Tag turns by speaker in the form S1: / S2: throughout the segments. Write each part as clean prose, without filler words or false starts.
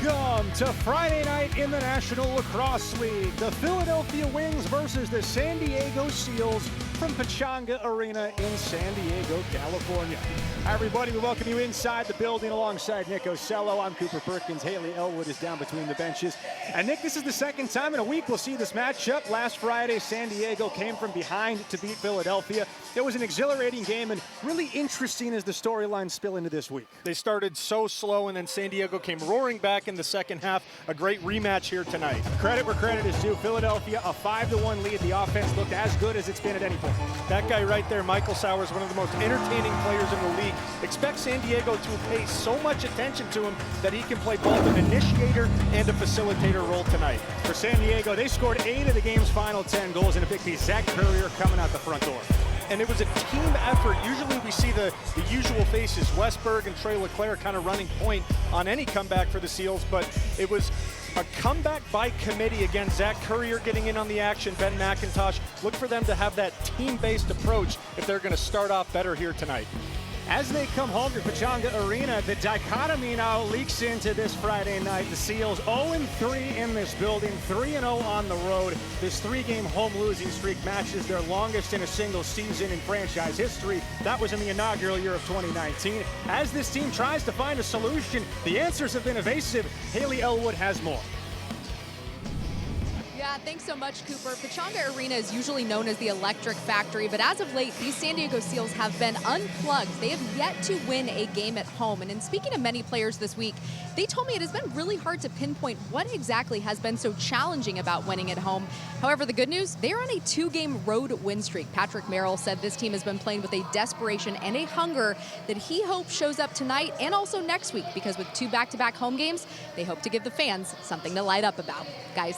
S1: Welcome to Friday night in the National Lacrosse League. The Philadelphia Wings versus the San Diego Seals from Pechanga Arena in San Diego, California. Hi, everybody. We welcome you inside the building alongside Nick Ocello. I'm Cooper Perkins. Haley Elwood is down between the benches. And Nick, this is the second time in a week we'll see this matchup. Last Friday, San Diego came from behind to beat Philadelphia. It was an exhilarating game and really interesting as the storylines spill into this week.
S2: They started so slow, and then San Diego came roaring back in the second half. A great rematch here tonight.
S1: Credit where credit is due. Philadelphia, a 5-1 lead. The offense looked as good as it's been at any point.
S2: That guy right there, Michael Sauer, is one of the most entertaining players in the league. Expect San Diego to pay so much attention to him that he can play both an initiator and a facilitator role tonight.
S1: For San Diego, they scored 8 of the game's final 10 goals in a big piece. Zach Currier coming out the front door.
S2: And it was a team effort. Usually we see the usual faces, Westberg and Trey Leclerc kind of running point on any comeback for the Seals, but it was a comeback by committee. Again, Zach Currier getting in on the action, Ben McIntosh. Look for them to have that team-based approach if they're going to start off better here tonight.
S1: As they come home to Pechanga Arena, the dichotomy now leaks into this Friday night. The Seals 0-3 in this building, 3-0 on the road. This 3-game home losing streak matches their longest in a single season in franchise history. That was in the inaugural year of 2019. As this team tries to find a solution, the answers have been evasive. Haley Elwood has more.
S3: Yeah, thanks so much, Cooper. Pechanga Arena is usually known as the Electric Factory, but as of late, these San Diego Seals have been unplugged. They have yet to win a game at home. And in speaking to many players this week, they told me it has been really hard to pinpoint what exactly has been so challenging about winning at home. However, the good news, they are on a 2-game road win streak. Patrick Merrill said this team has been playing with a desperation and a hunger that he hopes shows up tonight and also next week, because with 2 back-to-back home games, they hope to give the fans something to light up about. Guys.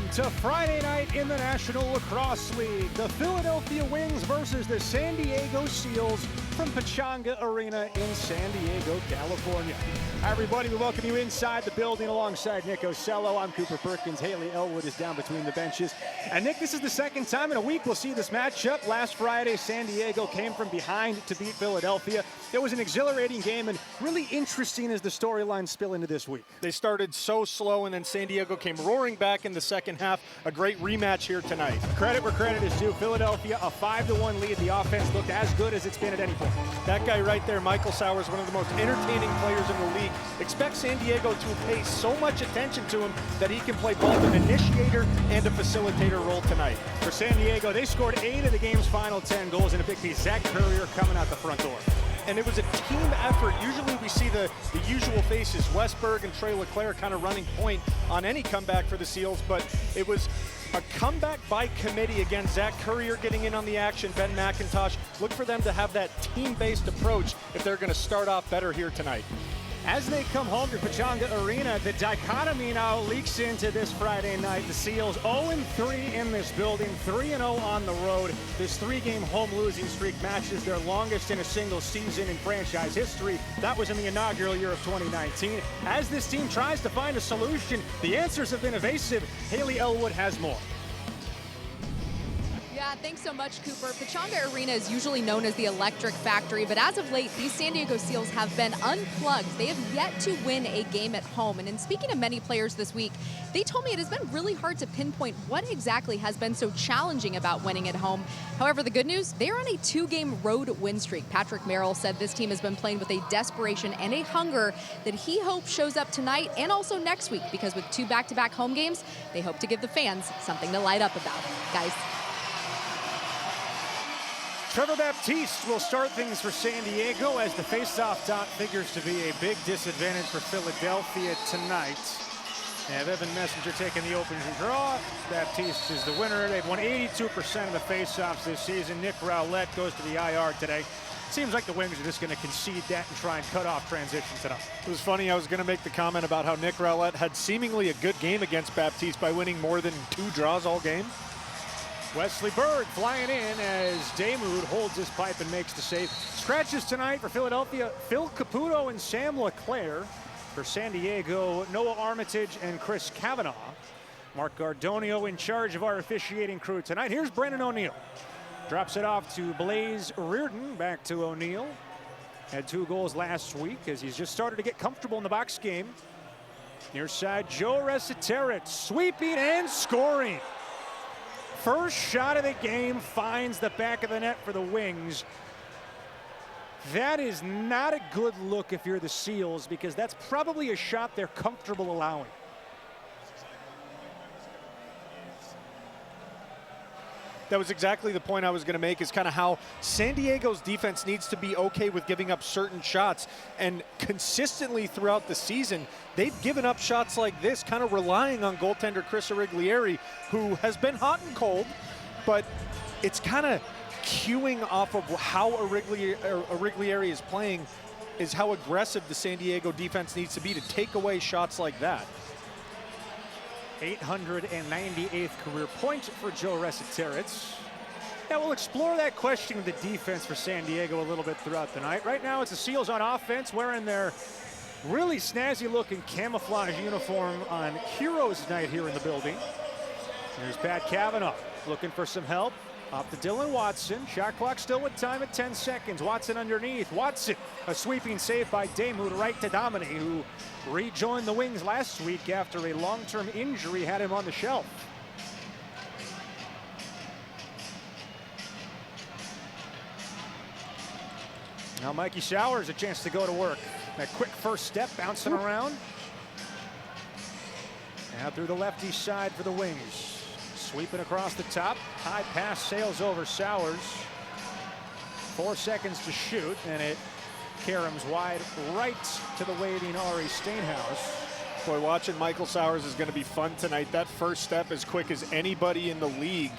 S1: Welcome to Friday night in the National Lacrosse League. The Philadelphia Wings versus the San Diego Seals from Pechanga Arena in San Diego, California. Hi, everybody. We welcome you inside the building alongside Nick Ocello. I'm Cooper Perkins. Haley Elwood is down between the benches. And Nick, this is the second time in a week we'll see this matchup. Last Friday, San Diego came from behind to beat Philadelphia. It was an exhilarating game and really interesting as the storylines spill into this week.
S2: They started so slow, and then San Diego came roaring back in the second half. A great rematch here tonight.
S1: Credit where credit is due. Philadelphia, a 5-1 lead. The offense looked as good as it's been at any point.
S2: That guy right there, Michael Sowers, one of the most entertaining players in the league. Expect San Diego to pay so much attention to him that he can play both an initiator and a facilitator role tonight.
S1: For San Diego, they scored 8 of the game's final 10 goals in a big piece. Zach Currier coming out the front door.
S2: And it was a team effort. Usually we see the usual faces, Westberg and Trey Leclerc kind of running point on any comeback for the Seals, but it was a comeback by committee. Again, Zach Currier getting in on the action, Ben McIntosh. Look for them to have that team-based approach if they're going to start off better here tonight.
S1: As they come home to Pechanga Arena, the dichotomy now leaks into this Friday night. The Seals 0-3 in this building, 3-0 on the road. This 3-game home losing streak matches their longest in a single season in franchise history. That was in the inaugural year of 2019. As this team tries to find a solution, the answers have been evasive. Haley Elwood has more.
S3: Yeah, thanks so much, Cooper. Pechanga Arena is usually known as the electric factory, but as of late, these San Diego Seals have been unplugged. They have yet to win a game at home. And in speaking to many players this week, they told me it has been really hard to pinpoint what exactly has been so challenging about winning at home. However, the good news, they're on a 2-game road win streak. Patrick Merrill said this team has been playing with a desperation and a hunger that he hopes shows up tonight and also next week, because with 2 back-to-back home games, they hope to give the fans something to light up about. Guys.
S1: Trevor Baptiste will start things for San Diego as the faceoff dot figures to be a big disadvantage for Philadelphia tonight. And Evan Messenger taking the opening draw. Baptiste is the winner. They've won 82% of the faceoffs this season. Nick Rowlett goes to the IR today. Seems like the Wings are just going to concede that and try and cut off transition tonight.
S2: It was funny, I was going to make the comment about how Nick Rowlett had seemingly a good game against Baptiste by winning more than 2 draws all game.
S1: Wesley Berg flying in as Damoud holds his pipe and makes the save. Scratches tonight for Philadelphia, Phil Caputo and Sam Leclerc. For San Diego, Noah Armitage and Chris Cavanaugh. Mark Gardonio in charge of our officiating crew tonight. Here's Brendan O'Neill. Drops it off to Blaze Reardon, back to O'Neill. Had 2 goals last week as he's just started to get comfortable in the box game. Near side, Joe Resiterit sweeping and scoring. First shot of the game finds the back of the net for the Wings. That is not a good look if you're the Seals, because that's probably a shot they're comfortable allowing.
S2: That was exactly the point I was going to make, is kind of how San Diego's defense needs to be okay with giving up certain shots. And consistently throughout the season, they've given up shots like this, kind of relying on goaltender Chris Origlieri, who has been hot and cold, but it's kind of cueing off of how Origlieri is playing, is how aggressive the San Diego defense needs to be to take away shots like that.
S1: 898th career point for Joe Resiterit. Now we'll explore that question of the defense for San Diego a little bit throughout the night. Right now it's the Seals on offense, wearing their really snazzy looking camouflage uniform on Heroes Night here in the building. There's Pat Cavanaugh looking for some help. Up to Dylan Watson. Shot clock still with time at 10 seconds. Watson underneath. Watson, a sweeping save by Damoud right to Domini, who rejoined the Wings last week after a long-term injury had him on the shelf. Now Mikey Sowers a chance to go to work. That quick first step, bouncing around. Now through the lefty side for the Wings. Sweeping across the top. High pass sails over Sowers. 4 seconds to shoot, and it caroms wide right to the waiting Ari Steenhouse.
S2: Boy, watching Michael Sowers is going to be fun tonight. That first step as quick as anybody in the league.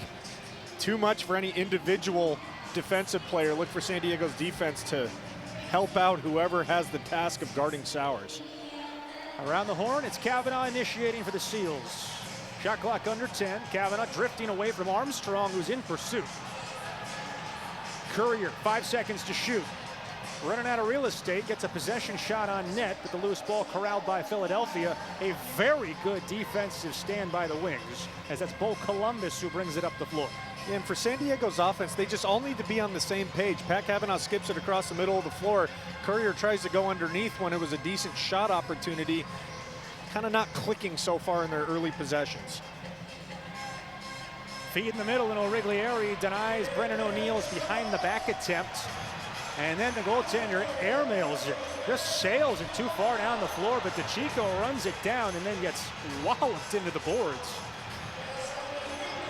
S2: Too much for any individual defensive player. Look for San Diego's defense to help out whoever has the task of guarding Sowers.
S1: Around the horn, it's Cavanaugh initiating for the Seals. Shot clock under 10. Kavanaugh drifting away from Armstrong, who's in pursuit. Courier, 5 seconds to shoot. Running out of real estate, gets a possession shot on net, but the loose ball corralled by Philadelphia. A very good defensive stand by the wings, as that's Bo Columbus who brings it up the floor.
S2: And for San Diego's offense, they just all need to be on the same page. Pat Kavanaugh skips it across the middle of the floor. Courier tries to go underneath when it was a decent shot opportunity. Kind of not clicking so far in their early possessions.
S1: Feed in the middle, and Origlieri denies Brendan O'Neal's behind the back attempt. And then the goaltender airmails it. Just sails it too far down the floor, but DeChico runs it down and then gets walloped into the boards.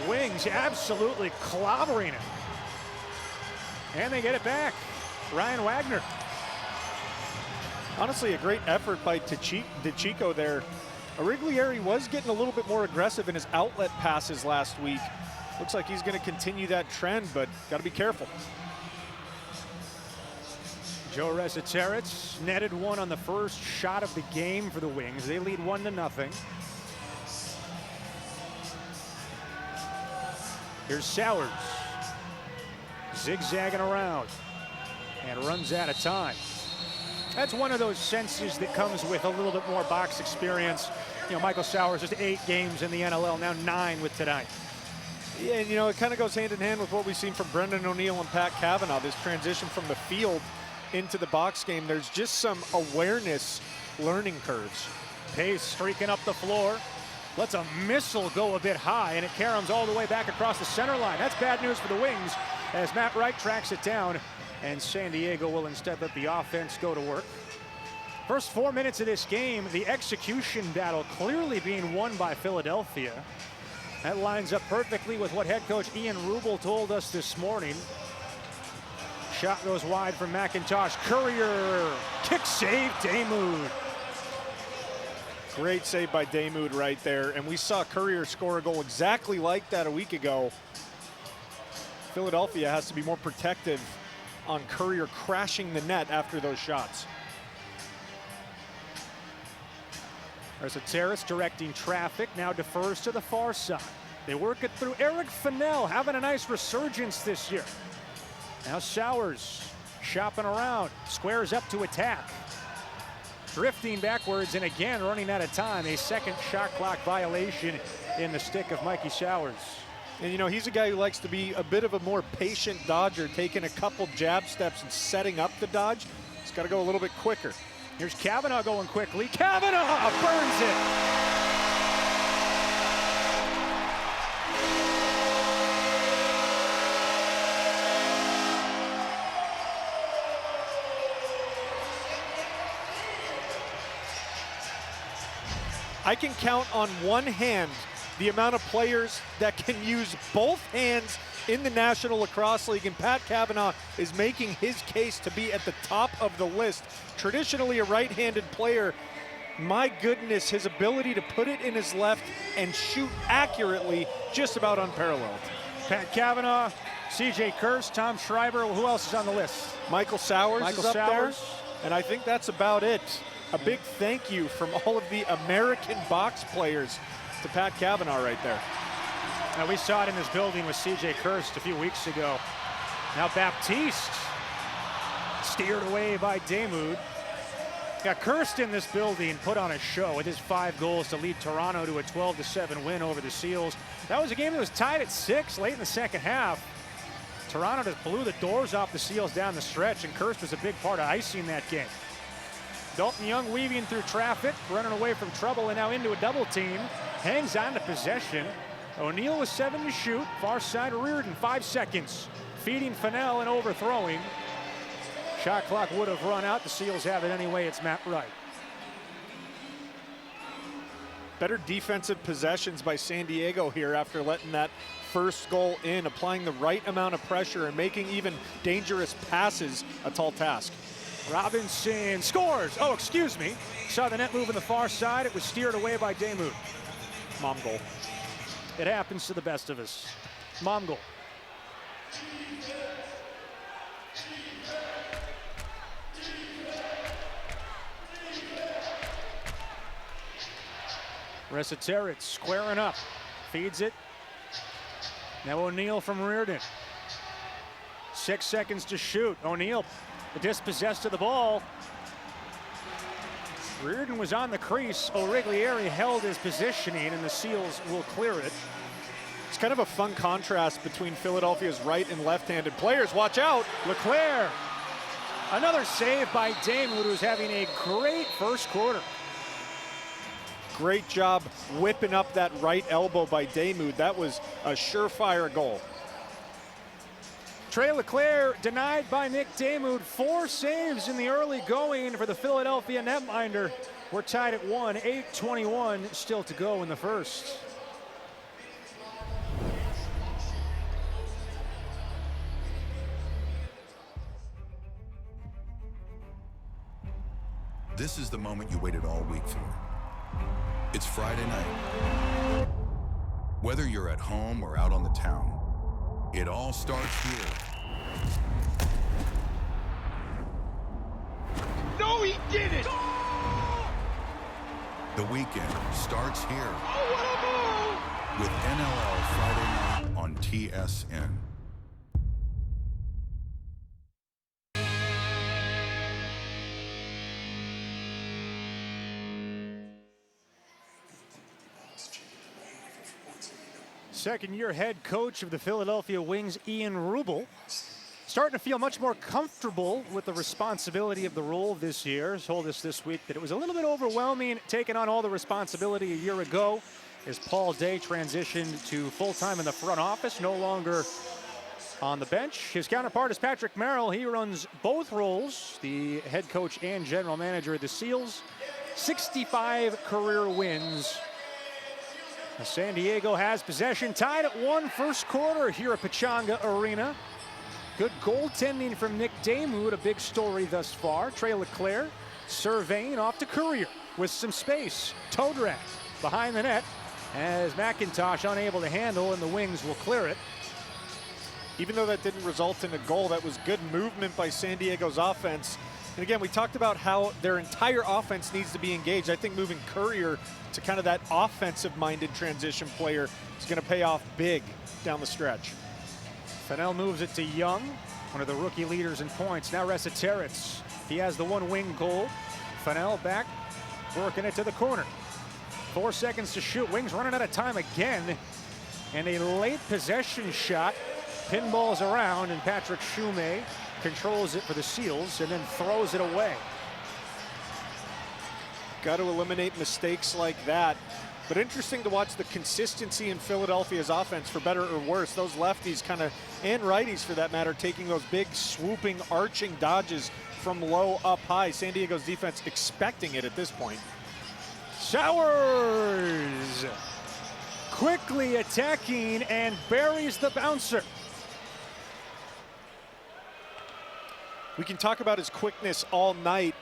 S1: Wings absolutely clobbering it. And they get it back. Ryan Wagner.
S2: Honestly, a great effort by DeChico there. Origlieri was getting a little bit more aggressive in his outlet passes last week. Looks like he's going to continue that trend, but got to be careful.
S1: Joe Resetarits netted one on the first shot of the game for the Wings. They lead 1-0. Here's Sowers, zigzagging around and runs out of time. That's one of those senses that comes with a little bit more box experience. You know, Michael Sowers just 8 games in the NLL, now 9 with tonight.
S2: Yeah, and you know, it kind of goes hand in hand with what we've seen from Brendan O'Neal and Pat Kavanaugh, this transition from the field into the box game. There's just some awareness learning curves.
S1: Pace streaking up the floor. Lets a missile go a bit high, and it caroms all the way back across the center line. That's bad news for the Wings as Matt Wright tracks it down, and San Diego will instead let the offense go to work. First 4 minutes of this game, the execution battle clearly being won by Philadelphia. That lines up perfectly with what head coach Ian Rubel told us this morning. Shot goes wide from McIntosh. Courier, kick save, Damoud.
S2: Great save by Damoud right there, and we saw Courier score a goal exactly like that a week ago. Philadelphia has to be more protective on Courier crashing the net after those shots.
S1: There's a Terrace directing traffic, now defers to the far side. They work it through. Eric Fennell having a nice resurgence this year. Now Sowers shopping around, squares up to attack. Drifting backwards and again running out of time. A second shot clock violation in the stick of Mikey Sowers.
S2: And you know, he's a guy who likes to be a bit of a more patient dodger, taking a couple jab steps and setting up the dodge. He's got to go a little bit quicker.
S1: Here's Kavanaugh going quickly. Kavanaugh burns it.
S2: I can count on one hand the amount of players that can use both hands in the National Lacrosse League, and Pat Kavanaugh is making his case to be at the top of the list. Traditionally a right-handed player, my goodness, his ability to put it in his left and shoot accurately, just about unparalleled.
S1: Pat Kavanaugh, C.J. Kurse, Tom Schreiber, who else is on the list?
S2: Michael Sowers is up there, and I think that's about it. A big thank you from all of the American box players to Pat Kavanaugh right there.
S1: Now we saw it in this building with C.J. Kurse a few weeks ago. Now Baptiste steered away by Damoud. Got Kurse in this building, put on a show with his 5 goals to lead Toronto to a 12-7 win over the Seals. That was a game that was tied at 6 late in the second half. Toronto just blew the doors off the Seals down the stretch, and Kurse was a big part of icing that game. Dalton Young weaving through traffic, running away from trouble, and now into a double team. Hangs on to possession. O'Neal with 7 to shoot. Far side Reardon, 5 seconds. Feeding Fennell and overthrowing. Shot clock would have run out. The Seals have it anyway. It's Matt Wright.
S2: Better defensive possessions by San Diego here after letting that first goal in, applying the right amount of pressure and making even dangerous passes a tall task.
S1: Robinson scores. Oh, excuse me. Saw the net move on the far side. It was steered away by Damoud.
S2: Mom goal.
S1: It happens to the best of us. Mom goal. Resetarits squaring up. Feeds it. Now O'Neal from Reardon. 6 seconds to shoot. O'Neal dispossessed of the ball. Reardon was on the crease. O'Riglieri held his positioning, and the Seals will clear it.
S2: It's kind of a fun contrast between Philadelphia's right and left-handed players. Watch out.
S1: LeClaire. Another save by Damewood, who's having a great first quarter.
S2: Great job whipping up that right elbow by Damewood. That was a surefire goal.
S1: Trey LeClaire denied by Nick Damewood. 4 saves in the early going for the Philadelphia netminder. We're tied at 1, 8:21 still to go in the first.
S4: This is the moment you waited all week for. It's Friday night. Whether you're at home or out on the town, it all starts here.
S5: No, he didn't!
S4: The weekend starts here.
S5: Oh, what a move!
S4: With NLL Friday night on TSN.
S1: Second-year head coach of the Philadelphia Wings, Ian Rubel, starting to feel much more comfortable with the responsibility of the role this year. Told us this week that it was a little bit overwhelming taking on all the responsibility a year ago as Paul Day transitioned to full-time in the front office, no longer on the bench. His counterpart is Patrick Merrill. He runs both roles, the head coach and general manager of the Seals. 65 career wins. San Diego has possession, tied at 1 first quarter here at Pechanga Arena. Good goaltending from Nick Damewood, a big story thus far. Trey LeClaire surveying off to Courier with some space. Toe drag behind the net as McIntosh unable to handle, and the Wings will clear it.
S2: Even though that didn't result in a goal, that was good movement by San Diego's offense. And again, we talked about how their entire offense needs to be engaged. I think moving Courier to kind of that offensive-minded transition player is going to pay off big down the stretch.
S1: Fennell moves it to Young, one of the rookie leaders in points. Now Resiteritz. He has the one-wing goal. Fennell back, working it to the corner. 4 seconds to shoot. Wings running out of time again. And a late possession shot pinballs around, and Patrick Shumay controls it for the Seals and then throws it away.
S2: Got to eliminate mistakes like that. But interesting to watch the consistency in Philadelphia's offense, for better or worse. Those lefties kind of, and righties for that matter, taking those big swooping arching dodges from low up high. San Diego's defense expecting it at this point.
S1: Sowers quickly attacking and buries the bouncer.
S2: We can talk about his quickness all night,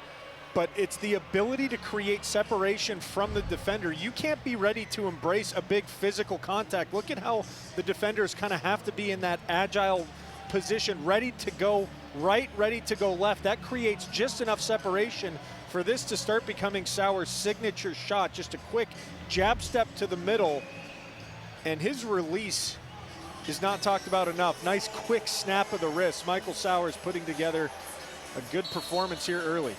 S2: but it's the ability to create separation from the defender. You can't be ready to embrace a big physical contact. Look at how the defenders kind of have to be in that agile position, ready to go right, ready to go left. That creates just enough separation for this to start becoming Sowers' signature shot. Just a quick jab step to the middle, and his release is not talked about enough. Nice quick snap of the wrist. Michael Sowers putting together a good performance here early.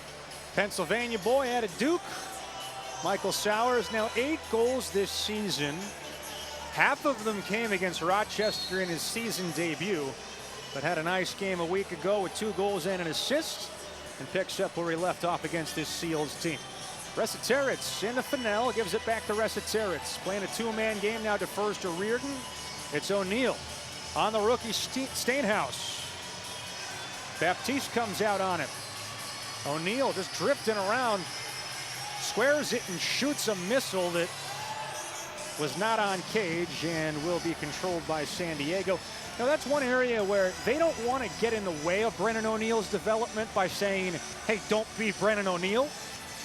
S1: Pennsylvania boy out of Duke. Michael Sowers, now 8 goals this season. Half of them came against Rochester in his season debut, but had a nice game a week ago with 2 goals and an assist, and picks up where he left off against this Seals team. Resiteritz into Fennell, gives it back to Resiteritz. Playing a 2-man game now, defers to Reardon. It's O'Neal on the rookie Stainhouse. Baptiste comes out on it. O'Neal just drifting around, squares it and shoots a missile that was not on cage and will be controlled by San Diego. Now that's one area where they don't want to get in the way of Brennan O'Neal's development by saying, hey, don't be Brennan O'Neal.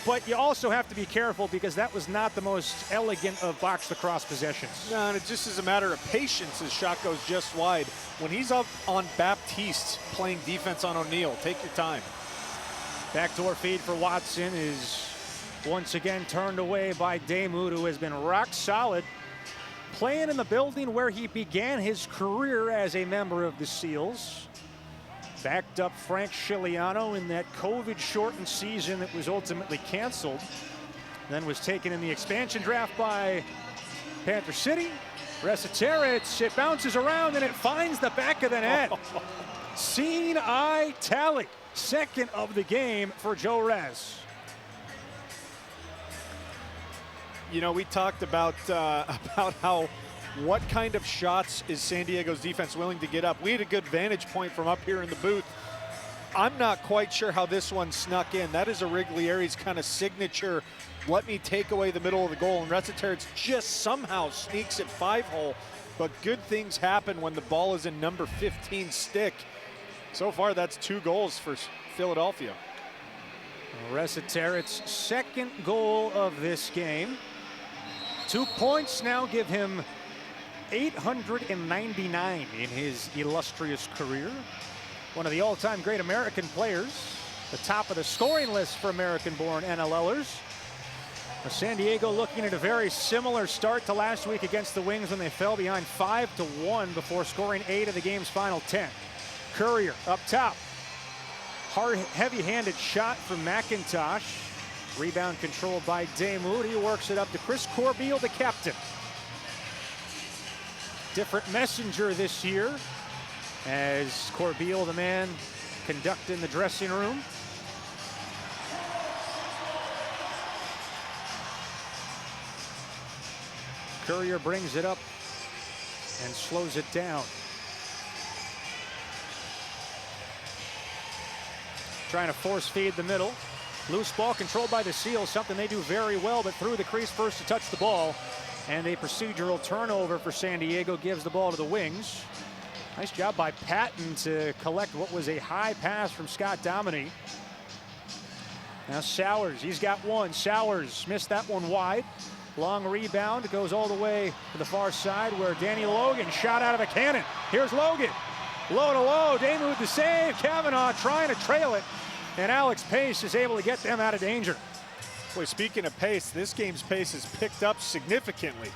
S1: But you also have to be careful because that was not the most elegant of box lacrosse possessions.
S2: No, and it just is a matter of patience. His shot goes just wide. When he's up on Baptiste playing defense on O'Neal, take your time.
S1: Backdoor feed for Watson is once again turned away by Damewood, who has been rock solid playing in the building where he began his career as a member of the Seals. Backed up Frank Scigliano in that COVID-shortened season that was ultimately canceled. Then was taken in the expansion draft by Panther City. Resetarits, it bounces around and it finds the back of the net. Seeing eye tally. Second of the game for Joe Rez.
S2: You know, we talked about how what kind of shots is San Diego's defense willing to get up. We had a good vantage point from up here in the booth. I'm not quite sure how this one snuck in. That is a Wrigley Aries kind of signature. Let me take away the middle of the goal, and Resetarits just somehow sneaks it 5-hole. But good things happen when the ball is in number 15 stick. So far, that's 2 goals for Philadelphia.
S1: Resetarits' second goal of this game. 2 points now give him 899 in his illustrious career. One of the all-time great American players. The top of the scoring list for American-born NLLers. San Diego looking at a very similar start to last week against the Wings when they fell behind 5-1 before scoring 8 of the game's final 10. Courier up top. Hard, heavy-handed shot from McIntosh. Rebound controlled by Damoud. He works it up to Chris Corbeil, the captain. Different messenger this year as Corbeil, the man conducting the dressing room. Courier brings it up and slows it down. Trying to force feed the middle. Loose ball controlled by the Seals, something they do very well, but through the crease first to touch the ball. And a procedural turnover for San Diego gives the ball to the Wings. Nice job by Patton to collect what was a high pass from Scott Dominy. Now Sowers, he's got one. Sowers missed that one wide. Long rebound, goes all the way to the far side where Danny Logan shot out of a cannon. Here's Logan. Low to low, Damoud the save. Kavanaugh trying to trail it. And Alex Pace is able to get them out of danger.
S2: Boy, speaking of pace, this game's pace has picked up significantly.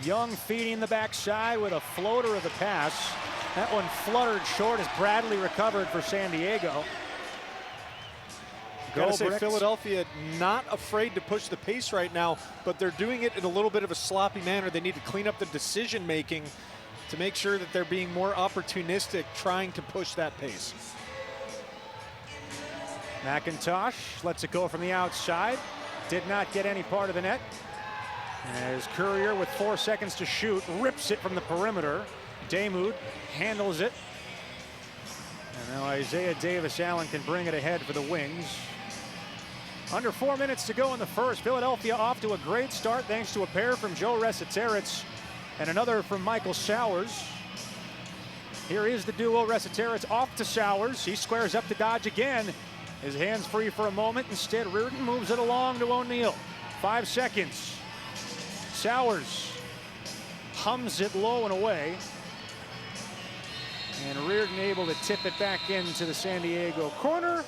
S1: Young feeding the backside with a floater of the pass. That one fluttered short as Bradley recovered for San Diego.
S2: Gotta say, Philadelphia not afraid to push the pace right now, but they're doing it in a little bit of a sloppy manner. They need to clean up the decision making to make sure that they're being more opportunistic, trying to push that pace.
S1: McIntosh lets it go from the outside. Did not get any part of the net. As Courier, with 4 seconds to shoot, rips it from the perimeter. Damoud handles it. And now Isaiah Davis-Allen can bring it ahead for the Wings. Under 4 minutes to go in the first. Philadelphia off to a great start thanks to a pair from Joe Resetarits and another from Michael Sowers. Here is the duo. Resetarits off to Sowers. He squares up to Dodge again. His hands free for a moment. Instead, Reardon moves it along to O'Neal. 5 seconds. Sowers hums it low and away. And Reardon able to tip it back into the San Diego corner.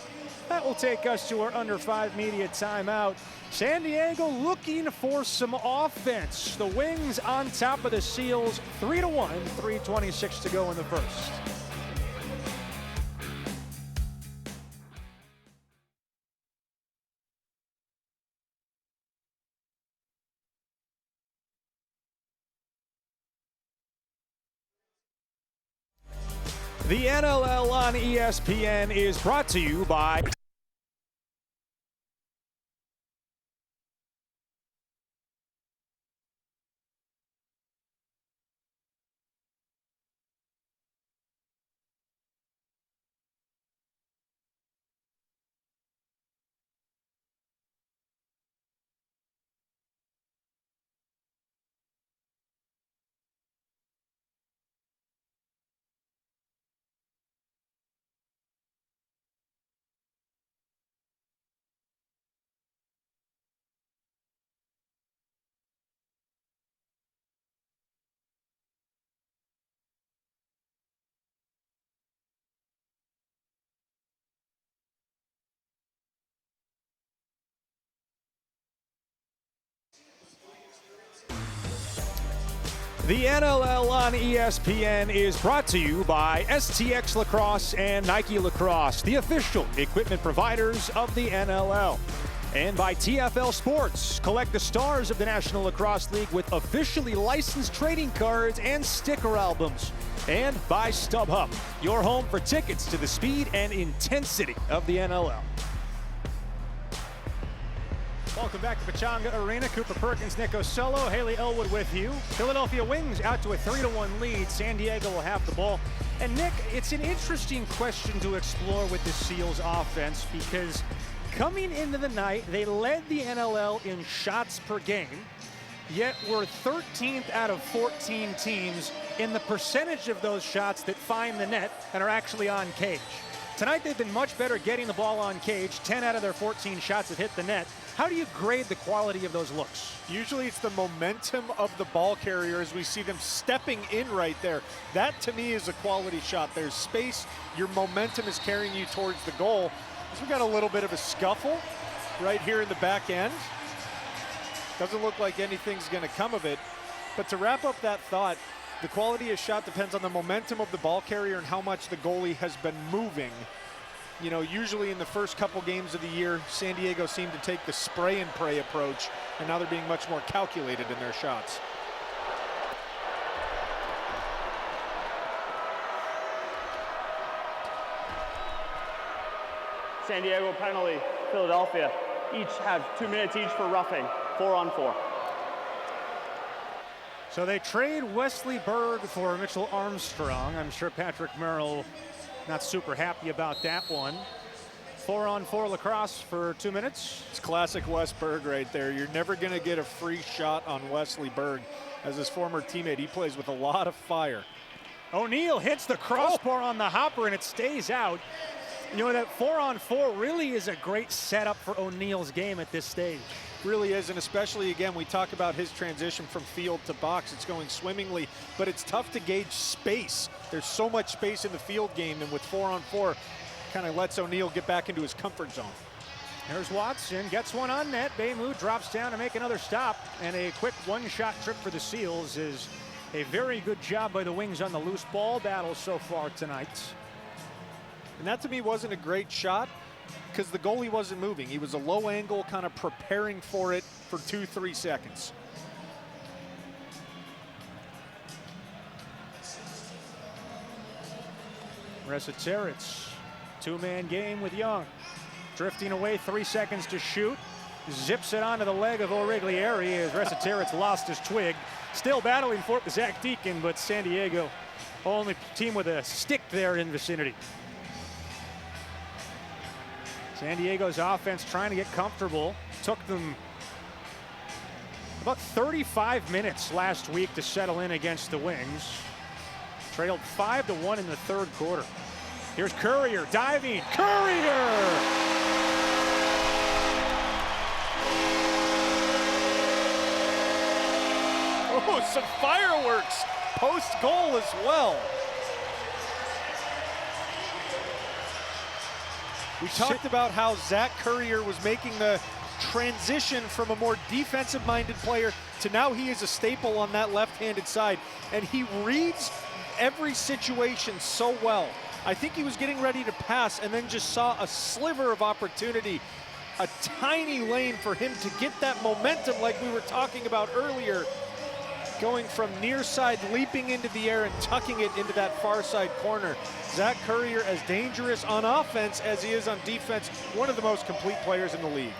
S1: That will take us to our under 5 media timeout. San Diego looking for some offense. The Wings on top of the Seals, 3-1, 3:26 to go in the first. The NLL on ESPN is brought to you by The NLL on ESPN is brought to you by STX Lacrosse and Nike Lacrosse, the official equipment providers of the NLL. And by TFL Sports. Collect the stars of the National Lacrosse League with officially licensed trading cards and sticker albums. And by StubHub, your home for tickets to the speed and intensity of the NLL. Welcome back to Pechanga Arena. Cooper Perkins, Nick Osello, Haley Elwood with you. Philadelphia Wings out to a 3-1 lead. San Diego will have the ball. And Nick, it's an interesting question to explore with the Seals offense because coming into the night, they led the NLL in shots per game, yet were 13th out of 14 teams in the percentage of those shots that find the net and are actually on cage. Tonight, they've been much better getting the ball on cage. 10 out of their 14 shots have hit the net. How do you grade the quality of those looks?
S2: Usually it's the momentum of the ball carrier as we see them stepping in right there. That, to me, is a quality shot. There's space. Your momentum is carrying you towards the goal. So we got a little bit of a scuffle right here in the back end. Doesn't look like anything's going to come of it. But to wrap up that thought, the quality of shot depends on the momentum of the ball carrier and how much the goalie has been moving. You know, usually in the first couple games of the year, San Diego seemed to take the spray and pray approach, and now they're being much more calculated in their shots.
S6: San Diego penalty, Philadelphia. Each have 2 minutes each for roughing, 4-on-4.
S1: So they trade Wesley Berg for Mitchell Armstrong. I'm sure Patrick Merrill not super happy about that one. 4-on-4 lacrosse for 2 minutes.
S2: It's classic Wes Berg right there. You're never going to get a free shot on Wesley Berg. As his former teammate, he plays with a lot of fire.
S1: O'Neill hits the crossbar on the hopper and it stays out. You know, that 4-on-4 really is a great setup for O'Neill's game at this stage.
S2: Really is, and especially, again, we talk about his transition from field to box. It's going swimmingly, but it's tough to gauge space. There's so much space in the field game, and with 4-on-4, kind of lets O'Neill get back into his comfort zone.
S1: There's Watson, gets one on net. Baymu drops down to make another stop, and a quick one-shot trip for the Seals is a very good job by the Wings on the loose ball battle so far tonight.
S2: And that, to me, wasn't a great shot because the goalie wasn't moving. He was a low angle, kind of preparing for it for 2-3 seconds.
S1: Resiteritz, two-man game with Young. Drifting away, 3 seconds to shoot. Zips it onto the leg of Origlieri as Resiteritz lost his twig. Still battling for it with Zach Deacon, but San Diego, only team with a stick there in vicinity. San Diego's offense trying to get comfortable. Took them about 35 minutes last week to settle in against the Wings. Trailed 5-1 in the third quarter. Here's Courier diving. Courier!
S2: Oh, some fireworks post-goal as well. We talked about how Zach Courier was making the transition from a more defensive-minded player to now he is a staple on that left-handed side, and he reads every situation so well. I think he was getting ready to pass and then just saw a sliver of opportunity, a tiny lane for him to get that momentum like we were talking about earlier, going from near side, leaping into the air and tucking it into that far side corner. Zach Courier, as dangerous on offense as he is on defense, one of the most complete players in the league.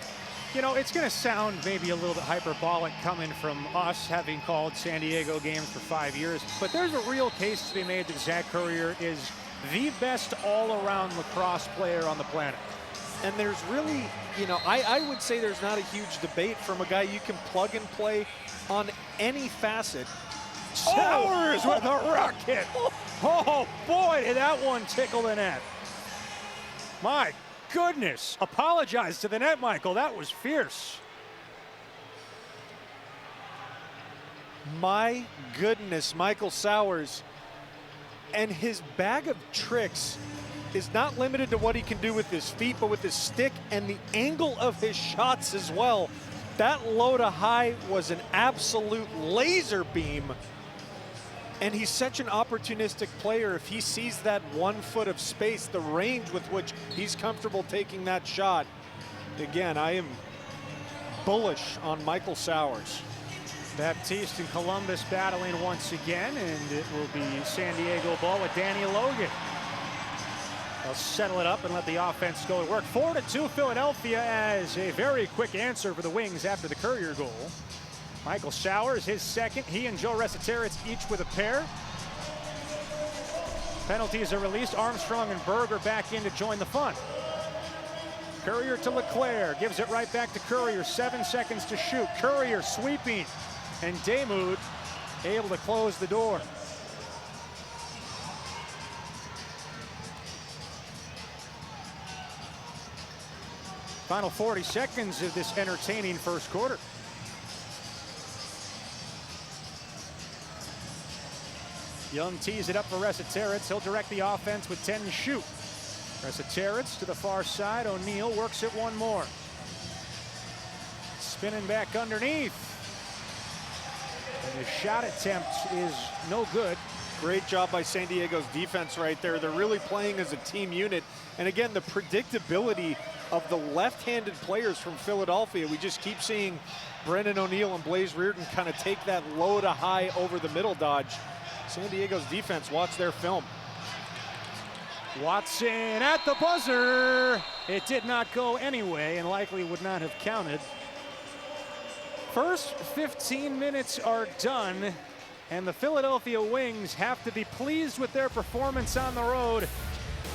S1: You know, it's going to sound maybe a little bit hyperbolic coming from us, having called San Diego games for 5 years, but there's a real case to be made that Zach Courier is the best all-around lacrosse player on the planet.
S2: And there's really, you know, I would say there's not a huge debate from a guy you can plug and play on any facet.
S1: Sowers with a rocket. Oh boy, did that one tickle the net. My goodness. Apologize to the net, Michael. That was fierce.
S2: My goodness, Michael Sowers. And his bag of tricks is not limited to what he can do with his feet, but with his stick and the angle of his shots as well. That low to high was an absolute laser beam And he's such an opportunistic player. If he sees that 1 foot of space, the range with which he's comfortable taking that shot. Again, I am bullish on Michael Sowers.
S1: Baptiste and Columbus battling once again, and it will be San Diego ball with Danny Logan. They'll settle it up and let the offense go to work. 4-2 Philadelphia as a very quick answer for the Wings after the Courier goal. Michael Sowers, his second. He and Joe Resetaritz each with a pair. Penalties are released. Armstrong and Berger back in to join the fun. Courier to Leclerc, gives it right back to Courier. 7 seconds to shoot. Courier sweeping, and Damoud able to close the door. Final 40 seconds of this entertaining first quarter. Young tees it up for Resetaritz. He'll direct the offense with 10 to shoot. Resetaritz to the far side. O'Neal works it one more. Spinning back underneath. And the shot attempt is no good.
S2: Great job by San Diego's defense right there. They're really playing as a team unit. And again, the predictability of the left-handed players from Philadelphia. We just keep seeing Brendan O'Neal and Blaze Reardon kind of take that low to high over the middle dodge. San Diego's defense, watch their film.
S1: Watson at the buzzer. It did not go anyway and likely would not have counted. First 15 minutes are done, and the Philadelphia Wings have to be pleased with their performance on the road.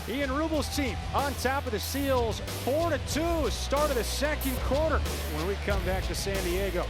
S1: Ian Rubel's team on top of the Seals, 4-2, start of the second quarter when we come back to San Diego.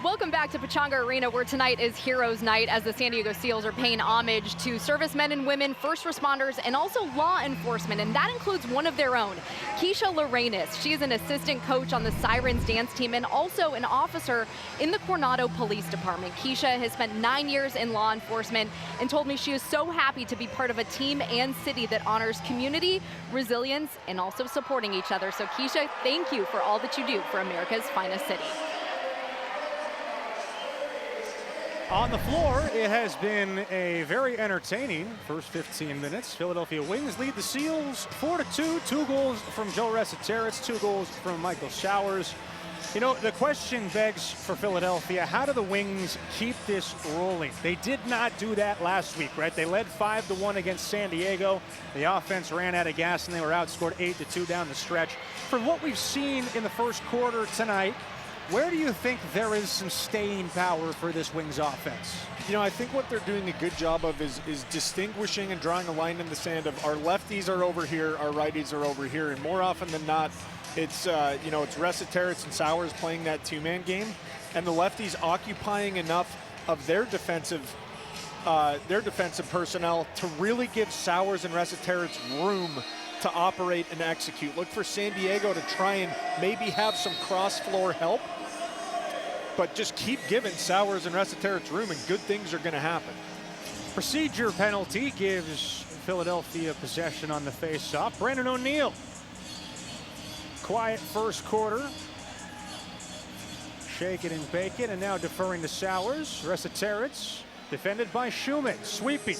S3: Welcome back to Pechanga Arena, where tonight is Heroes Night as the San Diego Seals are paying homage to servicemen and women, first responders, and also law enforcement, and that includes one of their own, Keisha Lorenas. She is an assistant coach on the Sirens dance team and also an officer in the Coronado Police Department. Keisha has spent 9 years in law enforcement and told me she is so happy to be part of a team and city that honors community, resilience, and also supporting each other. So Keisha, thank you for all that you do for America's finest city.
S1: On the floor, it has been a very entertaining first 15 minutes. Philadelphia Wings lead the Seals 4-2. 2 goals from Joe Resetaritz, 2 goals from Michael Sowers. You know, the question begs for Philadelphia, how do the Wings keep this rolling? They did not do that last week, right? They led 5-1 against San Diego. The offense ran out of gas and they were outscored 8-2 down the stretch. From what we've seen in the first quarter tonight, where do you think there is some staying power for this Wings offense?
S2: You know, I think what they're doing a good job of is distinguishing and drawing a line in the sand of our lefties are over here, our righties are over here, and more often than not, it's it's Resetaritz and Sowers playing that two-man game, and the lefties occupying enough of their defensive personnel to really give Sowers and Resetaritz room to operate and execute. Look for San Diego to try and maybe have some cross-floor help, but just keep giving Sowers and Resetarits room and good things are going to happen.
S1: Procedure penalty gives Philadelphia possession on the face-off. Brandon O'Neill. Quiet first quarter. Shake it and bake it, and now deferring to Sowers. Resetarits defended by Schumich. Sweeping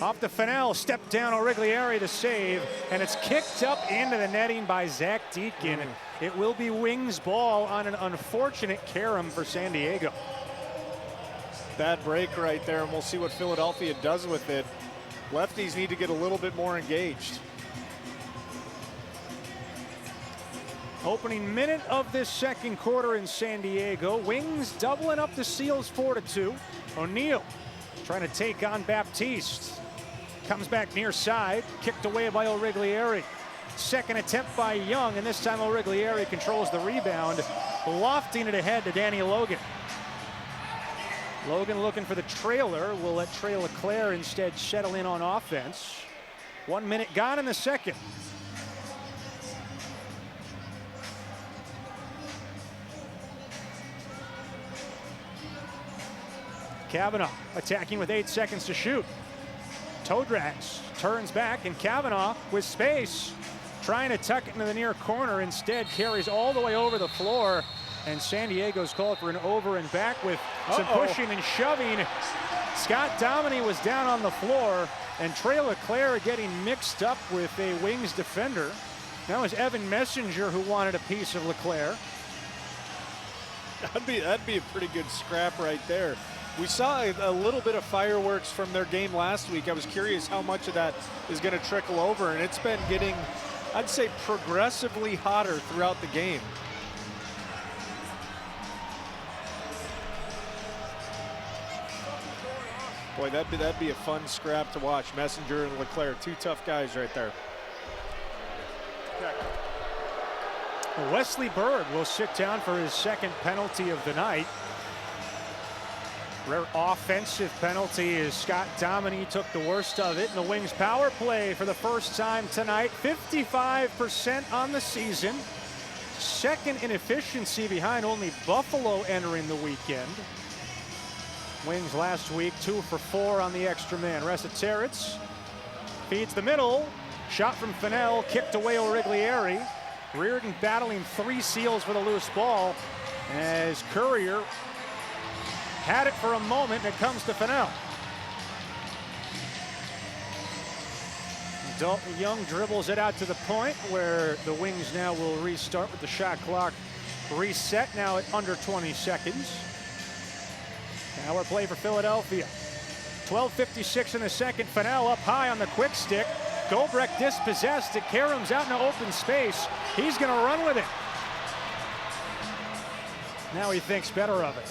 S1: off the Fennell. Step down Origlieri to save, and it's kicked up into the netting by Zach Deakin. It will be Wings ball on an unfortunate carom for San Diego.
S2: Bad break right there, and we'll see what Philadelphia does with it. Lefties need to get a little bit more engaged.
S1: Opening minute of this second quarter in San Diego. Wings doubling up the Seals 4-2. O'Neill trying to take on Baptiste. Comes back near side, kicked away by Origlieri. Second attempt by Young, and this time Origlieri controls the rebound, lofting it ahead to Danny Logan. Logan looking for the trailer. Will let Trey LeClaire instead settle in on offense. 1 minute gone in the second. Kavanaugh attacking with 8 seconds to shoot. Toe drags, turns back, and Kavanaugh with space, trying to tuck it into the near corner. Instead carries all the way over the floor, and San Diego's called for an over and back with some pushing and shoving. Scott Dominy was down on the floor, and Trey LeClaire getting mixed up with a Wings defender. That was Evan Messenger who wanted a piece of LeClaire.
S2: That'd be a pretty good scrap right there. We saw a little bit of fireworks from their game last week. I was curious how much of that is going to trickle over, and it's been getting, I'd say, progressively hotter throughout the game. Boy, that'd be a fun scrap to watch. Messenger and LeClaire, two tough guys right there.
S1: Wesley Berg will sit down for his second penalty of the night. Rare offensive penalty as Scott Dominy took the worst of it. And the Wings power play for the first time tonight. 55% on the season. Second in efficiency behind only Buffalo entering the weekend. Wings last week 2 for 4 on the extra man. Resetarits feeds the middle. Shot from Fennell, kicked away Origlieri. Reardon battling 3 Seals for the loose ball as Courier had it for a moment, and it comes to Fennell. Dalton Young dribbles it out to the point where the Wings now will restart with the shot clock reset now at under 20 seconds. Power play for Philadelphia. 12:56 in the second. Fennell up high on the quick stick. Gobrecht dispossessed. It caroms out into open space. He's going to run with it. Now he thinks better of it.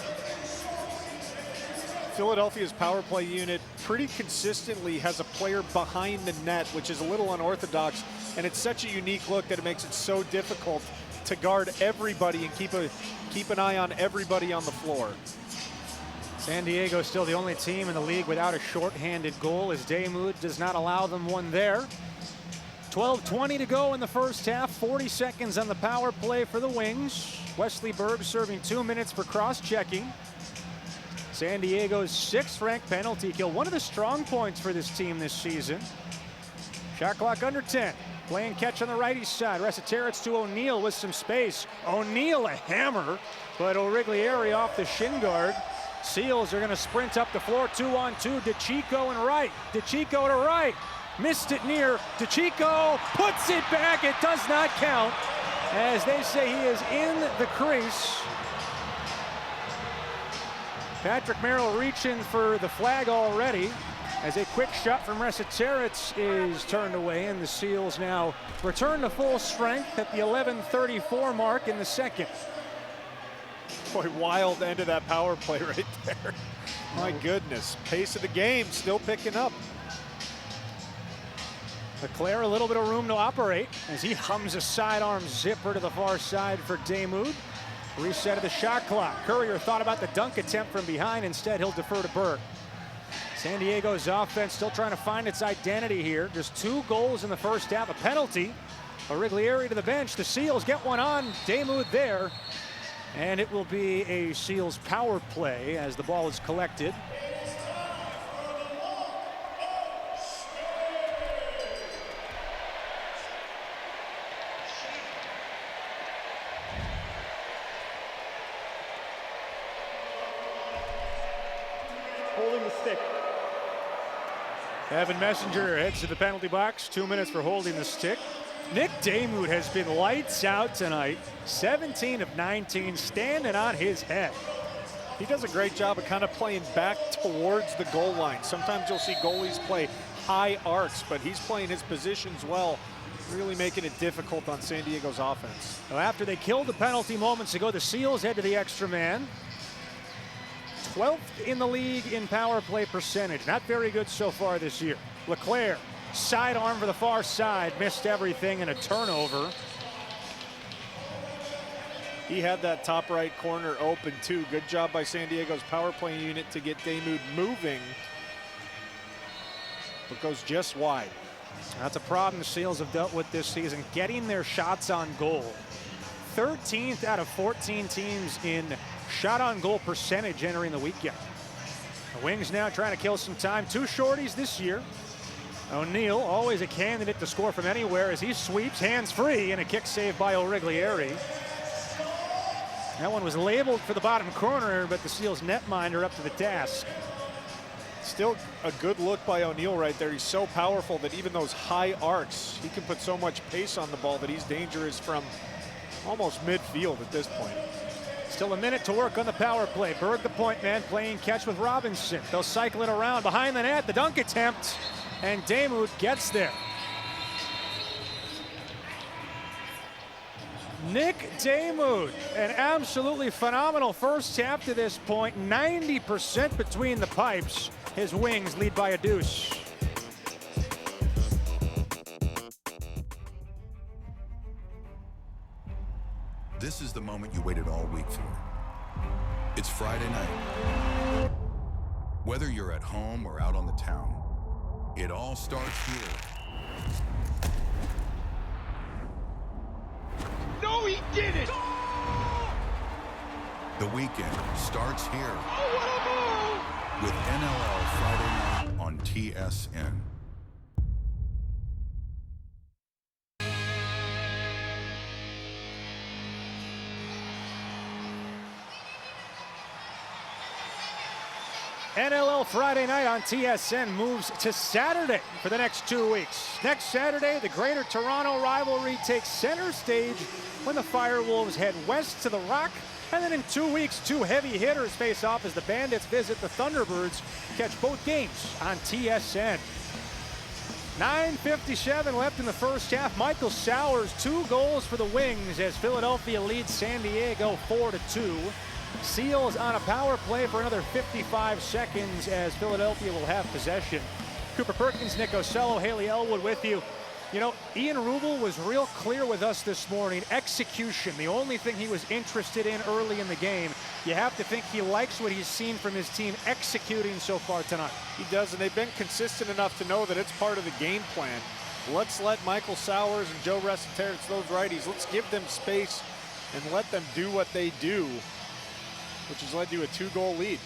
S2: Philadelphia's power play unit pretty consistently has a player behind the net, which is a little unorthodox, and it's such a unique look that it makes it so difficult to guard everybody and keep an eye on everybody on the floor.
S1: San Diego is still the only team in the league without a shorthanded goal, as Damoud does not allow them one there. 12:20 to go in the first half. 40 seconds on the power play for the Wings. Wesley Berg serving 2 minutes for cross-checking. San Diego's 6th ranked penalty kill. One of the strong points for this team this season. Shot clock under 10. Playing catch on the righty side. Resetarits to O'Neill with some space. O'Neill a hammer, but Origlieri off the shin guard. Seals are going to sprint up the floor. 2-on-2. DeChico and right. DeChico to right. Missed it near. DeChico puts it back. It does not count. As they say, he is in the crease. Patrick Merrill reaching for the flag already as a quick shot from Resetarits is turned away, and the Seals now return to full strength at the 11:34 mark in the second.
S2: Boy, wild end of that power play right there. My goodness, pace of the game still picking up.
S1: LeClaire a little bit of room to operate as he hums a sidearm zipper to the far side for Damoud. Reset of the shot clock. Courier thought about the dunk attempt from behind. Instead, he'll defer to Berg. San Diego's offense still trying to find its identity here. Just 2 goals in the first half, a penalty. Origlieri to the bench. The Seals get one on. Damuth there. And it will be a Seals power play as the ball is collected.
S6: Holding the stick.
S1: Evan Messenger heads to the penalty box. 2 minutes for holding the stick. Nick Damuth has been lights out tonight. 17 of 19, standing on his head.
S2: He does a great job of kind of playing back towards the goal line. Sometimes you'll see goalies play high arcs, but he's playing his positions well, really making it difficult on San Diego's offense.
S1: Well, after they killed the penalty moments ago, the Seals head to the extra man. 12th in the league in power play percentage. Not very good so far this year. Leclerc, sidearm for the far side, missed everything, and a turnover.
S2: He had that top right corner open too. Good job by San Diego's power play unit to get Damuth moving, but goes just wide.
S1: That's a problem the Seals have dealt with this season, getting their shots on goal. 13th out of 14 teams in shot on goal percentage entering the weekend. The Wings now trying to kill some time. 2 shorties this year. O'Neill, always a candidate to score from anywhere as he sweeps, hands free, and a kick saved by Origlieri. That one was labeled for the bottom corner, but the Seals netminder up to the task.
S2: Still a good look by O'Neill right there. He's so powerful that even those high arcs, he can put so much pace on the ball that he's dangerous from almost midfield at this point.
S1: Still a minute to work on the power play. Berg, the point man, playing catch with Robinson. They'll cycle it around behind the net. The dunk attempt, and Damuth gets there. Nick Damuth, an absolutely phenomenal first half to this point. 90% between the pipes. His Wings lead by a deuce.
S4: This is the moment you waited all week for. It's Friday night. Whether you're at home or out on the town, it all starts here.
S5: No, he didn't!
S4: The weekend starts here
S5: Oh, what a move!
S4: with NLL Friday night on TSN.
S1: NLL Friday night on TSN moves to Saturday for the next 2 weeks. Next Saturday, the Greater Toronto rivalry takes center stage when the Firewolves head west to the Rock. And then in 2 weeks, 2 heavy hitters face off as the Bandits visit the Thunderbirds. Catch both games on TSN. 9:57 left in the first half. Michael Sowers, 2 goals for the Wings as Philadelphia leads San Diego 4-2. Seals on a power play for another 55 seconds as Philadelphia will have possession. Cooper Perkins, Nick Ocello, Haley Elwood with you. You know, Ian Rubel was real clear with us this morning. Execution, the only thing he was interested in early in the game. You have to think he likes what he's seen from his team executing so far tonight.
S2: He does, and they've been consistent enough to know that it's part of the game plan. Let's let Michael Sowers and Joe Resiteritz, those righties, let's give them space and let them do what they do, which has led to a 2-goal lead.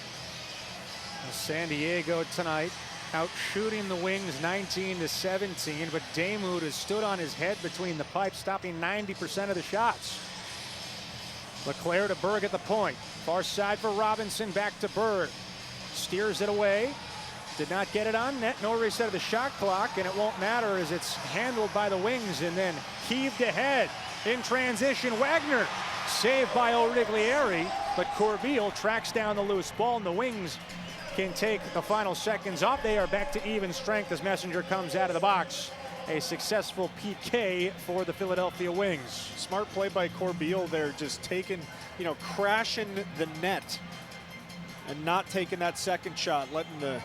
S1: San Diego tonight out shooting the Wings 19-17, but Damuth has stood on his head between the pipes, stopping 90% of the shots. Leclerc to Berg at the point. Far side for Robinson, back to Berg. Steers it away. Did not get it on net, no reset of the shot clock, and it won't matter as it's handled by the Wings and then heaved ahead. In transition, Wagner saved by Origlieri, but Corbeil tracks down the loose ball, and the Wings can take the final seconds off. They are back to even strength as Messenger comes out of the box. A successful PK for the Philadelphia Wings.
S2: Smart play by Corbeil there, just taking, crashing the net and not taking that second shot, letting the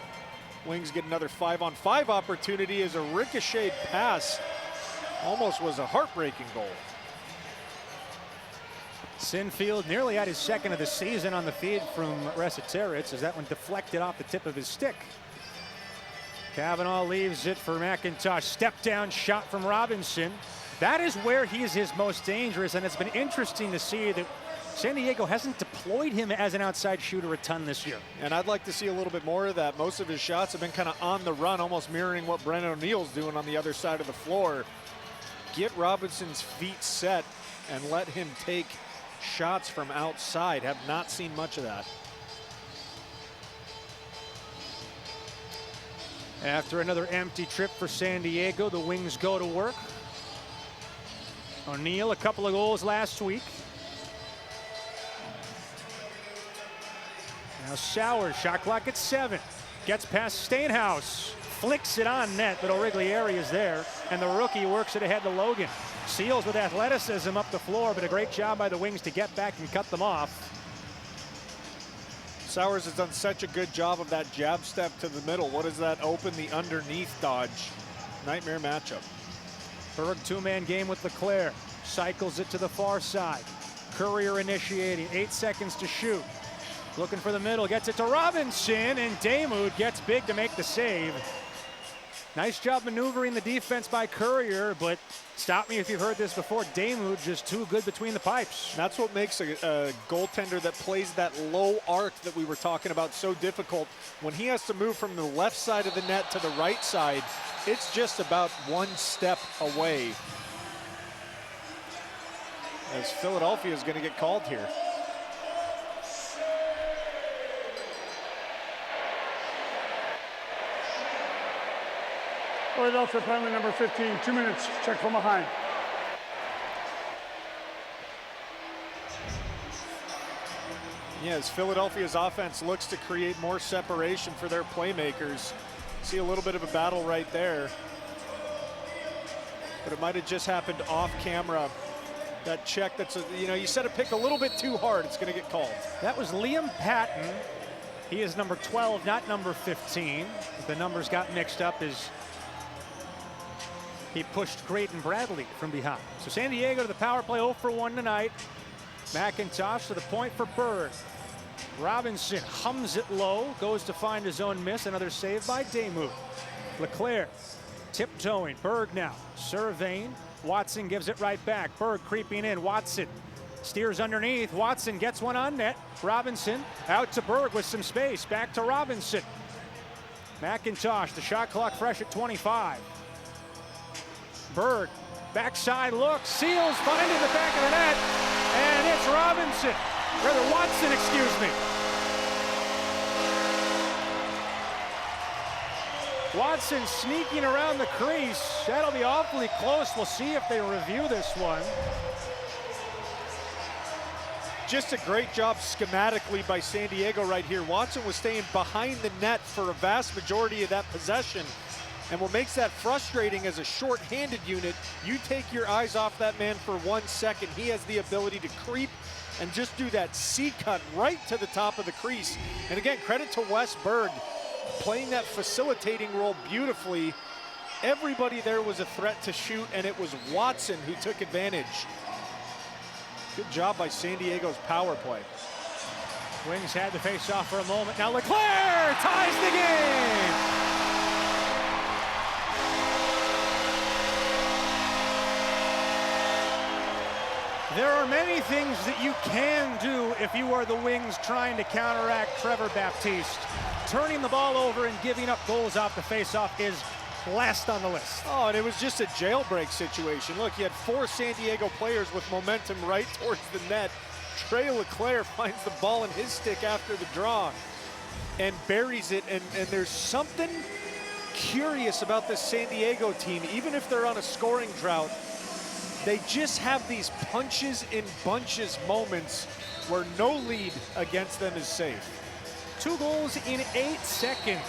S2: Wings get another 5-on-5 opportunity as a ricocheted pass almost was a heartbreaking goal.
S1: Sinfield nearly had his second of the season on the feed from Resiteritz as that one deflected off the tip of his stick. Kavanaugh leaves it for McIntosh. Step down shot from Robinson. That is where he is his most dangerous, and it's been interesting to see that San Diego hasn't deployed him as an outside shooter a ton this year.
S2: And I'd like to see a little bit more of that. Most of his shots have been kind of on the run, almost mirroring what Brennan O'Neal's doing on the other side of the floor. Get Robinson's feet set and let him take shots from outside. Have not seen much of that.
S1: After another empty trip for San Diego, the Wings go to work. O'Neal, a couple of goals last week. Now Sauers, shot clock at 7. Gets past Stainhouse. Flicks it on net, but Origlieri is there. And the rookie works it ahead to Logan. Seals with athleticism up the floor, but a great job by the Wings to get back and cut them off.
S2: Sauers has done such a good job of that jab step to the middle. What is that? Open the underneath dodge. Nightmare matchup.
S1: Berg two-man game with Leclerc. Cycles it to the far side. Courier initiating. 8 seconds to shoot. Looking for the middle. Gets it to Robinson, and Damoud gets big to make the save. Nice job maneuvering the defense by Courier, but stop me if you've heard this before. Damoud just too good between the pipes.
S2: That's what makes a goaltender that plays that low arc that we were talking about so difficult. When he has to move from the left side of the net to the right side, it's just about one step away. As Philadelphia is going to get called here.
S5: Philadelphia penalty number 15, 2 minutes, check from behind.
S2: Yes, Philadelphia's offense looks to create more separation for their playmakers. See a little bit of a battle right there. But it might have just happened off camera. That check that's, you set a pick a little bit too hard, it's going to get called.
S1: That was Liam Patton. He is number 12, not number 15. The numbers got mixed up as he pushed Graydon Bradley from behind. So San Diego to the power play, 0 for 1 tonight. McIntosh to the point for Berg. Robinson hums it low, goes to find his own miss. Another save by Damoud. Leclerc tiptoeing. Berg now surveying. Watson gives it right back. Berg creeping in. Watson steers underneath. Watson gets one on net. Robinson out to Berg with some space. Back to Robinson. McIntosh, the shot clock fresh at 25. Berg, backside look, Seals finding the back of the net, and it's Robinson, rather Watson, excuse me. Watson sneaking around the crease. That'll be awfully close. We'll see if they review this one.
S2: Just a great job schematically by San Diego right here. Watson was staying behind the net for a vast majority of that possession. And what makes that frustrating as a short-handed unit, you take your eyes off that man for 1 second. He has the ability to creep and just do that C-cut right to the top of the crease. And again, credit to Wes Berg, playing that facilitating role beautifully. Everybody there was a threat to shoot, and it was Watson who took advantage. Good job by San Diego's power play.
S1: Wings had the face off for a moment. Now Leclerc ties the game. There are many things that you can do if you are the Wings trying to counteract Trevor Baptiste. Turning the ball over and giving up goals off the faceoff is last on the list.
S2: Oh, and it was just a jailbreak situation. Look, you had 4 San Diego players with momentum right towards the net. Trey Leclerc finds the ball in his stick after the draw and buries it. And there's something curious about this San Diego team. Even if they're on a scoring drought, they just have these punches in bunches moments where no lead against them is safe.
S1: 2 goals in 8 seconds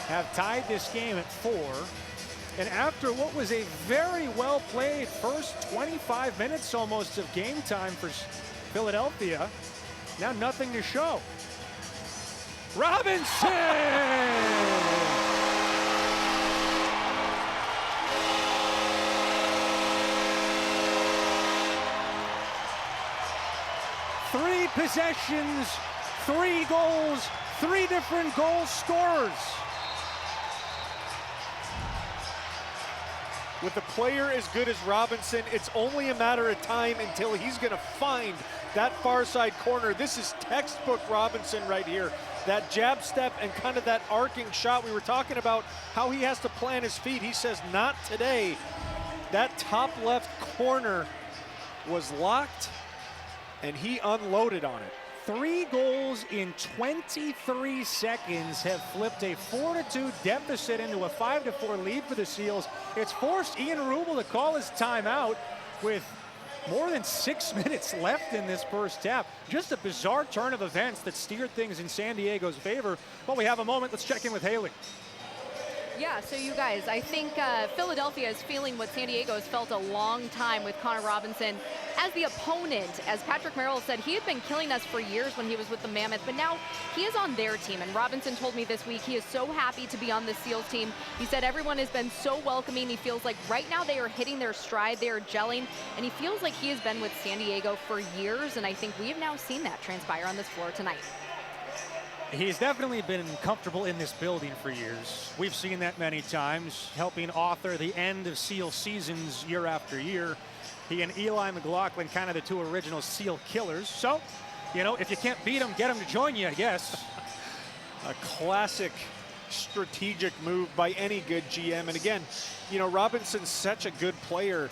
S1: have tied this game at 4. And after what was a very well played first 25 minutes almost of game time for Philadelphia, now nothing to show. Robinson! Three possessions, 3 goals, 3 different goal scorers.
S2: with a player as good as Robinson, it's only a matter of time until he's going to find that far side corner. This is textbook Robinson right here. That jab step and kind of that arcing shot. We were talking about how he has to plant his feet. He says, not today. That top left corner was locked, and he unloaded on it.
S1: 3 goals in 23 seconds have flipped a 4-2 deficit into a 5-4 lead for the Seals. It's forced Ian Rubel to call his timeout with more than 6 minutes left in this first half. Just a bizarre turn of events that steered things in San Diego's favor. But we have a moment. Let's check in with Haley.
S3: Yeah, so you guys, I think Philadelphia is feeling what San Diego has felt a long time with Connor Robinson as the opponent. As Patrick Merrill said, he had been killing us for years when he was with the Mammoth, but now he is on their team. And Robinson told me this week he is so happy to be on the Seals team. He said everyone has been so welcoming. He feels like right now they are hitting their stride, they are gelling, and he feels like he has been with San Diego for years, and I think we have now seen that transpire on this floor tonight.
S1: He's definitely been comfortable in this building for years. We've seen that many times, helping author the end of Seal seasons year after year. He and Eli McLaughlin, kind of the 2 original Seal killers. So, you know, if you can't beat them, get them to join you, I guess.
S2: A classic strategic move by any good GM. And again, you know, Robinson's such a good player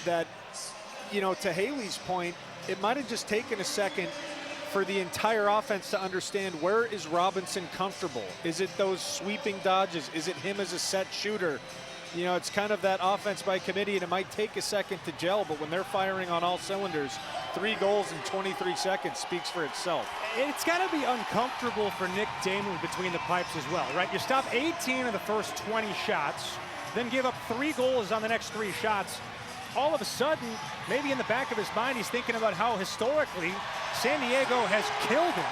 S2: that, you know, to Haley's point, it might have just taken a second for the entire offense to understand, where is Robinson comfortable? Is it those sweeping dodges? Is it him as a set shooter? You know, it's kind of that offense by committee, and it might take a second to gel, but when they're firing on all cylinders, 3 goals in 23 seconds speaks for itself.
S1: It's got to be uncomfortable for Nick Damu between the pipes as well, right? You stop 18 of the first 20 shots, then give up 3 goals on the next 3 shots. All of a sudden, maybe in the back of his mind, he's thinking about how historically San Diego has killed him.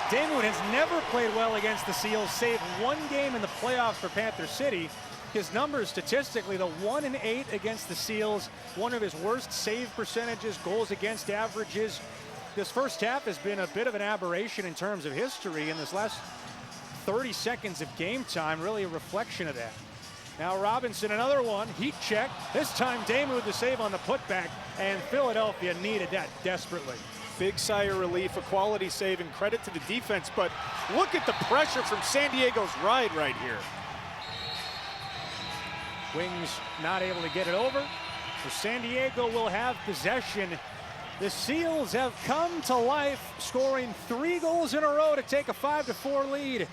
S1: Damu has never played well against the Seals, save 1 game in the playoffs for Panther City. His numbers statistically, the 1-8 against the Seals, one of his worst save percentages, goals against averages. This first half has been a bit of an aberration in terms of history, and this last 30 seconds of game time really a reflection of that. Now Robinson, another one, heat check. This time Damu the save on the putback, and Philadelphia needed that desperately.
S2: Big sigh of relief, a quality save, and credit to the defense, but look at the pressure from San Diego's ride right here.
S1: Wings not able to get it over, so San Diego will have possession. The Seals have come to life, scoring 3 goals in a row to take a 5-4 lead.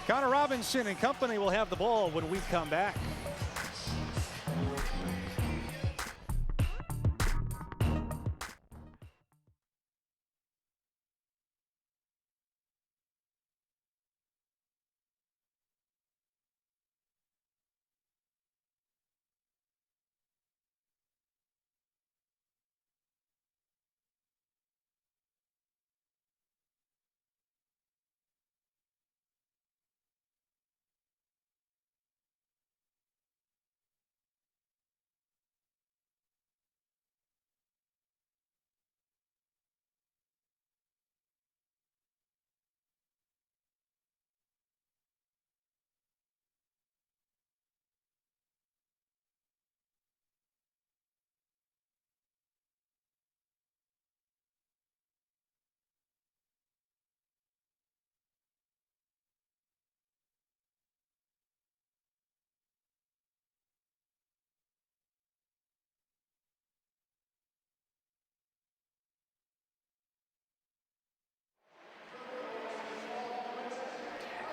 S1: Connor Robinson and company will have the ball when we come back.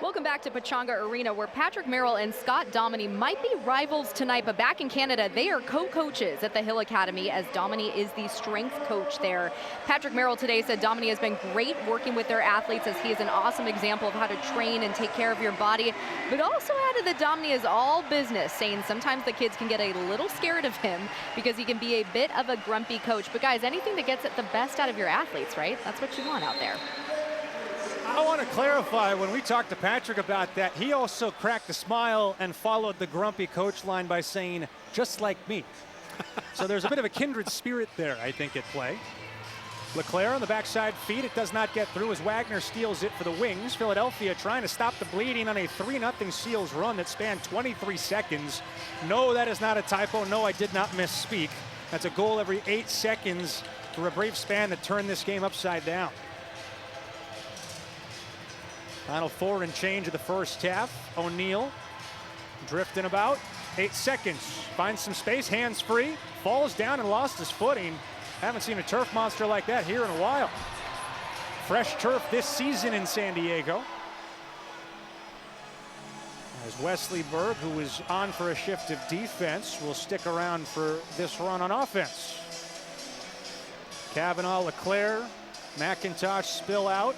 S3: Welcome back to Pechanga Arena, where Patrick Merrill and Scott Dominy might be rivals tonight, but back in Canada, they are co-coaches at the Hill Academy, as Dominy is the strength coach there. Patrick Merrill today said Dominy has been great working with their athletes, as he is an awesome example of how to train and take care of your body, but also added that Dominy is all business, saying sometimes the kids can get a little scared of him because he can be a bit of a grumpy coach. But guys, anything that gets the best out of your athletes, right? That's what you want out there.
S1: I want to clarify, when we talked to Patrick about that, he also cracked a smile and followed the grumpy coach line by saying, just like me. So there's a bit of a kindred spirit there, I think, at play. LeClaire on the backside feed. It does not get through as Wagner steals it for the Wings. Philadelphia trying to stop the bleeding on a 3-0 Seals run that spanned 23 seconds. No, that is not a typo. No, I did not misspeak. That's a goal every 8 seconds for a brief span that turned this game upside down. Final 4 and change of the first half. O'Neal drifting about. 8 seconds. Finds some space, hands free. Falls down and lost his footing. Haven't seen a turf monster like that here in a while. Fresh turf this season in San Diego. As Wesley Berg, who is on for a shift of defense, will stick around for this run on offense. Kavanaugh, LeClaire, McIntosh spill out.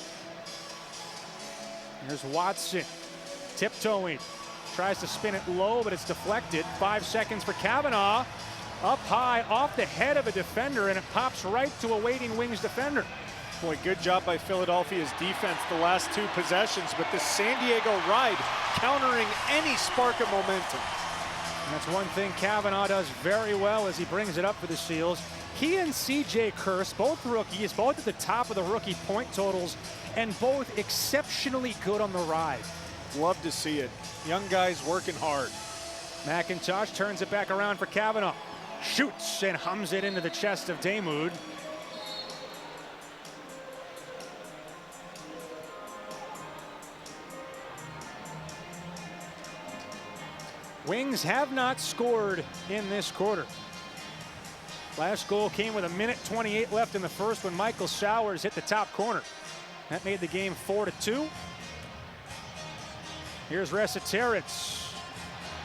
S1: Here's Watson, tiptoeing. Tries to spin it low, but it's deflected. 5 seconds for Kavanaugh. Up high, off the head of a defender, and it pops right to a waiting Wings defender.
S2: Boy, good job by Philadelphia's defense the last 2 possessions, but this San Diego ride countering any spark of momentum.
S1: And that's one thing Kavanaugh does very well as he brings it up for the Seals. He and C.J. Kurse, both rookies, both at the top of the rookie point totals, and both exceptionally good on the ride.
S2: Love to see it. Young guys working hard.
S1: McIntosh turns it back around for Kavanaugh. Shoots and hums it into the chest of Damoud. Wings have not scored in this quarter. Last goal came with 1:28 left in the first when Michael Sowers hit the top corner. That made the game 4-2. Here's Resetarits.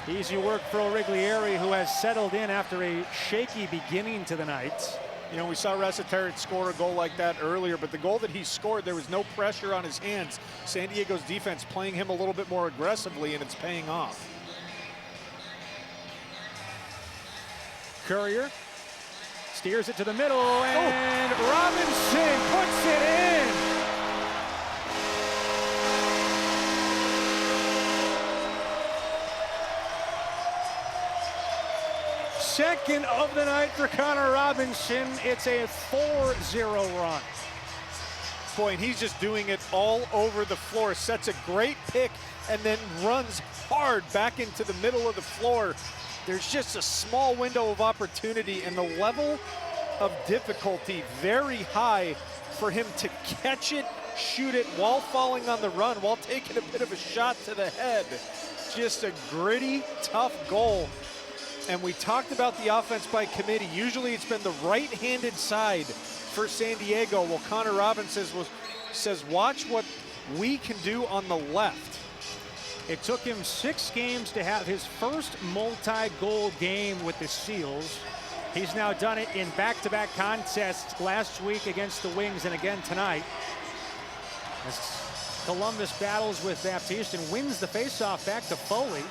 S1: Easy work for Origlieri, who has settled in after a shaky beginning to the night.
S2: You know, we saw Resetarits score a goal like that earlier, but the goal that he scored, there was no pressure on his hands. San Diego's defense playing him a little bit more aggressively, and it's paying off.
S1: Courier steers it to the middle, and Robinson puts it in. Second of the night for Connor Robinson. It's a 4-0 run.
S2: Boy, and he's just doing it all over the floor. Sets a great pick and then runs hard back into the middle of the floor. There's just a small window of opportunity, and the level of difficulty very high for him to catch it, shoot it while falling on the run, while taking a bit of a shot to the head. Just a gritty, tough goal. And we talked about the offense by committee. Usually it's been the right-handed side for San Diego. Well, Connor Robinson says, watch what we can do on the left.
S1: It took him 6 games to have his first multi-goal game with the Seals. He's now done it in back-to-back contests last week against the Wings and again tonight. As Columbus battles with Baptiste and wins the faceoff back to Foley.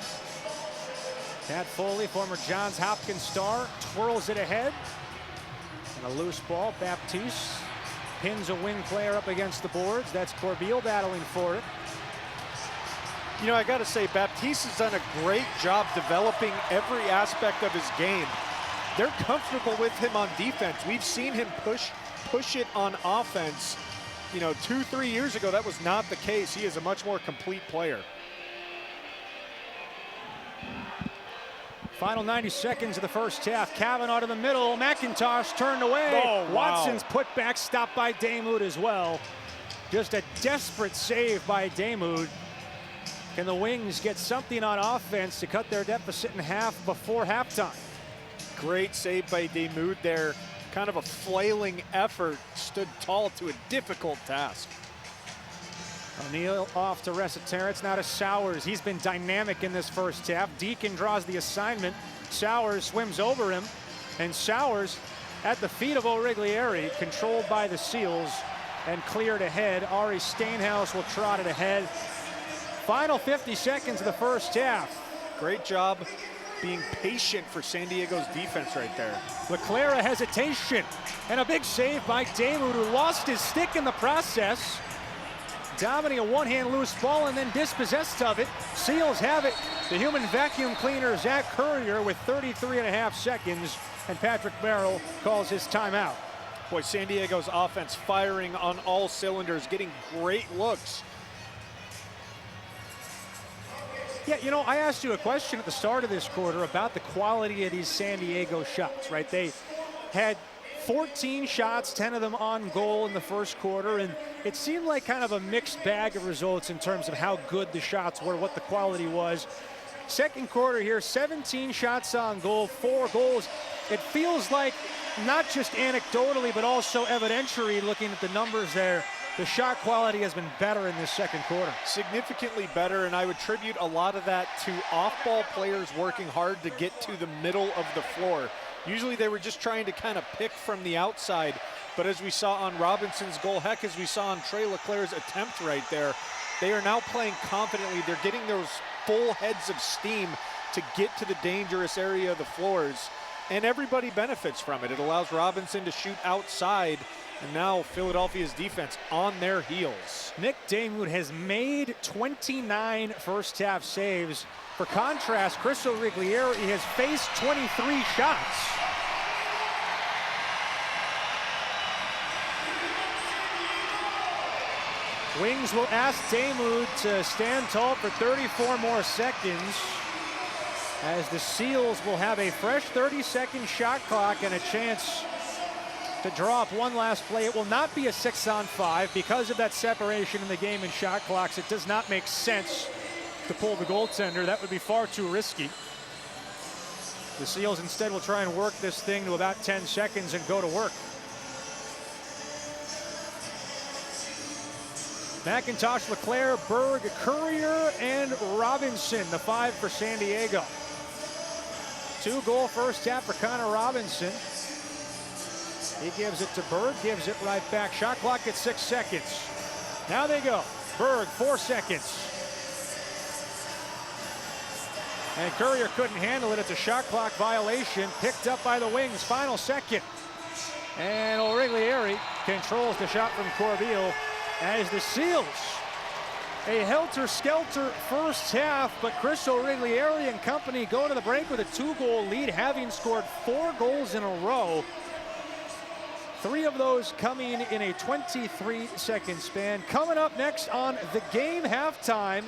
S1: Pat Foley, former Johns Hopkins star, twirls it ahead. And a loose ball. Baptiste pins a wing player up against the boards. That's Corbeil battling for it.
S2: You know, I got to say, Baptiste has done a great job developing every aspect of his game. They're comfortable with him on defense. We've seen him push it on offense. You know, 2-3 years ago, that was not the case. He is a much more complete player.
S1: Final 90 seconds of the first half. Kavanaugh to the middle. McIntosh turned away.
S2: Oh, wow.
S1: Watson's put back, stopped by Damoud as well. Just a desperate save by Damoud. Can the Wings get something on offense to cut their deficit in half before halftime?
S2: Great save by Damoud there. Kind of a flailing effort. Stood tall to a difficult task.
S1: O'Neal off to Resetarits, now to Sowers. He's been dynamic in this first half. Deacon draws the assignment. Sowers swims over him, and Sowers at the feet of Origlieri, controlled by the Seals and cleared ahead. Ari Stainhouse will trot it ahead. Final 50 seconds of the first half.
S2: Great job being patient for San Diego's defense right there.
S1: LeClaire a hesitation, and a big save by Damoud, who lost his stick in the process. Dominating a one-hand loose ball and then dispossessed of it. Seals have it. The human vacuum cleaner, Zach Courier, with 33.5 seconds, and Patrick Merrill calls his timeout.
S2: Boy, San Diego's offense firing on all cylinders, getting great looks.
S1: Yeah, you know, I asked you a question at the start of this quarter about the quality of these San Diego shots, right? They had 14 shots, 10 of them on goal in the first quarter, and it seemed like kind of a mixed bag of results in terms of how good the shots were, what the quality was. Second quarter here, 17 shots on goal, 4 goals. It feels like, not just anecdotally, but also evidentiary, looking at the numbers there, the shot quality has been better in this second quarter.
S2: Significantly better, and I would attribute a lot of that to off-ball players working hard to get to the middle of the floor. Usually they were just trying to kind of pick from the outside, but as we saw on Robinson's goal, heck, as we saw on Trey Leclerc's attempt right there, they are now playing confidently. They're getting those full heads of steam to get to the dangerous area of the floors, and everybody benefits from it. It allows Robinson to shoot outside, and now Philadelphia's defense on their heels.
S1: Nick Damewood has made 29 first-half saves. For contrast, Chris O'Riglieri has faced 23 shots. Wings will ask Damewood to stand tall for 34 more seconds, as the Seals will have a fresh 30-second shot clock and a chance to draw up one last play. It will not be a 6-on-5 because of that separation in the game and shot clocks. It does not make sense to pull the goaltender. That would be far too risky. The Seals instead will try and work this thing to about 10 seconds and go to work. McIntosh, Leclerc, Berg, Courier, and Robinson, the 5 for San Diego. 2-goal first half for Connor Robinson. He gives it to Berg, gives it right back. Shot clock at 6 seconds. Now they go. Berg, 4 seconds. And Courier couldn't handle it. It's a shot clock violation, picked up by the Wings. Final second. And O'Riglieri controls the shot from Corbeil as the Seals, a helter-skelter first half, but Chris O'Riglieri and company go to the break with a 2-goal lead, having scored 4 goals in a row. 3 of those coming in a 23-second span. Coming up next on The Game Halftime,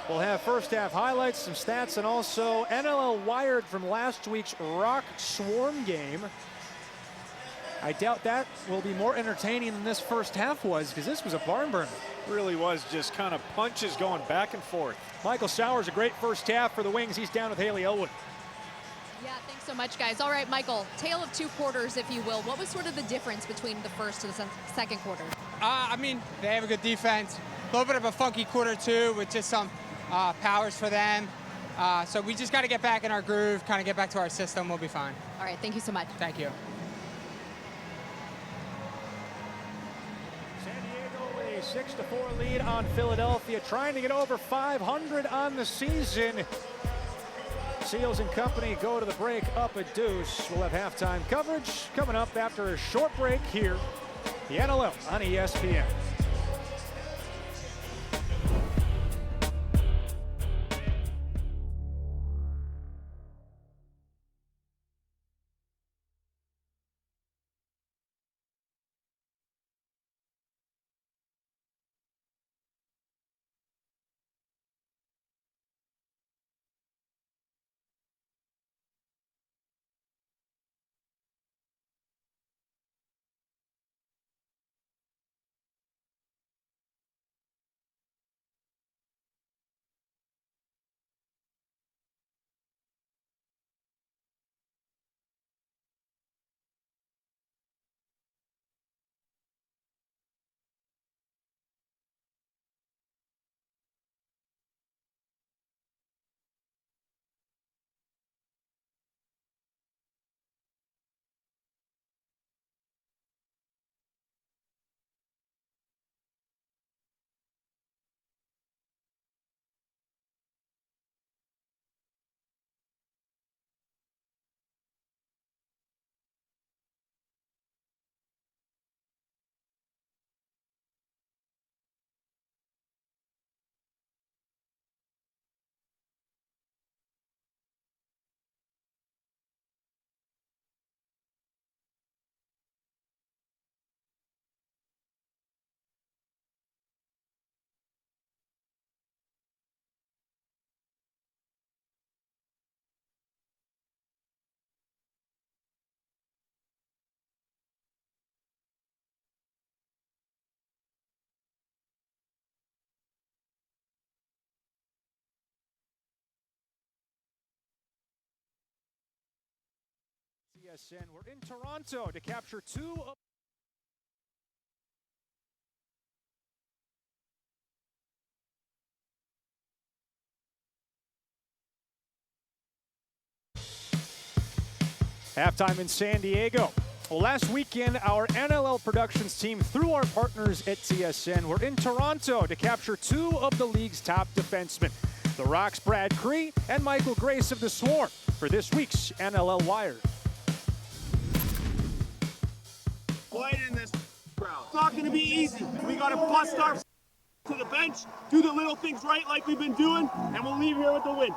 S1: we'll have first half highlights, some stats, and also NLL Wired from last week's Rock Swarm game. I doubt that will be more entertaining than this first half was, because this was a barn burner.
S2: Really was just kind of punches going back and forth.
S1: Michael Sowers, a great first half for the Wings. He's down with Haley Elwood.
S3: Yeah, thanks so much, guys. All right, Michael, tale of 2 quarters, if you will. What was sort of the difference between the first and the second quarter?
S7: I mean, they have a good defense. A little bit of a funky quarter, too, with just some powers for them. So we just got to get back in our groove, kind of get back to our system. We'll be fine.
S3: All right, thank you so much.
S7: Thank you.
S1: San Diego with a 6-4 lead on Philadelphia, trying to get over 500 on the season. Seals and company go to the break up a deuce. We'll have halftime coverage coming up after a short break here. The NLL on ESPN. TSN. We're in Toronto to capture 2 of halftime in San Diego. Well, last weekend, our NLL Productions team, through our partners at TSN, were in Toronto to capture 2 of the league's top defensemen, the Rock's Brad Cree and Michael Grace of the Swarm, for this week's NLL Wired.
S8: Quiet in this crowd. It's not going to be easy. We got to bust our to the bench, do the little things right like we've been doing, and we'll leave here with the win.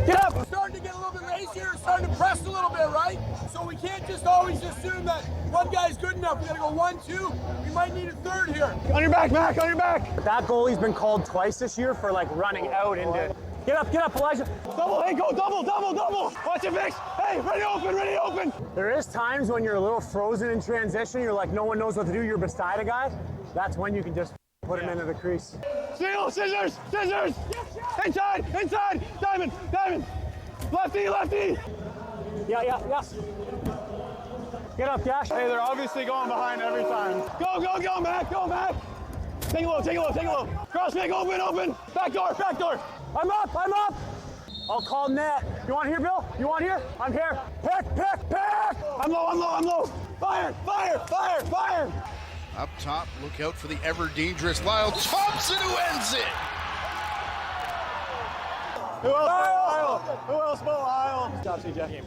S9: Get up! We're starting to get a little bit lazier, starting to press a little bit, right? So we can't just always assume that one guy's good enough. We gotta go 1-2. We might need a third here.
S8: On your back, Mac, on your back!
S10: That goalie's been called twice this year for like running out into. Get up, Elijah.
S8: Double, hey, go, double, double, double! Watch it, Vix! Hey, ready, open, ready, open!
S10: There is times when you're a little frozen in transition, you're like, no one knows what to do, you're beside a guy. That's when you can just put him into the crease.
S8: Steal, scissors, scissors! Inside, inside! Diamond, diamond! Lefty, lefty!
S10: Yeah. Get up, Dash.
S8: Hey, they're obviously going behind every time. Go, go, go, Mac, go, Mac! Take a low, take a low, take a low. Cross make, open, open! Back door, back door!
S10: I'm up! I'll call net. You want here, Bill? You want here? I'm here. Pick!
S8: I'm low! Fire, fire, fire, fire!
S11: Up top, look out for the ever-dangerous Lyle Thompson, who ends it!
S8: Who else? Lyle! Who else but Lyle? Stop, CJ.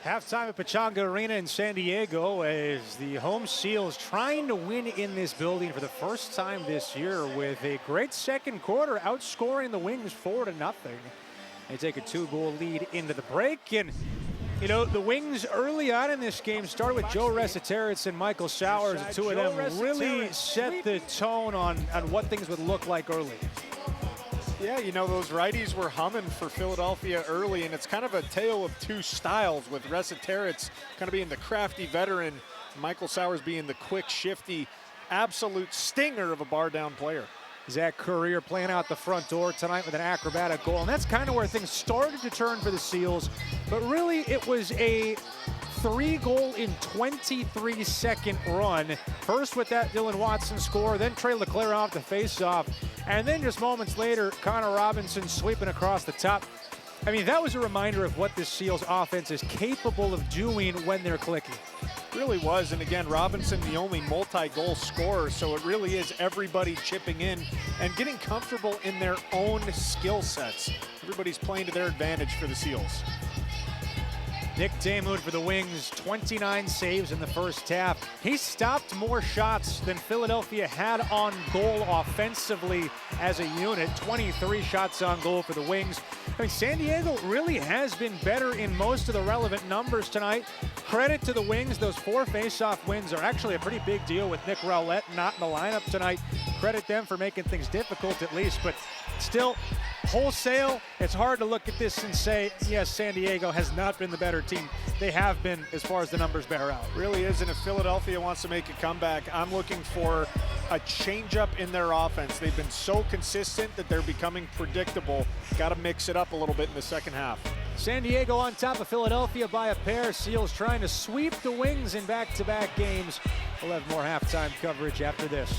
S1: Halftime at Pechanga Arena in San Diego as the home Seals trying to win in this building for the first time this year with a great second quarter, outscoring the Wings 4-0. They take a 2-goal lead into the break. And, you know, the Wings early on in this game started with Joe Resiteritz and Michael Sowers. The two of them really set the tone on what things would look like early.
S2: Yeah, you know, those righties were humming for Philadelphia early, and it's kind of a tale of two styles, with Resiteritz kind of being the crafty veteran, Michael Sowers being the quick, shifty, absolute stinger of a bar-down player.
S1: Zach Currier playing out the front door tonight with an acrobatic goal, and that's kind of where things started to turn for the Seals, but really it was a 3-goal in 23-second run. First with that Dylan Watson score, then Trey Leclerc off the face-off, and then just moments later, Connor Robinson sweeping across the top. I mean, that was a reminder of what this Seals offense is capable of doing when they're clicking.
S2: Really was, and again, Robinson the only multi-goal scorer, so it really is everybody chipping in and getting comfortable in their own skill sets. Everybody's playing to their advantage for the Seals.
S1: Nick Damoud for the Wings, 29 saves in the first half. He stopped more shots than Philadelphia had on goal offensively as a unit. 23 shots on goal for the Wings. I mean, San Diego really has been better in most of the relevant numbers tonight. Credit to the Wings. Those 4 face-off wins are actually a pretty big deal with Nick Rowlett not in the lineup tonight. Credit them for making things difficult at least, but still, wholesale, it's hard to look at this and say, yes, San Diego has not been the better team. They have been as far as the numbers bear out.
S2: Really is, and if Philadelphia wants to make a comeback, I'm looking for a change-up in their offense. They've been so consistent that they're becoming predictable. Got to mix it up a little bit in the second half.
S1: San Diego on top of Philadelphia by a pair. Seals trying to sweep the Wings in back-to-back games. We'll have more halftime coverage after this.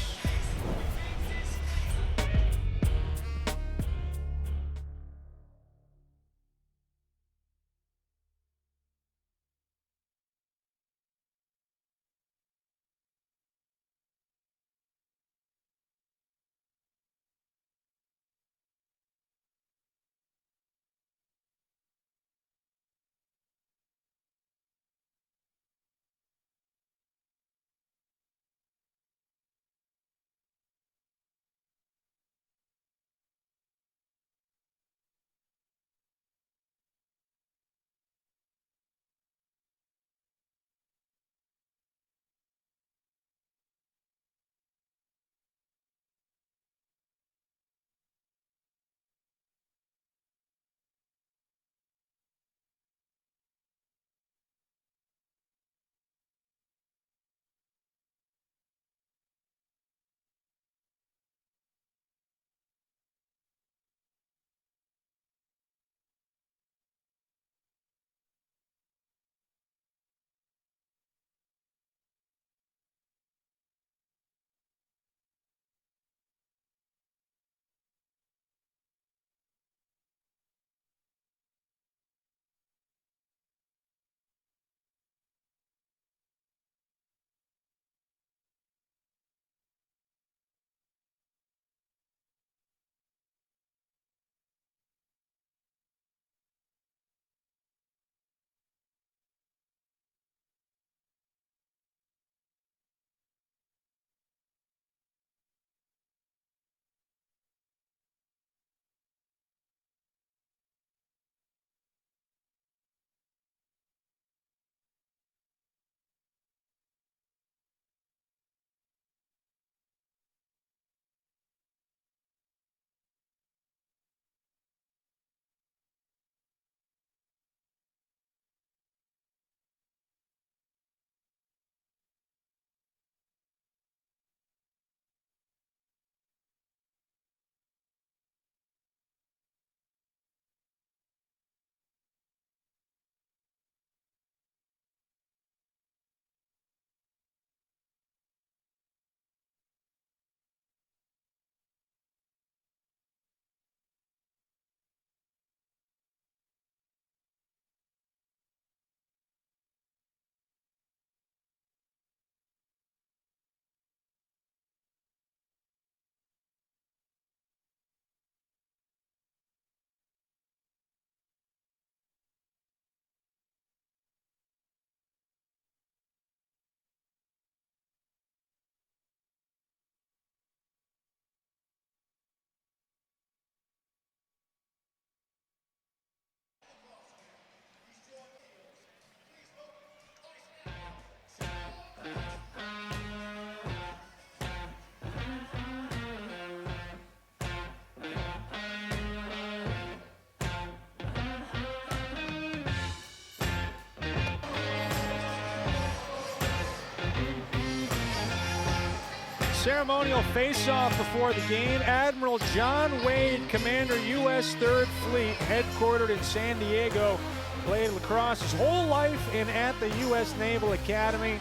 S1: ceremonial face-off before the game. Admiral John Wade, Commander U.S. 3rd Fleet, headquartered in San Diego, played lacrosse his whole life at the U.S. Naval Academy.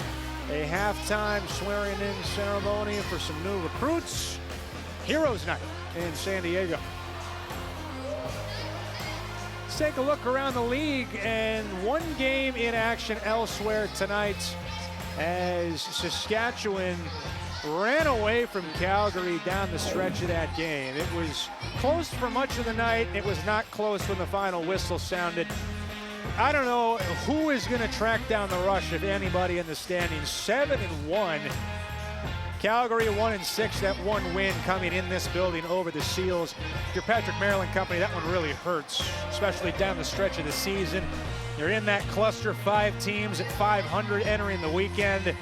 S1: A halftime swearing-in ceremony for some new recruits. Heroes Night in San Diego. Let's take a look around the league, and one game in action elsewhere tonight as Saskatchewan ran away from Calgary down the stretch of that game. It was close for much of the night. It was not close when the final whistle sounded. I don't know who is going to track down the Rush, if anybody, in the standings. 7-1. Calgary 1-6. That one win coming in this building over the Seals. If you're Patrick Maryland Company, that one really hurts, especially down the stretch of the season. You're in that cluster, 5 teams at 500 entering the weekend.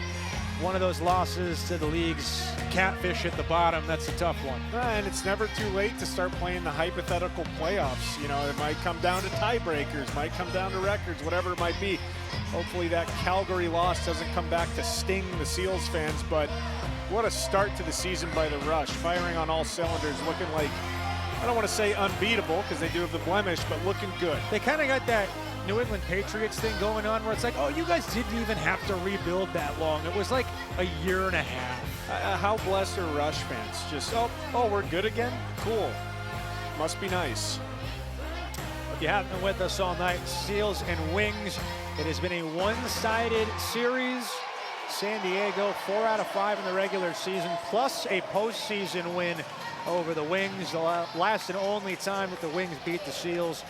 S1: One of those losses to the league's catfish at the bottom, that's a tough one.
S2: And it's never too late to start playing the hypothetical playoffs. You know, it might come down to tiebreakers, might come down to records, whatever it might be. Hopefully that Calgary loss doesn't come back to sting the Seals fans, but what a start to the season by the Rush, firing on all cylinders, looking like, I don't want to say unbeatable because they do have the blemish, but looking good.
S1: They kind of got that New England Patriots thing going on where it's like, oh, you guys didn't even have to rebuild that long. It was like a year and a half.
S2: How blessed are Rush fans? Just, oh, we're good again? Cool. Must be nice.
S1: If you haven't been with us all night, Seals and Wings, it has been a one-sided series. San Diego, 4 out of 5 in the regular season, plus a postseason win over the Wings. The last and only time that the Wings beat the Seals,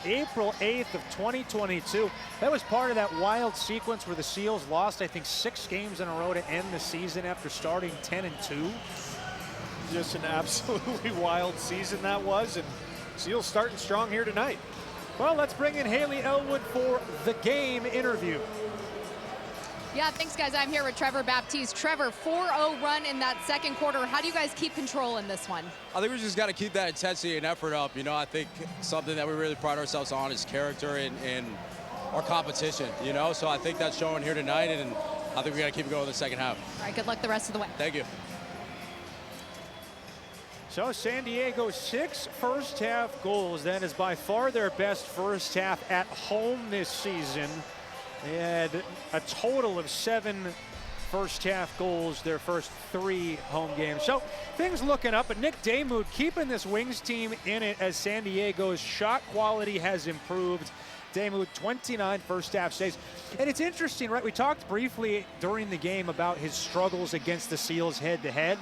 S1: April 8th of 2022. That was part of that wild sequence where the Seals lost, I think, 6 games in a row to end the season after starting 10-2.
S2: Just an absolutely wild season that was, and Seals starting strong here tonight.
S1: Well, let's bring in Haley Elwood for the game interview.
S3: Yeah, thanks, guys. I'm here with Trevor Baptiste. Trevor, 4-0 run in that second quarter. How do you guys keep control in this one?
S12: I think we just got to keep that intensity and effort up. You know, I think something that we really pride ourselves on is character and our competition, you know? So I think that's showing here tonight, and I think we got to keep it going in the second half.
S3: All right, good luck the rest of the way.
S12: Thank you.
S1: So San Diego, 6 first-half goals. That is by far their best first half at home this season. They had a total of 7 first-half goals their first 3 home games. So things looking up, but Nick Damude keeping this Wings team in it as San Diego's shot quality has improved. Damude, 29 first-half saves. And it's interesting, right? We talked briefly during the game about his struggles against the Seals head-to-head.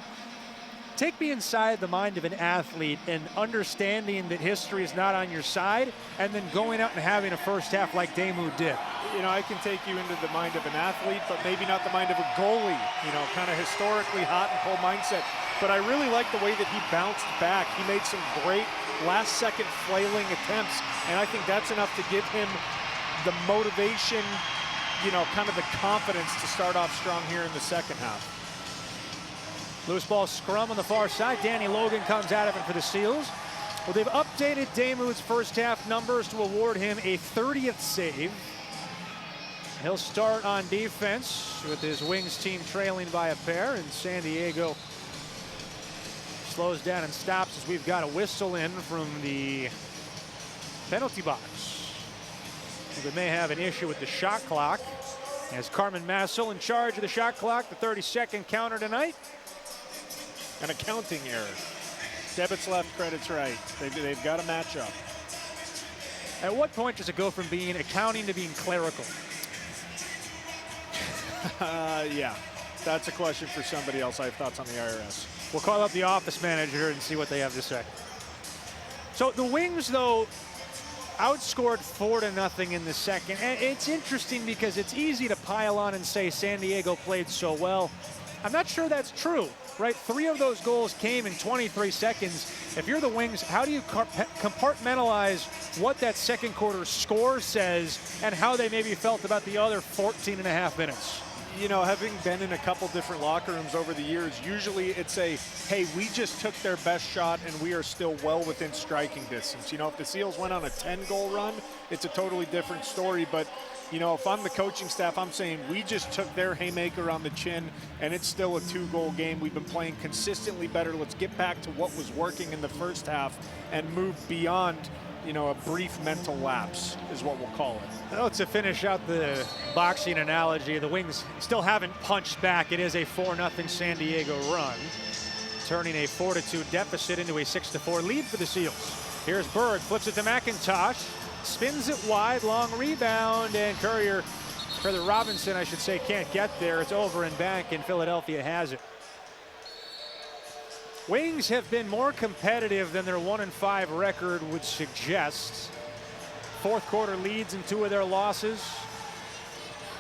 S1: Take me inside the mind of an athlete and understanding that history is not on your side, and then going out and having a first half like Damude did.
S2: You know, I can take you into the mind of an athlete, but maybe not the mind of a goalie, you know, kind of historically hot and cold mindset. But I really like the way that he bounced back. He made some great last-second flailing attempts, and I think that's enough to give him the motivation, you know, kind of the confidence to start off strong here in the second half.
S1: Loose ball scrum on the far side. Danny Logan comes out of it for the Seals. Well, they've updated Damude's first half numbers to award him a 30th save. He'll start on defense with his Wings team trailing by a pair, and San Diego slows down and stops as we've got a whistle in from the penalty box. They may have an issue with the shot clock as Carmen Massel in charge of the shot clock, the 30-second counter tonight.
S2: An accounting error. Debits left, credits right. They've got to match up.
S1: At what point does it go from being accounting to being clerical?
S2: Yeah, that's a question for somebody else. I have thoughts on the IRS.
S1: We'll call up the office manager and see what they have to say. So the Wings, though, outscored 4-0 in the second. And it's interesting because it's easy to pile on and say San Diego played so well. I'm not sure that's true, right? 3 of those goals came in 23 seconds. If you're the Wings, how do you compartmentalize what that second quarter score says and how they maybe felt about the other 14 and a half minutes?
S2: You know, having been in a couple different locker rooms over the years, usually it's a, hey, we just took their best shot and we are still well within striking distance. You know, if the Seals went on a 10-goal run, it's a totally different story. But, you know, if I'm the coaching staff, I'm saying we just took their haymaker on the chin and it's still a 2-goal game. We've been playing consistently better. Let's get back to what was working in the first half and move beyond, you know, a brief mental lapse is what we'll call it.
S1: Well, to finish out the boxing analogy, the Wings still haven't punched back. It is a 4-0 San Diego run, turning a 4-2 deficit into a 6-4 lead for the Seals. Here's Berg, flips it to McIntosh, spins it wide, long rebound, and Courier, for the Robinson, I should say, can't get there. It's over and back, and Philadelphia has it. Wings have been more competitive than their 1-5 record would suggest. Fourth quarter leads in 2 of their losses.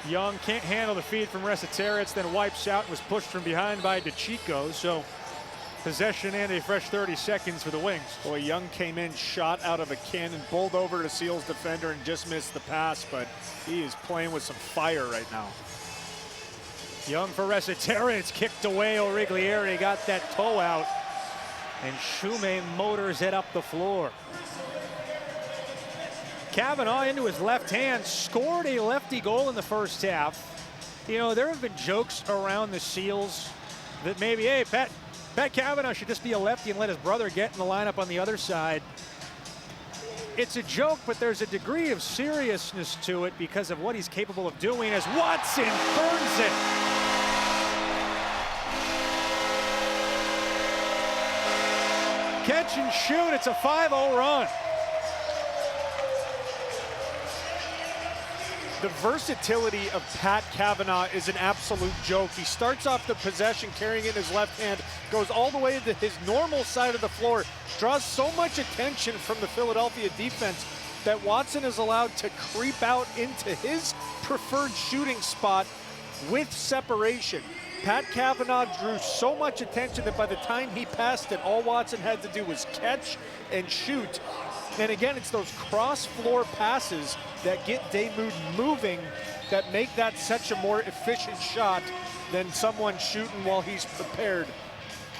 S1: Young can't handle the feed from Resetaritz, then wipes out and was pushed from behind by DeChico. So possession and a fresh 30 seconds for the Wings.
S2: Boy, Young came in, shot out of a cannon, bowled over to Seals defender and just missed the pass, but he is playing with some fire right now.
S1: Young for Resetaritz, kicked away. Origlieri got that toe out, and Shume motors it up the floor. Kavanaugh into his left hand, scored a lefty goal in the first half. You know, there have been jokes around the Seals that maybe, hey, Pat Kavanaugh should just be a lefty and let his brother get in the lineup on the other side. It's a joke, but there's a degree of seriousness to it because of what he's capable of doing as Watson burns it. Catch and shoot, it's a 5-0 run.
S2: The versatility of Pat Kavanaugh is an absolute joke. He starts off the possession carrying it in his left hand, goes all the way to his normal side of the floor, draws so much attention from the Philadelphia defense that Watson is allowed to creep out into his preferred shooting spot with separation. Pat Kavanaugh drew so much attention that by the time he passed it, all Watson had to do was catch and shoot. And again, it's those cross-floor passes that get Damoud moving that make that such a more efficient shot than someone shooting while he's prepared.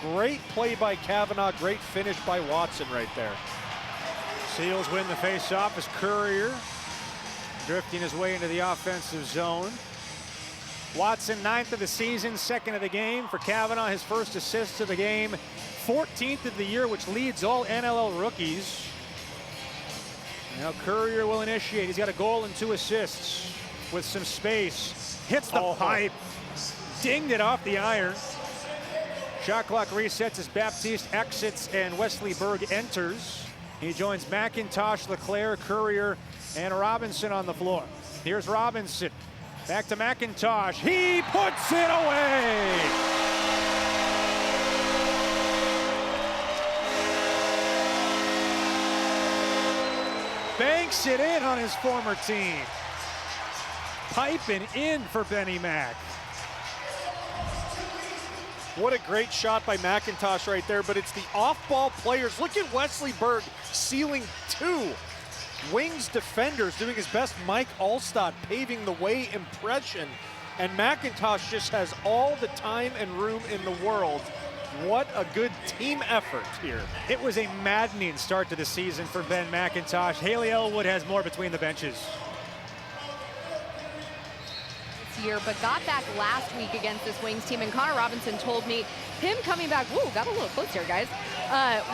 S2: Great play by Kavanaugh, great finish by Watson right there.
S1: Seals win the face-off as Courier drifting his way into the offensive zone. Watson, 9th of the season, 2nd of the game. For Kavanaugh, his first assist of the game, 14th of the year, which leads all NLL rookies. Now Courier will initiate. He's got a goal and 2 assists with some space. Hits the pipe. Dinged it off the iron. Shot clock resets as Baptiste exits and Wesley Berg enters. He joins McIntosh, Leclerc, Courier, and Robinson on the floor. Here's Robinson. Back to McIntosh. He puts it away. Banks it in on his former team. Piping in for Benny Mac.
S2: What a great shot by McIntosh right there, but it's the off-ball players. Look at Wesley Berg sealing 2 Wings defenders, doing his best Mike Alstott paving the way impression. And McIntosh just has all the time and room in the world. What a good team effort here.
S1: It was a maddening start to the season for Ben McIntosh. Haley Elwood has more between the benches.
S3: Year, but got back last week against this Wings team, and Connor Robinson told me him coming back, whoa, got a little close here, guys,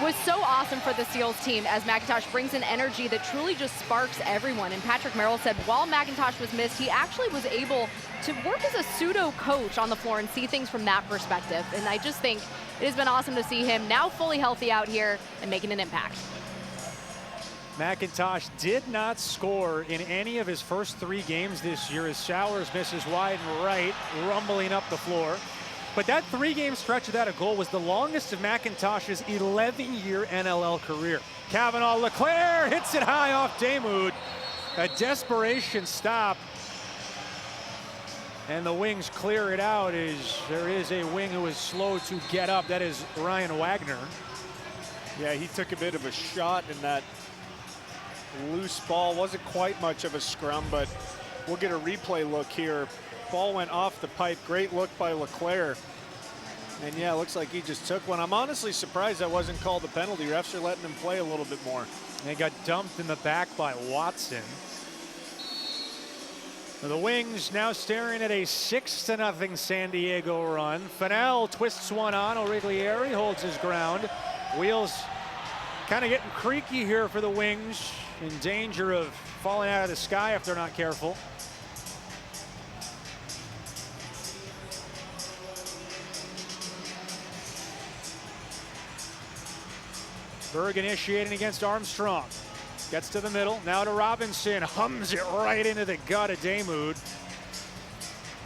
S3: was so awesome for the Seals team as McIntosh brings an energy that truly just sparks everyone. And Patrick Merrill said while McIntosh was missed, he actually was able to work as a pseudo coach on the floor and see things from that perspective. And I just think it has been awesome to see him now fully healthy out here and making an impact.
S1: McIntosh did not score in any of his first 3 games this year as Showers misses wide and right, rumbling up the floor. But that 3-game stretch without a goal was the longest of McIntosh's 11-year NLL career. Kavanaugh, Leclerc hits it high off Damoud. A desperation stop. And the Wings clear it out as there is a wing who is slow to get up. That is Ryan Wagner.
S2: Yeah, he took a bit of a shot in that loose ball. Wasn't quite much of a scrum, but we'll get a replay look here. Ball went off the pipe. Great look by LeClaire. And yeah, looks like he just took one. I'm honestly surprised that wasn't called a penalty. Refs are letting him play a little bit more.
S1: And he got dumped in the back by Watson. The Wings now staring at a 6-0 San Diego run. Fennell twists one on. Origlieri holds his ground. Wheels kind of getting creaky here for the Wings, in danger of falling out of the sky if they're not careful. Berg initiating against Armstrong. Gets to the middle, now to Robinson, hums it right into the gut of Damoud.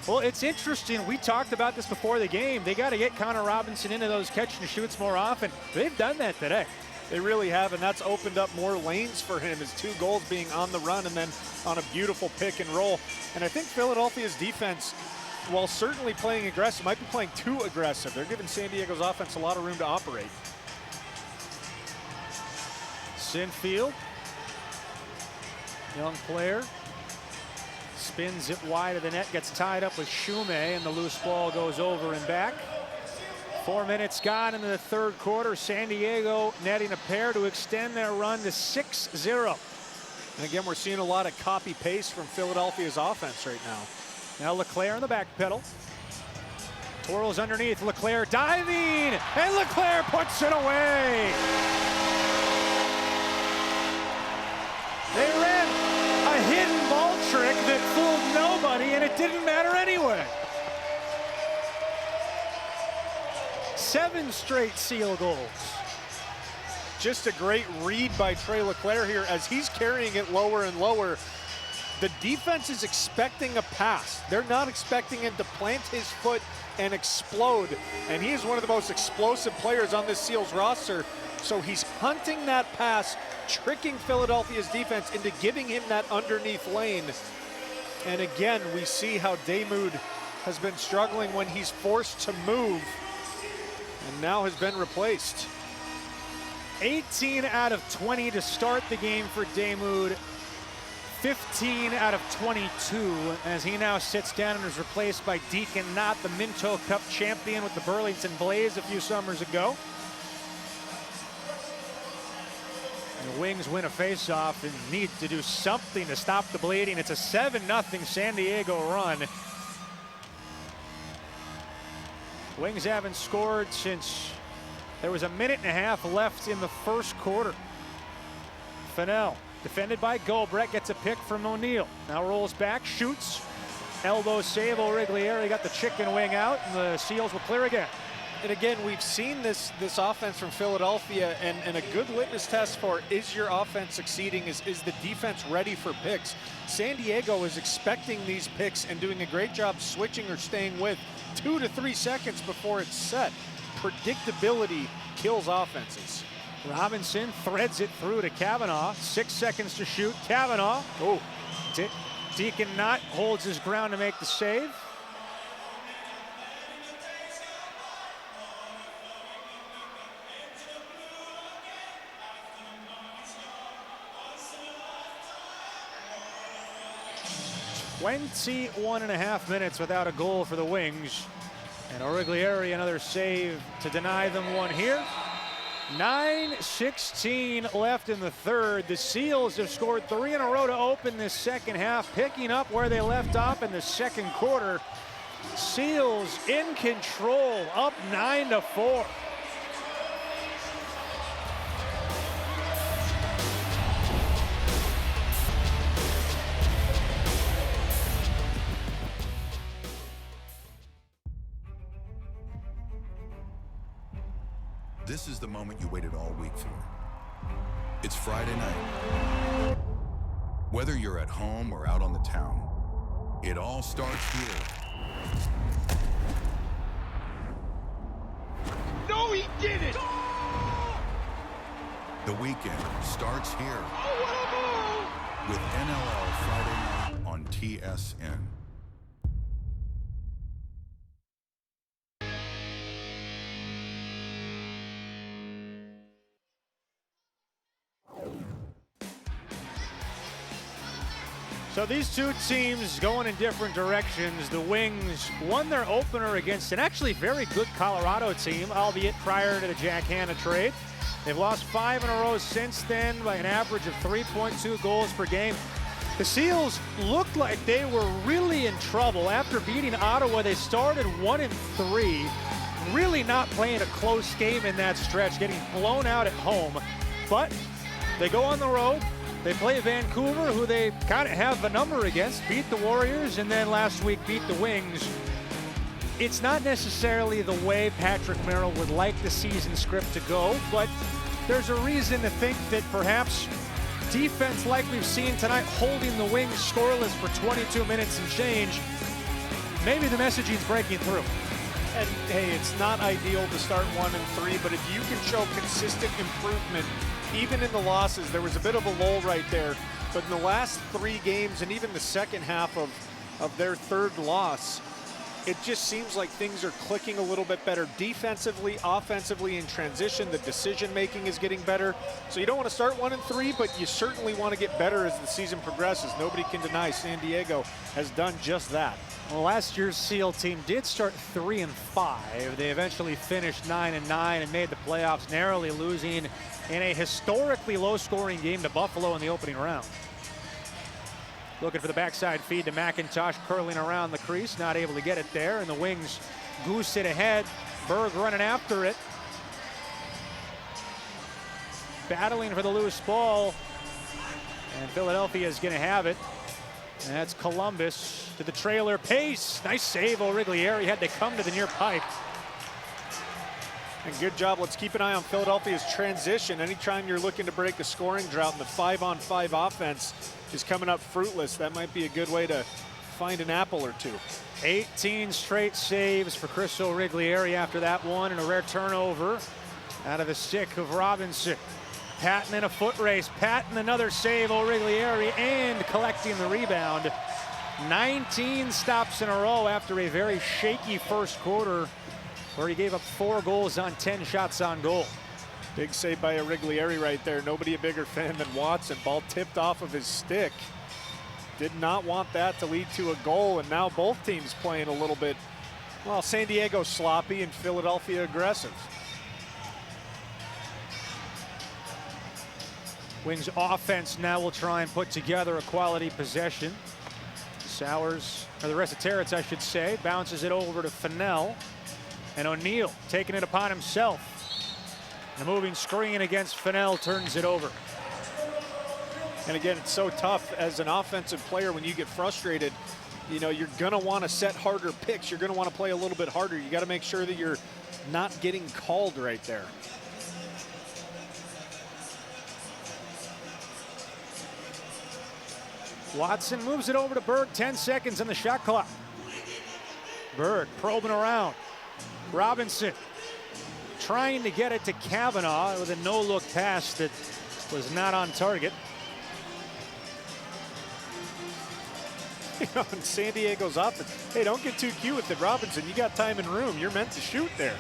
S1: Well, it's interesting, we talked about this before the game. They got to get Connor Robinson into those catch and shoots more often. They've done that today.
S2: They really have, and that's opened up more lanes for him. His 2 goals being on the run and then on a beautiful pick and roll. And I think Philadelphia's defense, while certainly playing aggressive, might be playing too aggressive. They're giving San Diego's offense a lot of room to operate.
S1: Sinfield, young player, spins it wide of the net, gets tied up with Shume, and the loose ball goes over and back. 4 minutes gone into the third quarter. San Diego netting a pair to extend their run to 6-0.
S2: And again, we're seeing a lot of copy paste from Philadelphia's offense right now.
S1: Now LeClaire on the back pedal. Twirls underneath, LeClaire diving, and LeClaire puts it away. They ran a hidden ball trick that fooled nobody, and it didn't matter anyway. 7 straight Seal goals.
S2: Just a great read by Trey LeClaire here as he's carrying it lower and lower. The defense is expecting a pass. They're not expecting him to plant his foot and explode. And he is one of the most explosive players on this Seals roster. So he's hunting that pass, tricking Philadelphia's defense into giving him that underneath lane. And again, we see how Damoud has been struggling when he's forced to move, and now has been replaced.
S1: 18 out of 20 to start the game for Damoud. 15 out of 22 as he now sits down and is replaced by Deacon Knott, the Minto Cup champion with the Burlington Blaze a few summers ago. And the Wings win a faceoff and need to do something to stop the bleeding. It's a 7-0 San Diego run. Wings haven't scored since there was a minute and a half left in the first quarter. Fennell, defended by Goldbrett, gets a pick from O'Neill. Now rolls back, shoots. Elbow save, Origlieri got the chicken wing out, and the Seals will clear again.
S2: And again, we've seen this offense from Philadelphia, and a good litmus test for is your offense succeeding is the defense ready for picks. San Diego is expecting these picks and doing a great job switching or staying with 2 to 3 seconds before it's set. Predictability kills offenses.
S1: Robinson threads it through to Kavanaugh. 6 seconds to shoot. Kavanaugh. Oh, Deacon Knott holds his ground to make the save. "21.5 minutes without a goal for the Wings. And Origlieri another save to deny them one here. 9:16 left in the third. The Seals have scored 3 in a row to open this second half, picking up where they left off in the second quarter. Seals in control, up 9-4.
S4: This is the moment you waited all week for. It's Friday night. Whether you're at home or out on the town, it all starts here.
S8: No, he didn't!
S4: The weekend starts here with NLL Friday night on TSN.
S1: So these two teams going in different directions. The Wings won their opener against an actually very good Colorado team, albeit prior to the Jack Hanna trade. They've lost 5 in a row since then by an average of 3.2 goals per game. The Seals looked like they were really in trouble. After beating Ottawa, they started 1-3. Really not playing a close game in that stretch, getting blown out at home. But they go on the road. They play Vancouver, who they kind of have a number against, beat the Warriors, and then last week beat the Wings. It's not necessarily the way Patrick Merrill would like the season script to go, but there's a reason to think that perhaps defense like we've seen tonight, holding the Wings scoreless for 22 minutes and change, maybe the messaging's breaking through.
S2: And hey, it's not ideal to start 1-3, but if you can show consistent improvement, even in the losses, there was a bit of a lull right there, but in the last 3 games and even the second half of their third loss, it just seems like things are clicking a little bit better defensively, offensively, in transition. The decision making is getting better. So you don't want to start 1-3, but you certainly want to get better as the season progresses. Nobody can deny San Diego has done just that.
S1: Well, last year's SEAL team did start 3-5. They eventually finished 9-9 and made the playoffs, narrowly losing in a historically low-scoring game to Buffalo in the opening round. Looking for the backside feed to McIntosh, curling around the crease, not able to get it there, and the Wings goose it ahead. Berg running after it. Battling for the loose ball, and Philadelphia is going to have it. And that's Columbus to the trailer. Pace, nice save. O'Riglieri had to come to the near pipe.
S2: And good job. Let's keep an eye on Philadelphia's transition. Anytime you're looking to break a scoring drought and the 5-on-5 offense is coming up fruitless, that might be a good way to find an apple or two.
S1: 18 straight saves for Chris O'Riglieri after that one, and a rare turnover out of the stick of Robinson. Patton in a foot race. Patton another save, O'Riglieri, and collecting the rebound. 19 stops in a row after a very shaky first quarter where he gave up 4 goals on 10 shots on goal.
S2: Big save by O'Riglieri right there. Nobody a bigger fan than Watson. Ball tipped off of his stick. Did not want that to lead to a goal, and now both teams playing a little bit, well, San Diego sloppy and Philadelphia aggressive.
S1: Wings offense now will try and put together a quality possession. Sowers, or the Resetaritz, I should say, bounces it over to Fennell. And O'Neill taking it upon himself. The moving screen against Fennell turns it over.
S2: And again, it's so tough as an offensive player when you get frustrated. You know, you're going to want to set harder picks. You're going to want to play a little bit harder. You got to make sure that you're not getting called right there.
S1: Watson moves it over to Berg, 10 seconds on the shot clock. Berg probing around. Robinson trying to get it to Kavanaugh with a no-look pass that was not on target.
S2: You know, in San Diego's offense, hey, don't get too cute with it, Robinson. You got time and room. You're meant to shoot there.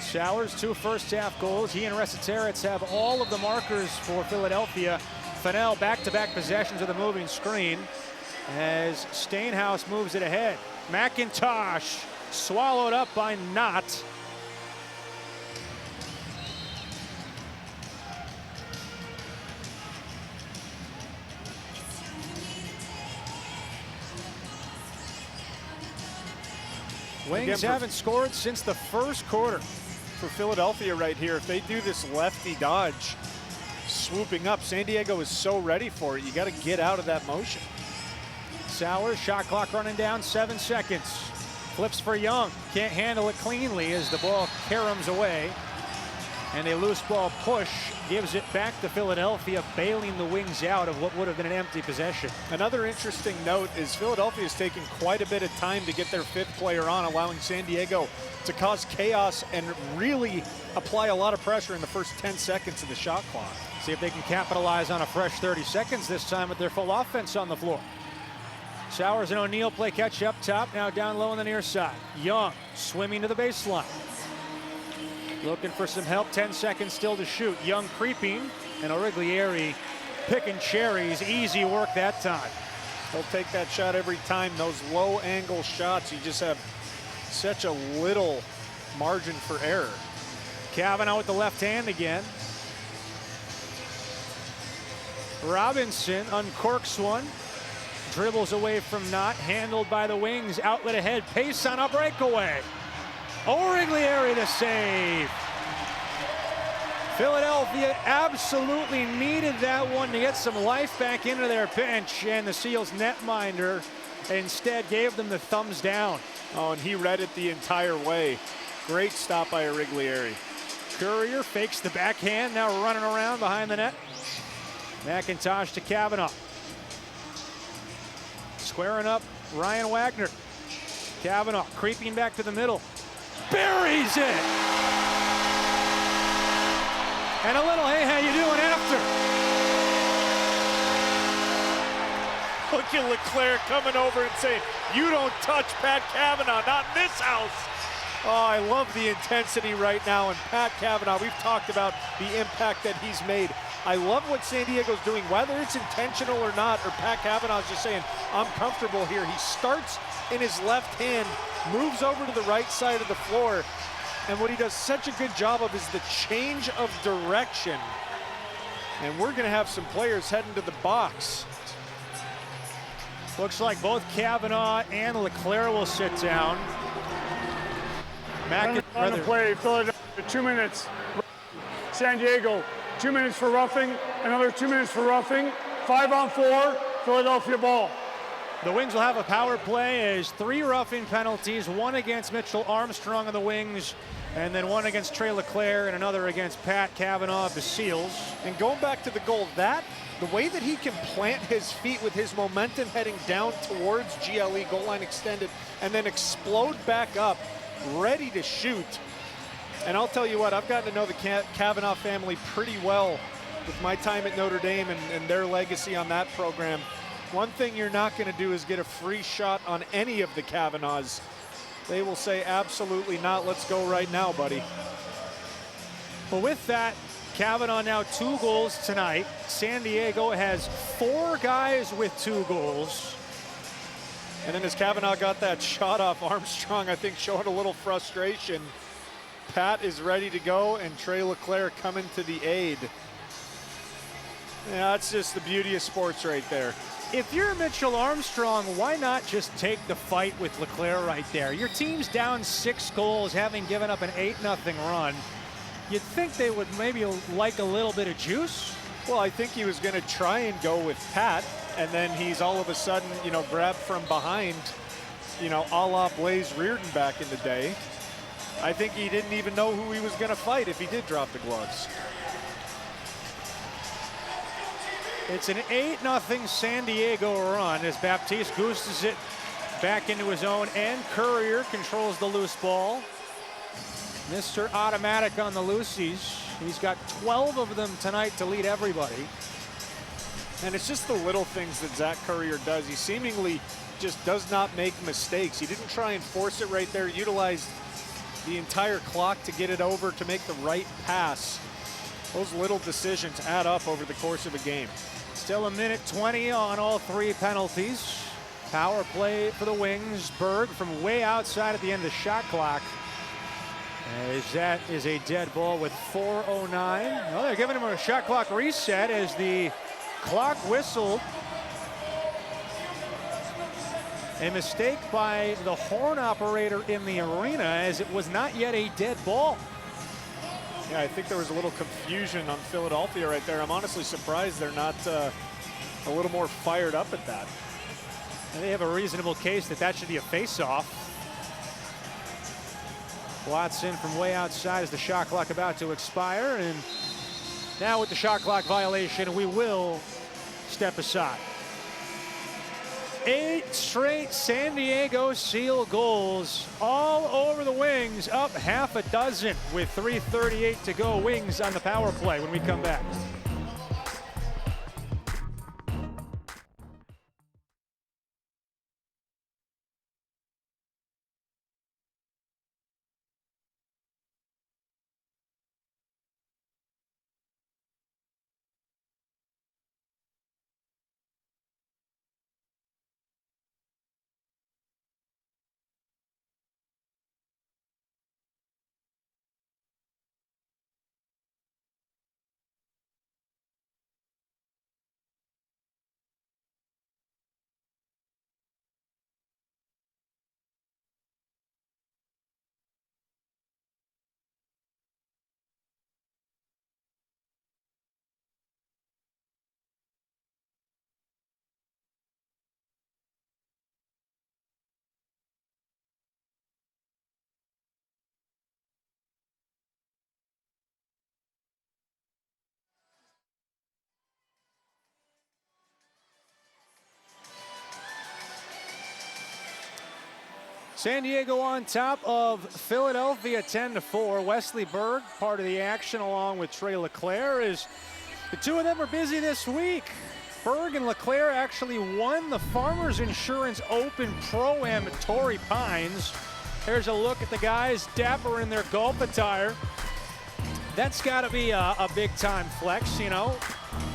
S1: Showers, 2 first-half goals. He and Resetaritz have all of the markers for Philadelphia. Fennell back-to-back possessions of the moving screen as Stainhouse moves it ahead. McIntosh swallowed up by Knott. Wings haven't scored since the first quarter.
S2: For Philadelphia right here, if they do this lefty dodge, swooping up, San Diego is so ready for it. You got to get out of that motion.
S1: Sowers, shot clock running down, 7 seconds. Flips for Young, can't handle it cleanly as the ball caroms away. And a loose ball push gives it back to Philadelphia, bailing the Wings out of what would have been an empty possession.
S2: Another interesting note is Philadelphia is taking quite a bit of time to get their 5th player on, allowing San Diego to cause chaos and really apply a lot of pressure in the first 10 seconds of the shot clock.
S1: See if they can capitalize on a fresh 30 seconds this time with their full offense on the floor. Sowers and O'Neill play catch up top, now down low on the near side. Young swimming to the baseline. Looking for some help, 10 seconds still to shoot. Young creeping, and O'Riglieri picking cherries. Easy work that time.
S2: He'll take that shot every time. Those low angle shots, you just have such a little margin for error.
S1: Kavanaugh with the left hand again. Robinson uncorks one. Dribbles away from Knott. Handled by the wings. Outlet ahead. Pace on a breakaway. Origlieri to save. Philadelphia absolutely needed that one to get some life back into their bench, and the Seals netminder instead gave them the thumbs down.
S2: Oh, and he read it the entire way. Great stop by Origlieri.
S1: Courier fakes the backhand, now running around behind the net. McIntosh to Kavanaugh. Squaring up Ryan Wagner. Kavanaugh creeping back to the middle. Buries it! And a little, hey, how you doing after?
S2: Look at Leclerc coming over and saying, you don't touch Pat Kavanaugh, not in this house. Oh, I love the intensity right now. And Pat Kavanaugh, we've talked about the impact that he's made. I love what San Diego's doing, whether it's intentional or not, or Pat Kavanaugh's just saying, I'm comfortable here. He starts in his left hand, moves over to the right side of the floor, and what he does such a good job of is the change of direction. And we're gonna have some players heading to the box.
S1: Looks like both Kavanaugh and Leclerc will sit down.
S5: On the play, Philadelphia, 2 minutes. San Diego, 2 minutes for roughing, another 2 minutes for roughing. 5-on-4, Philadelphia ball.
S1: The Wings will have a power play as 3 roughing penalties, 1 against Mitchell Armstrong on the Wings, and then 1 against Trey Leclerc and another against Pat Kavanaugh of the Seals.
S2: And going back to the goal, the way that he can plant his feet with his momentum heading down towards GLE, goal line extended, and then explode back up, ready to shoot. And I'll tell you what, I've gotten to know the Kavanaugh family pretty well with my time at Notre Dame and their legacy on that program. One thing you're not going to do is get a free shot on any of the Kavanaughs. They will say, absolutely not, let's go right now, buddy.
S1: Well, with that, Kavanaugh now 2 goals tonight. San Diego has 4 guys with 2 goals.
S2: And then as Kavanaugh got that shot off Armstrong, I think showing a little frustration. Pat is ready to go, and Trey Leclerc coming to the aid. Yeah, that's just the beauty of sports right there.
S1: If you're Mitchell Armstrong, why not just take the fight with Leclerc right there? Your team's down 6 goals, having given up an 8-0 run. You'd think they would maybe like a little bit of juice.
S2: Well, I think he was going to try and go with Pat, and then he's all of a sudden, grabbed from behind, a la Blaze Reardon back in the day. I think he didn't even know who he was going to fight if he did drop the gloves.
S1: It's an 8-0 San Diego run as Baptiste gooses it back into his own end. Courier controls the loose ball. Mr. Automatic on the loosies. He's got 12 of them tonight to lead everybody.
S2: And it's just the little things that Zach Courier does. He seemingly just does not make mistakes. He didn't try and force it right there, utilized the entire clock to get it over to make the right pass. Those little decisions add up over the course of a game.
S1: Still 1:20 on all 3 penalties. Power play for the Wings. Berg from way outside at the end of the shot clock. As that is a dead ball with 4:09. Well, they're giving him a shot clock reset as the clock whistled. A mistake by the horn operator in the arena as it was not yet a dead ball.
S2: Yeah, I think there was a little confusion on Philadelphia right there. I'm honestly surprised they're not a little more fired up at that.
S1: And they have a reasonable case that that should be a face-off. Watson from way outside as the shot clock about to expire. And now with the shot clock violation, we will step aside. 8 straight San Diego Seal goals all over the Wings, up half a dozen with 3:38 to go. Wings on the power play when we come back. San Diego on top of Philadelphia 10-4. Wesley Berg, part of the action along with Trey LeClaire, is the two of them are busy this week. Berg and LeClaire actually won the Farmers Insurance Open Pro-Am at Torrey Pines. There's a look at the guys dapper in their golf attire. That's got to be a big-time flex, you know.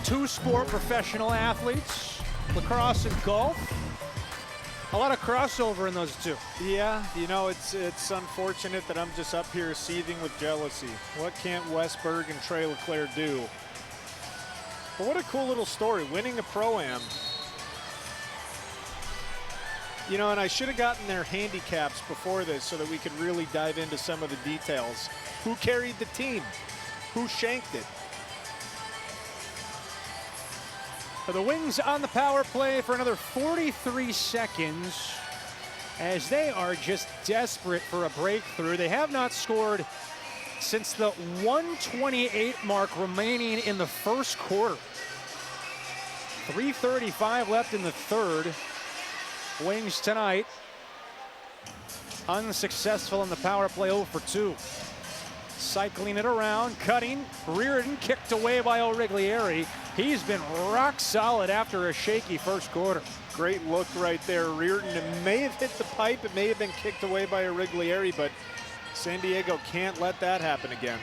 S1: Two-sport professional athletes, lacrosse and golf. A lot of crossover in those two.
S2: Yeah, you know, it's unfortunate that I'm just up here seething with jealousy. What can't Wes Berg and Trey LeClaire do? But what a cool little story, winning a Pro-Am. You know, and I should have gotten their handicaps before this so that we could really dive into some of the details. Who carried the team? Who shanked it?
S1: For the Wings on the power play for another 43 seconds as they are just desperate for a breakthrough. They have not scored since the 1:28 mark remaining in the first quarter. 3:35 left in the third. Wings tonight unsuccessful in the power play, 0 for 2. Cycling it around, cutting, Reardon kicked away by O'Riglieri. He's been rock solid after a shaky first quarter.
S2: Great look right there, Reardon. It may have hit the pipe, it may have been kicked away by O'Riglieri, but San Diego can't let that happen again.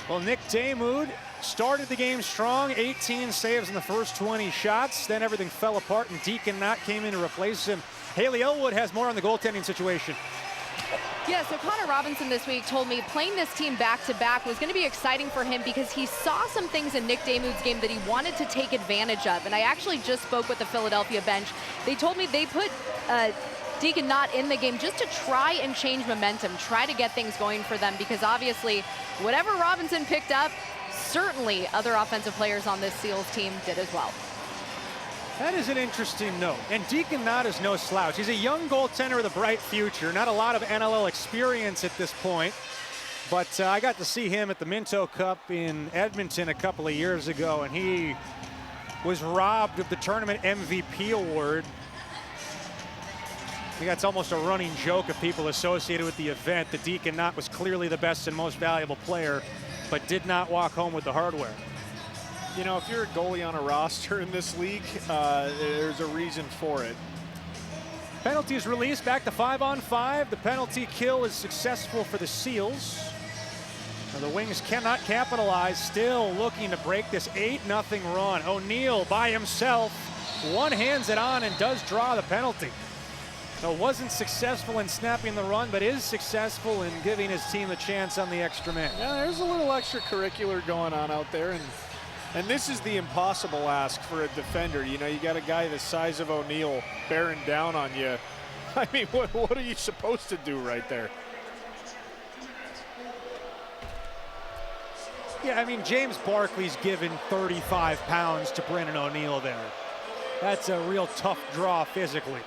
S1: Well, Nick Damoud started the game strong, 18 saves in the first 20 shots. Then everything fell apart and Deacon Knott came in to replace him. Haley Elwood has more on the goaltending situation.
S3: Yeah, so Connor Robinson this week told me playing this team back-to-back was going to be exciting for him because he saw some things in Nick Damoud's game that he wanted to take advantage of. And I actually just spoke with the Philadelphia bench. They told me they put Deacon Knott in the game just to try and change momentum, try to get things going for them, because obviously whatever Robinson picked up, certainly other offensive players on this Seals team did as well.
S1: That is an interesting note. And Deacon Knott is no slouch. He's a young goaltender with a bright future. Not a lot of NLL experience at this point. But I got to see him at the Minto Cup in Edmonton a couple of years ago, and he was robbed of the tournament MVP award. I think that's almost a running joke of people associated with the event. That Deacon Knott was clearly the best and most valuable player, but did not walk home with the hardware.
S2: You know, if you're a goalie on a roster in this league, there's a reason for it.
S1: Penalties released, back to 5-on-5. The penalty kill is successful for the Seals. Now the Wings cannot capitalize, still looking to break this 8-0 run. O'Neill by himself, one-hands it on and does draw the penalty. So wasn't successful in snapping the run, but is successful in giving his team a chance on the extra man.
S2: Yeah, there's a little extracurricular going on out there, and this is the impossible ask for a defender. You know, you got a guy the size of O'Neill bearing down on you. I mean, what are you supposed to do right there?
S1: Yeah, I mean, James Barkley's given 35 pounds to Brendan O'Neill there. That's a real tough draw physically.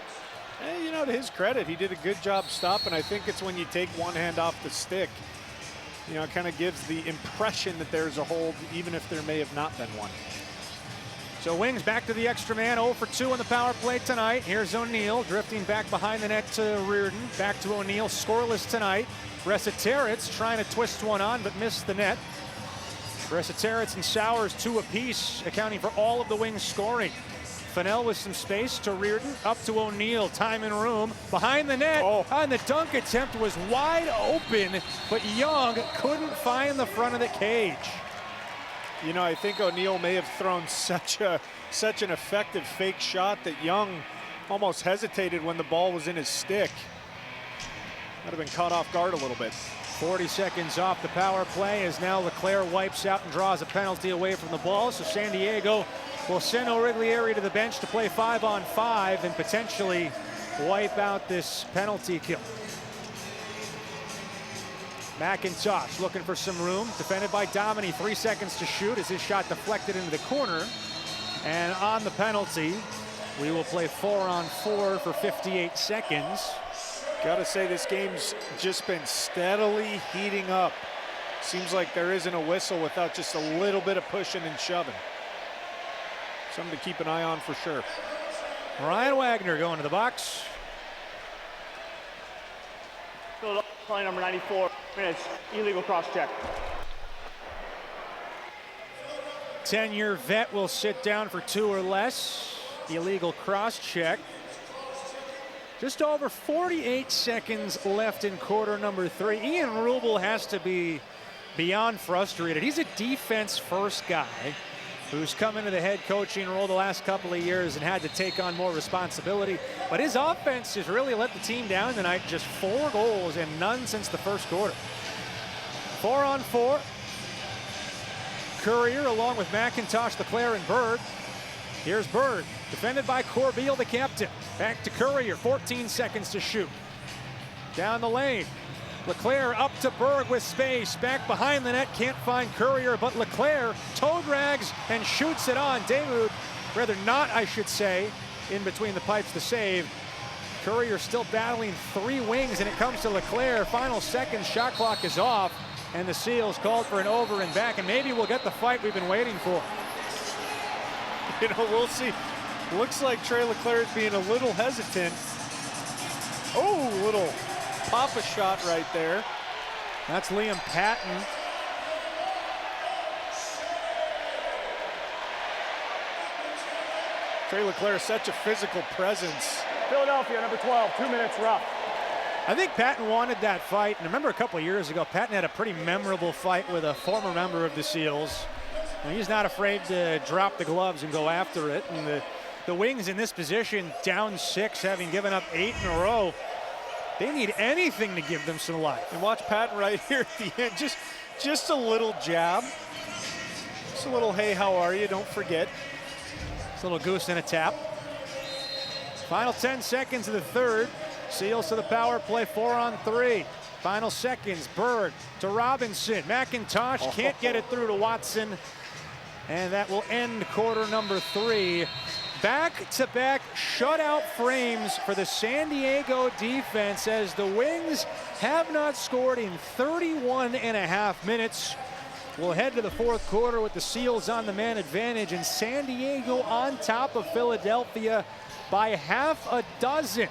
S2: Hey, you know, to his credit, he did a good job stopping. I think it's when you take one hand off the stick, you know, it kind of gives the impression that there's a hold, even if there may have not been one.
S1: So Wings back to the extra man, 0 for 2 on the power play tonight. Here's O'Neill drifting back behind the net to Reardon. Back to O'Neill, scoreless tonight. Resetarits trying to twist one on, but missed the net. Resetarits and Sowers 2 apiece, accounting for all of the Wings scoring. Fennell with some space to Reardon, up to O'Neill, time and room, behind the net, and the dunk attempt was wide open, but Young couldn't find the front of the cage.
S2: You know, I think O'Neill may have thrown such an effective fake shot that Young almost hesitated when the ball was in his stick. Might have been caught off guard a little bit.
S1: 40 seconds off the power play as now LeClaire wipes out and draws a penalty away from the ball, so San Diego will send O'Riglieri to the bench to play 5-on-5 and potentially wipe out this penalty kill. McIntosh looking for some room, defended by Domini, 3 seconds to shoot as his shot deflected into the corner. And on the penalty, we will play 4-on-4 for 58 seconds.
S2: Gotta say, this game's just been steadily heating up. Seems like there isn't a whistle without just a little bit of pushing and shoving. Something to keep an eye on for sure.
S1: Ryan Wagner going to the box.
S6: Philadelphia play number 94 minutes, illegal cross check.
S1: 10-year vet will sit down for 2 or less. Illegal cross check. Just over 48 seconds left in quarter number 3. Ian Rubel has to be beyond frustrated. He's a defense-first guy who's come into the head coaching role the last couple of years and had to take on more responsibility. But his offense has really let the team down tonight. Just 4 goals and none since the first quarter. 4-on-4. Courier along with McIntosh, Leclaire, and Berg. Here's Berg, defended by Corbeil, the captain. Back to Courier, 14 seconds to shoot. Down the lane, Leclaire up to Berg with space. Back behind the net, can't find Courier, but Leclaire toe drags and shoots it on. David, rather not, I should say, in between the pipes to save. Courier still battling 3 wings, and it comes to Leclaire. Final seconds, shot clock is off, and the Seals called for an over and back, and maybe we'll get the fight we've been waiting for.
S2: You know, we'll see. Looks like Trey Leclaire is being a little hesitant. Oh, little pop-a shot right there.
S1: That's Liam Patton.
S2: Trey Leclaire is such a physical presence.
S5: Philadelphia, number 12, 2 minutes rough.
S1: I think Patton wanted that fight. And remember a couple of years ago, Patton had a pretty memorable fight with a former member of the Seals. And he's not afraid to drop the gloves and go after it. And the Wings in this position, down 6, having given up 8 in a row. They need anything to give them some life.
S2: And watch Patton right here at the end. Just a little jab. Just a little, hey, how are you? Don't forget.
S1: It's a little goose and a tap. Final 10 seconds of the third. Seals to the power play, 4-on-3. Final seconds, Berg to Robinson. McIntosh can't get it through to Watson. And that will end quarter number 3. Back-to-back shutout frames for the San Diego defense as the Wings have not scored in 31.5 minutes. We'll head to the fourth quarter with the Seals on the man advantage and San Diego on top of Philadelphia by half a dozen.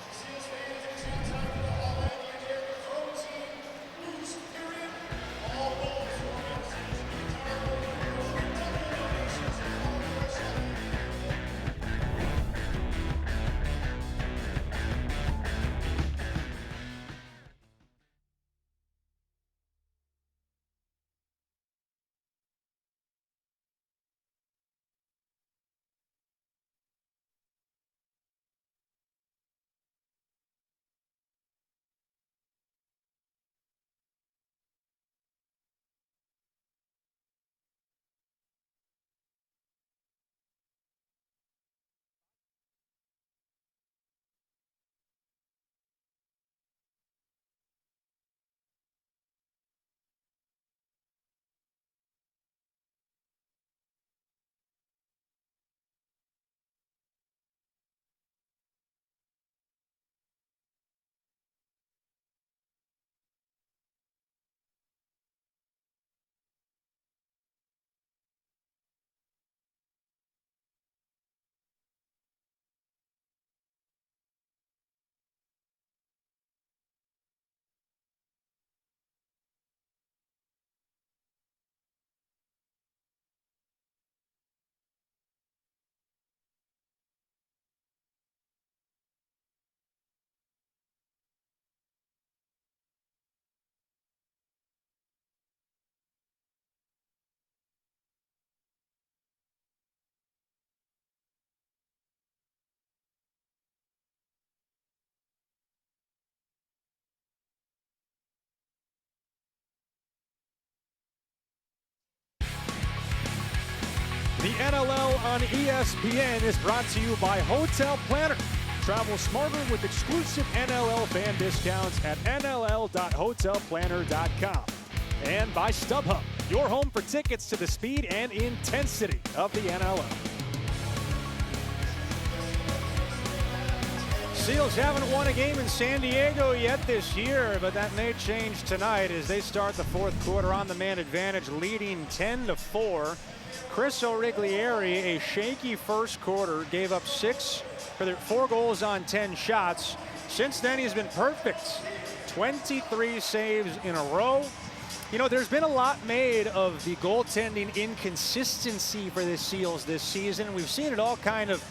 S1: The NLL on ESPN is brought to you by Hotel Planner. Travel smarter with exclusive NLL fan discounts at nll.hotelplanner.com. And by StubHub, your home for tickets to the speed and intensity of the NLL. Seals haven't won a game in San Diego yet this year, but that may change tonight as they start the fourth quarter on the man advantage, leading 10-4. Chris Origlieri, a shaky first quarter, gave up 4 goals on 10 shots. Since then, he's been perfect. 23 saves in a row. You know, there's been a lot made of the goaltending inconsistency for the Seals this season. We've seen it all kind of,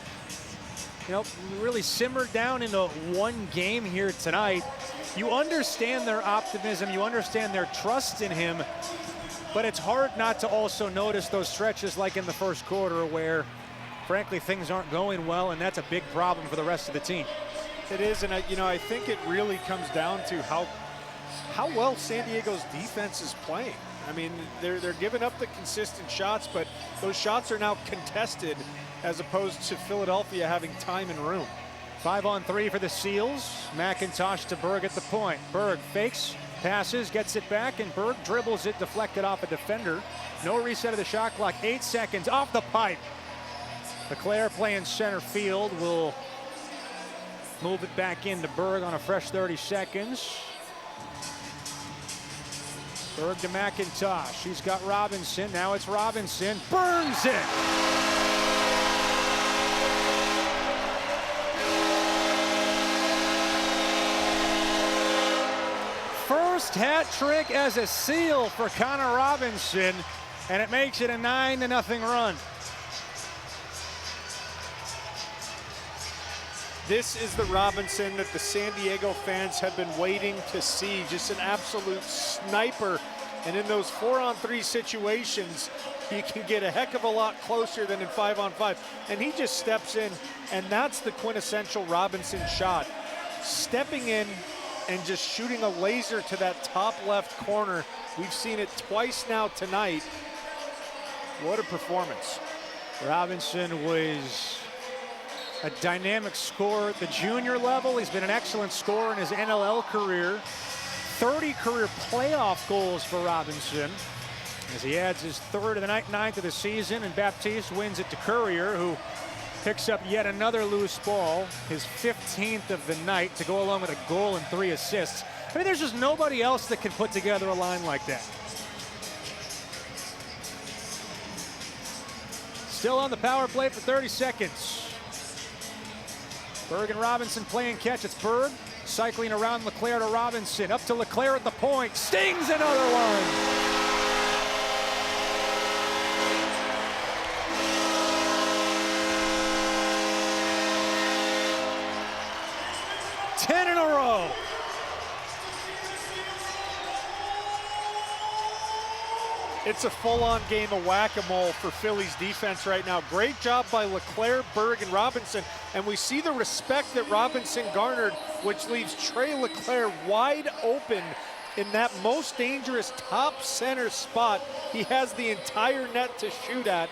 S1: you know, really simmered down into one game here tonight. You understand their optimism, you understand their trust in him, but it's hard not to also notice those stretches like in the first quarter where, frankly, things aren't going well, and that's a big problem for the rest of the team.
S2: It is, and I think it really comes down to how well San Diego's defense is playing. I mean, they're giving up the consistent shots, but those shots are now contested as opposed to Philadelphia having time and room.
S1: 5-on-3 for the Seals. McIntosh to Berg at the point. Berg fakes, passes, gets it back, and Berg dribbles it, deflected off a defender. No reset of the shot clock. 8 seconds off the pipe. LeClaire playing center field will move it back into Berg on a fresh 30 seconds. Berg to McIntosh. He's got Robinson. Now it's Robinson. Burns it! First hat trick as a Seal for Connor Robinson, and it makes it a 9-0 run.
S2: This is the Robinson that the San Diego fans have been waiting to see. Just an absolute sniper. And in those 4-on-3 situations, he can get a heck of a lot closer than in 5-on-5. And he just steps in, and that's the quintessential Robinson shot. Stepping in and just shooting a laser to that top left corner. We've seen it twice now tonight. What a performance.
S1: Robinson was a dynamic scorer at the junior level. He's been an excellent scorer in his NLL career. 30 career playoff goals for Robinson as he adds his third of the night, 9th of the season, and Baptiste wins it to Courier, who picks up yet another loose ball, his 15th of the night, to go along with a goal and 3 assists. I mean, there's just nobody else that can put together a line like that. Still on the power play for 30 seconds. Berg and Robinson playing catch. It's Berg cycling around LeClaire to Robinson. Up to LeClaire at the point. Stings another one. In a row.
S2: It's a full-on game of whack-a-mole for Philly's defense right now. Great job by LeClaire, Berg, and Robinson. And we see the respect that Robinson garnered, which leaves Trey LeClaire wide open in that most dangerous top center spot. He has the entire net to shoot at.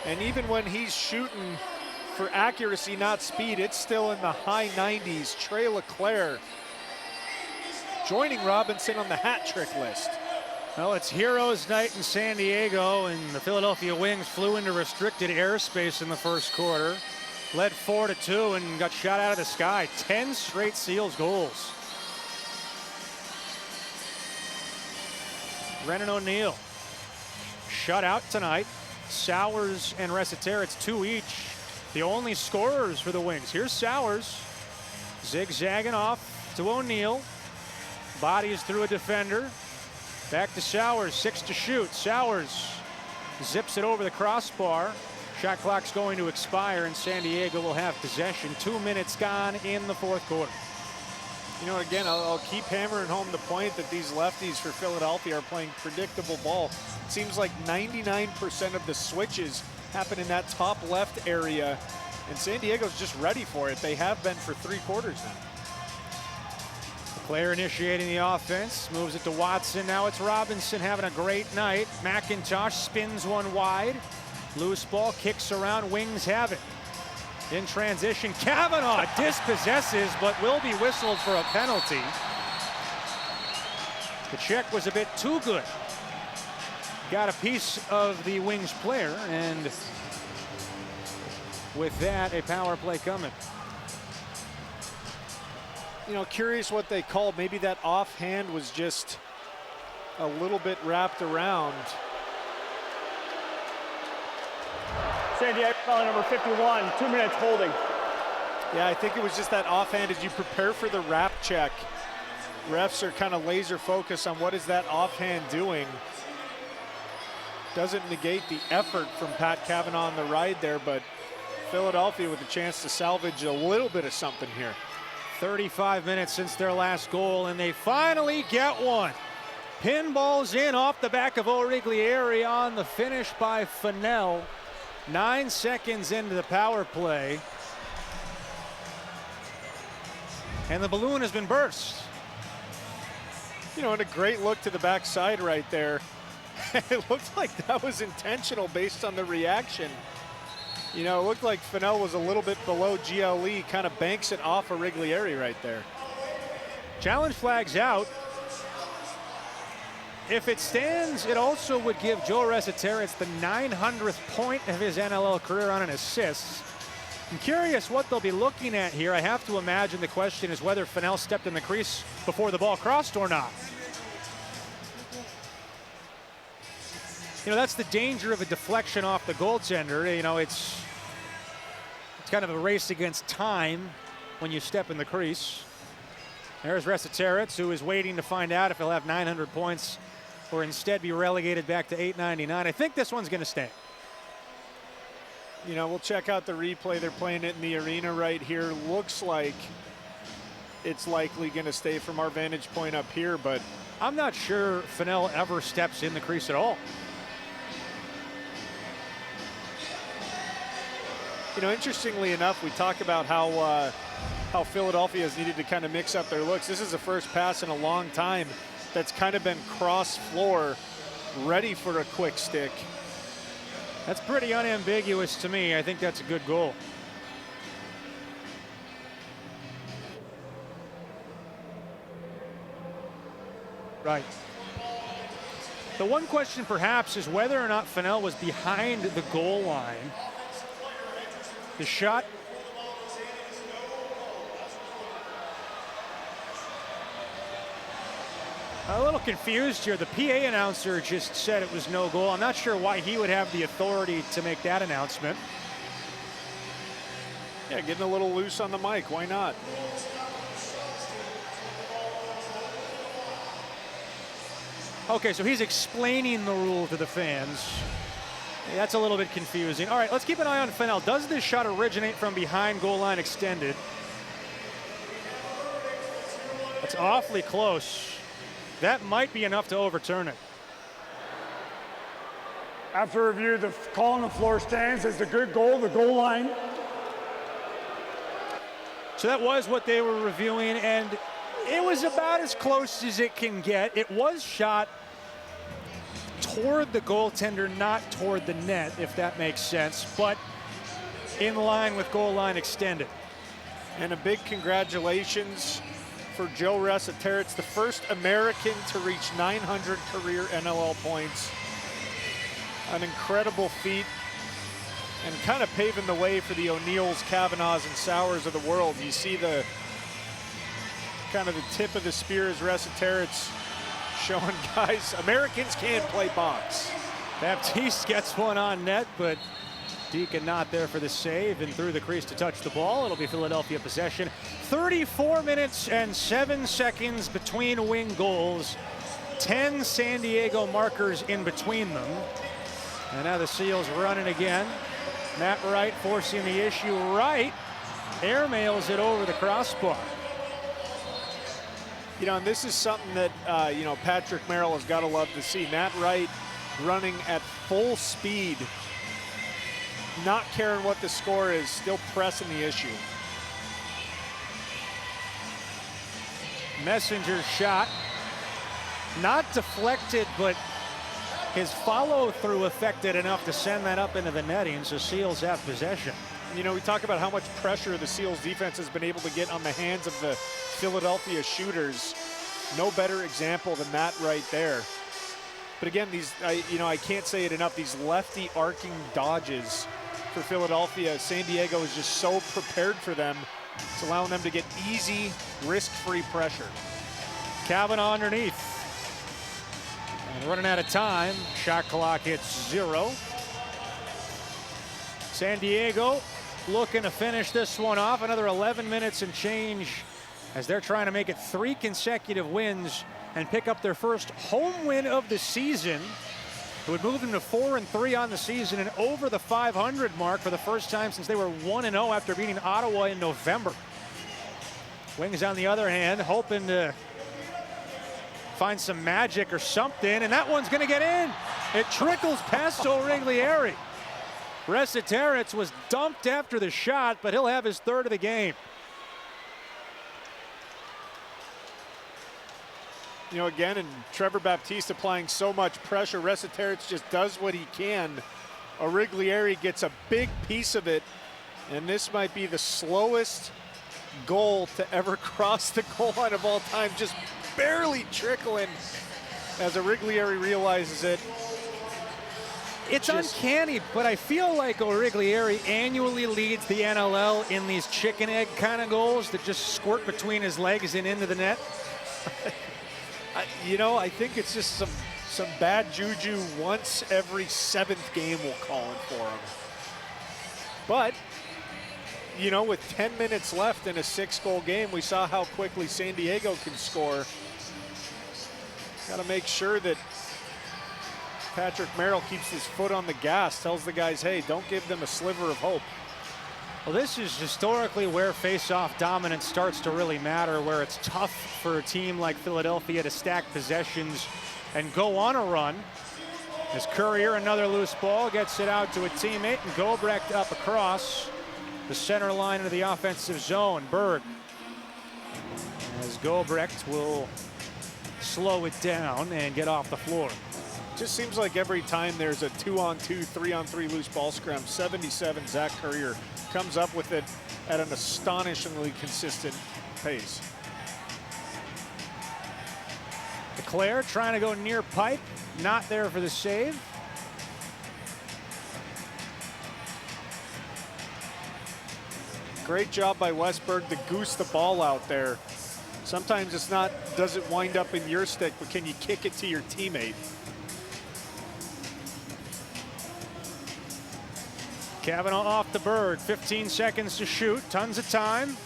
S2: And even when he's shooting for accuracy, not speed, it's still in the high 90s. Trey LeClaire joining Robinson on the hat trick list.
S1: Well, it's Heroes Night in San Diego, and the Philadelphia Wings flew into restricted airspace in the first quarter. Led 4-2 and got shot out of the sky. 10 straight Seals goals. Brennan O'Neill shut out tonight. Sowers and Reciter, it's 2 each. The only scorers for the Wings. Here's Sowers zigzagging off to O'Neill. Bodies through a defender. Back to Sowers, 6 to shoot. Sowers zips it over the crossbar. Shot clock's going to expire, and San Diego will have possession. 2 minutes gone in the fourth quarter.
S2: You know, again, I'll keep hammering home the point that these lefties for Philadelphia are playing predictable ball. It seems like 99% of the switches happen in that top left area, and San Diego's just ready for it. They have been for 3 quarters now.
S1: LeClaire initiating the offense, moves it to Watson. Now it's Robinson having a great night. McIntosh spins one wide. Loose ball kicks around, Wings have it. In transition, Kavanaugh dispossesses, but will be whistled for a penalty. The check was a bit too good. Got a piece of the Wings player, and with that, a power play coming.
S2: You know, curious what they called. Maybe that offhand was just a little bit wrapped around.
S6: San Diego calling number 51, 2 minutes holding.
S2: Yeah, I think it was just that offhand as you prepare for the wrap check. Refs are kind of laser focused on what is that offhand doing. Doesn't negate the effort from Pat Cavanaugh on the ride there, but Philadelphia with a chance to salvage a little bit of something here.
S1: 35 minutes since their last goal, and they finally get one. Pinballs in off the back of Origlieri on the finish by Fennell. 9 seconds into the power play. And the balloon has been burst.
S2: You know, and a great look to the backside right there. It looked like that was intentional based on the reaction. You know, it looked like Fennell was a little bit below GLE, kind of banks it off of Origlieri right there.
S1: Challenge flag's out. If it stands, it also would give Joe Resetarits the 900th point of his NLL career on an assist. I'm curious what they'll be looking at here. I have to imagine the question is whether Fennell stepped in the crease before the ball crossed or not. You know, that's the danger of a deflection off the goaltender. You know, it's kind of a race against time when you step in the crease. There's Resetarits, who is waiting to find out if he'll have 900 points or instead be relegated back to 899. I think this one's going to stay.
S2: You know, we'll check out the replay. They're playing it in the arena right here. Looks like it's likely going to stay from our vantage point up here, but
S1: I'm not sure Fennell ever steps in the crease at all.
S2: You know, interestingly enough, we talk about how Philadelphia has needed to kind of mix up their looks. This is the first pass in a long time that's kind of been cross floor, ready for a quick stick.
S1: That's pretty unambiguous to me. I think that's a good goal. Right. The one question perhaps is whether or not Fennell was behind the goal line. The shot. A little confused here. The PA announcer just said it was no goal. I'm not sure why he would have the authority to make that announcement.
S2: Yeah, getting a little loose on the mic. Why not?
S1: Okay, so he's explaining the rule to the fans. That's a little bit confusing. All right, let's keep an eye on Fennell. Does this shot originate from behind goal line extended? That's awfully close. That might be enough to overturn it.
S5: After review, the call on the floor stands as a good goal, the goal line.
S1: So that was what they were reviewing, and it was about as close as it can get. It was shot toward the goaltender, not toward the net, if that makes sense, but in line with goal line extended.
S2: And a big congratulations for Joe Resetarits, the first American to reach 900 career NLL points. An incredible feat, and kind of paving the way for the O'Neills, Kavanaughs, and Sowers of the world. You see the kind of the tip of the spear as Resetarits showing guys, Americans can play box.
S1: Baptiste gets one on net, but Deacon not there for the save and through the crease to touch the ball. It'll be Philadelphia possession. 34 minutes and 7 seconds between wing goals. 10 San Diego markers in between them. And now the Seals running again. Matt Wright forcing the issue. Wright airmails it over the crossbar.
S2: You know, and this is something that, you know, Patrick Merrill has got to love to see. Matt Wright running at full speed, not caring what the score is, still pressing the issue.
S1: Messenger's shot, not deflected, but his follow-through affected enough to send that up into the netting, so Seals have possession.
S2: You know, we talk about how much pressure the Seals defense has been able to get on the hands of the Philadelphia shooters. No better example than that right there. But again, these, you know, I can't say it enough, these lefty arcing dodges for Philadelphia. San Diego is just so prepared for them. It's allowing them to get easy, risk-free pressure.
S1: Cavanaugh underneath. And running out of time. Shot clock hits 0. San Diego looking to finish this one off. Another 11 minutes and change as they're trying to make it 3 consecutive wins and pick up their first home win of the season. It would move them to 4-3 on the season and over the 500 mark for the first time since they were 1-0 after beating Ottawa in November. Wings, on the other hand, hoping to find some magic or something, and that one's going to get in. It trickles past O'Riglieri. Resiteritz was dumped after the shot, but he'll have his 3rd of the game.
S2: You know, again, and Trevor Baptiste applying so much pressure, Resiteritz just does what he can. O'Riglieri gets a big piece of it, and this might be the slowest goal to ever cross the goal line of all time, just barely trickling as O'Riglieri realizes it.
S1: It's uncanny, but I feel like O'Riglieri annually leads the NLL in these chicken egg kind of goals that just squirt between his legs and into the net.
S2: You know, I think it's just some bad juju once every 7th game we'll call it for him. But, you know, with 10 minutes left in a 6-goal game, we saw how quickly San Diego can score. Got to make sure that Patrick Merrill keeps his foot on the gas, tells the guys, hey, don't give them a sliver of hope.
S1: Well, this is historically where face-off dominance starts to really matter, where it's tough for a team like Philadelphia to stack possessions and go on a run. As Courier, another loose ball, gets it out to a teammate, and Gobrecht up across the center line into the offensive zone. Berg, as Gobrecht will slow it down and get off the floor.
S2: Just seems like every time there's a 2-on-2, 3-on-3 loose ball scrum, 77 Zach Courier comes up with it at an astonishingly consistent pace.
S1: Leclerc trying to go near pipe, not there for the save.
S2: Great job by Westberg to goose the ball out there. Sometimes it's not, does it wind up in your stick, but can you kick it to your teammate?
S1: Cavanaugh off the Bird, 15 seconds to shoot, tons of time.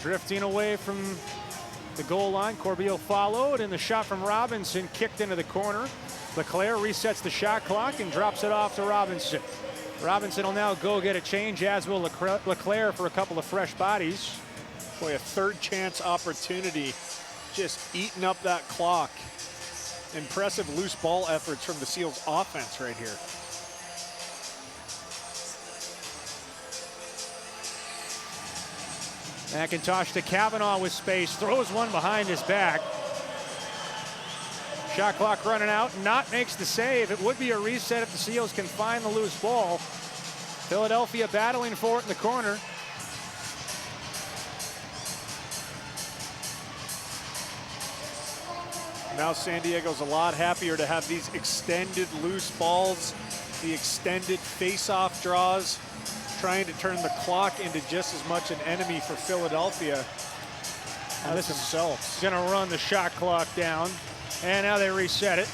S1: Drifting away from the goal line, Corbeil followed, and the shot from Robinson kicked into the corner. Leclerc resets the shot clock and drops it off to Robinson. Robinson will now go get a change, as will Leclerc for a couple of fresh bodies.
S2: Boy, a 3rd chance opportunity, just eating up that clock. Impressive loose ball efforts from the Seals offense right here.
S1: McIntosh to Cavanaugh with space, throws one behind his back. Shot clock running out, Knott makes the save. It would be a reset if the Seals can find the loose ball. Philadelphia battling for it in the corner.
S2: Now San Diego's a lot happier to have these extended loose balls, the extended face-off draws, trying to turn the clock into just as much an enemy for Philadelphia as themselves.
S1: Going to run the shot clock down, and now they reset it.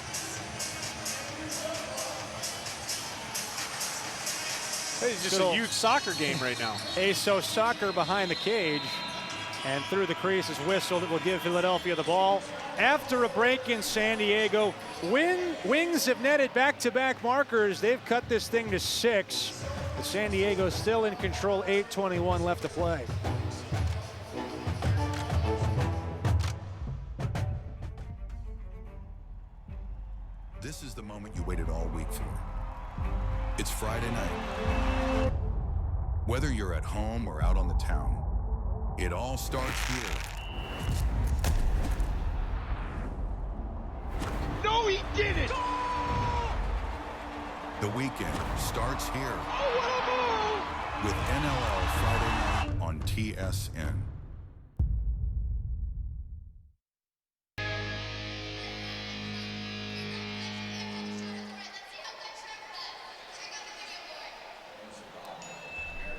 S2: It's just a huge soccer game right now.
S1: ASO soccer behind the cage, and through the crease is whistled. It will give Philadelphia the ball. After a break in San Diego, Wings have netted back-to-back markers. They've cut this thing to 6. But San Diego still in control, 8:21 left to play.
S4: This is the moment you waited all week for. It's Friday night. Whether you're at home or out on the town, it all starts here.
S8: No, he didn't!
S4: The weekend starts here.
S8: Oh, what a move!
S4: With NLL Friday night on TSN.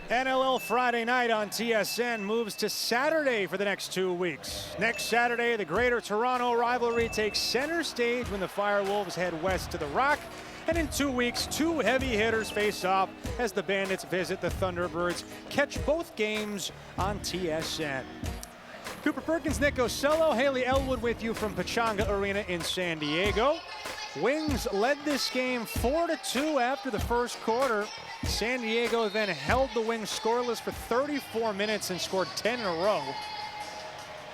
S1: NLL Friday night on TSN moves to Saturday for the next 2 weeks. Next Saturday, the Greater Toronto rivalry takes center stage when the Firewolves head west to the Rock. And in 2 weeks, 2 heavy hitters face off as the Bandits visit the Thunderbirds. Catch both games on TSN. Cooper Perkins, Nick Ocello, Haley Elwood with you from Pechanga Arena in San Diego. Wings led this game 4-2 after the first quarter. San Diego then held the Wings scoreless for 34 minutes and scored 10 in a row.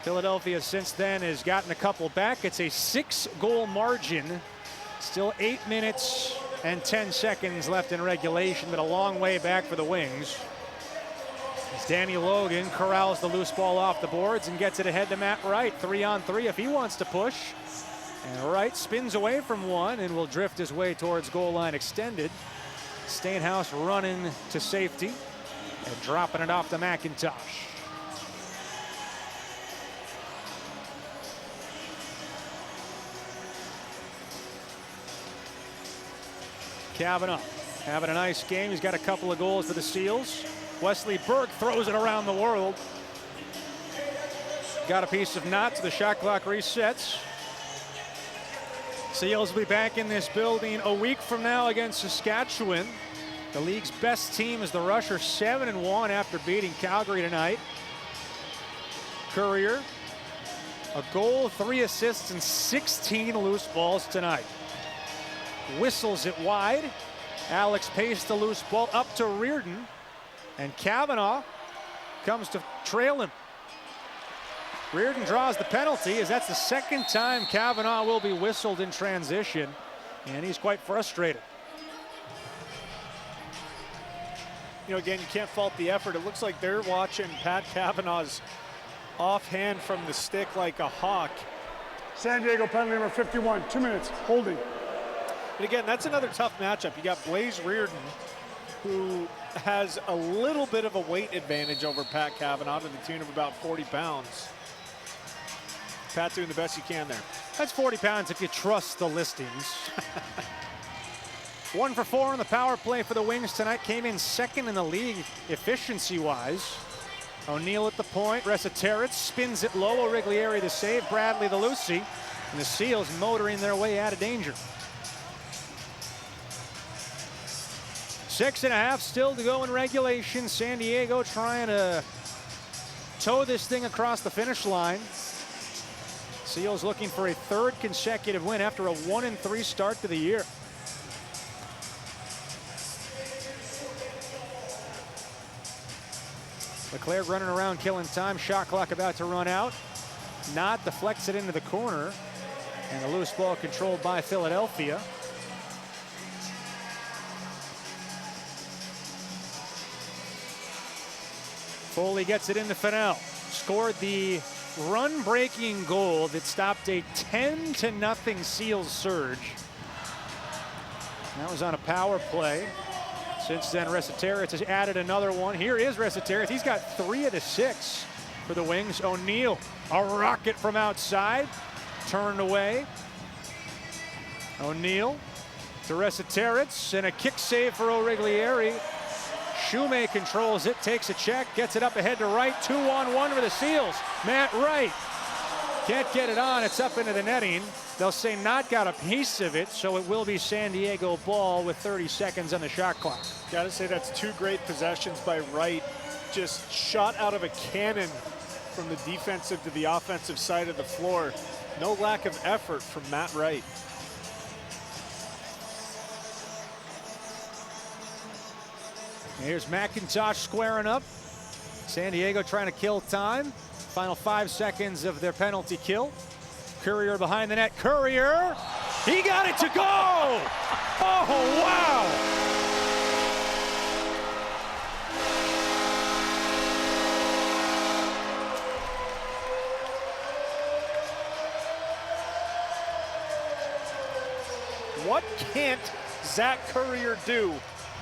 S1: Philadelphia since then has gotten a couple back. It's a 6-goal margin. Still 8 minutes and 10 seconds left in regulation, but a long way back for the Wings. As Danny Logan corrals the loose ball off the boards and gets it ahead to Matt Wright. 3-on-3 if he wants to push. And Wright spins away from one and will drift his way towards goal line extended. Stainhouse running to safety and dropping it off to McIntosh. Kavanaugh having a nice game. He's got a couple of goals for the Seals. Wesley Burke throws it around the world. Got a piece of knot, so the shot clock resets. Seals will be back in this building a week from now against Saskatchewan. The league's best team is the Rushers, 7-1 after beating Calgary tonight. Courier, a goal, 3 assists, and 16 loose balls tonight. Whistles it wide. Alex paced the loose ball up to Reardon, and Kavanaugh comes to trail him. Reardon draws the penalty, as that's the second time Kavanaugh will be whistled in transition, and he's quite frustrated.
S2: You know, again, you can't fault the effort. It looks like they're watching Pat Kavanaugh's offhand from the stick like a hawk.
S5: San Diego penalty number 51, 2 minutes, holding.
S2: And again, that's another tough matchup. You got Blaze Reardon, who has a little bit of a weight advantage over Pat Kavanaugh to the tune of about 40 pounds. Pat doing the best he can there.
S1: That's 40 pounds if you trust the listings. 1 for 4 on the power play for the Wings tonight. Came in second in the league efficiency-wise. O'Neill at the point. Resiteritz spins it low. Origlieri the save. Bradley the loosey. And the Seals motoring their way out of danger. 6.5 still to go in regulation. San Diego trying to tow this thing across the finish line. Seals looking for a 3rd consecutive win after a 1-3 start to the year. Leclerc running around killing time. Shot clock about to run out. Knott deflects it into the corner. And the loose ball controlled by Philadelphia. Foley gets it into Fennell. Scored the run-breaking goal that stopped a 10-0 Seals surge. That was on a power play. Since then, Resiteritz has added another one. Here is Resiteritz. He's got 3 of the 6 for the Wings. O'Neill, a rocket from outside. Turned away. O'Neill to Resiteritz, and a kick save for Origlieri. Shumay controls it, takes a check, gets it up ahead to Wright. 2-on-1 for the Seals. Matt Wright can't get it on. It's up into the netting. They'll say not got a piece of it, so it will be San Diego ball with 30 seconds on the shot clock.
S2: Got to say that's 2 great possessions by Wright. Just shot out of a cannon from the defensive to the offensive side of the floor. No lack of effort from Matt Wright.
S1: Here's McIntosh squaring up. San Diego trying to kill time. Final 5 seconds of their penalty kill. Courier behind the net. Courier, he got it to go! Oh, wow!
S2: What can't Zach Courier do?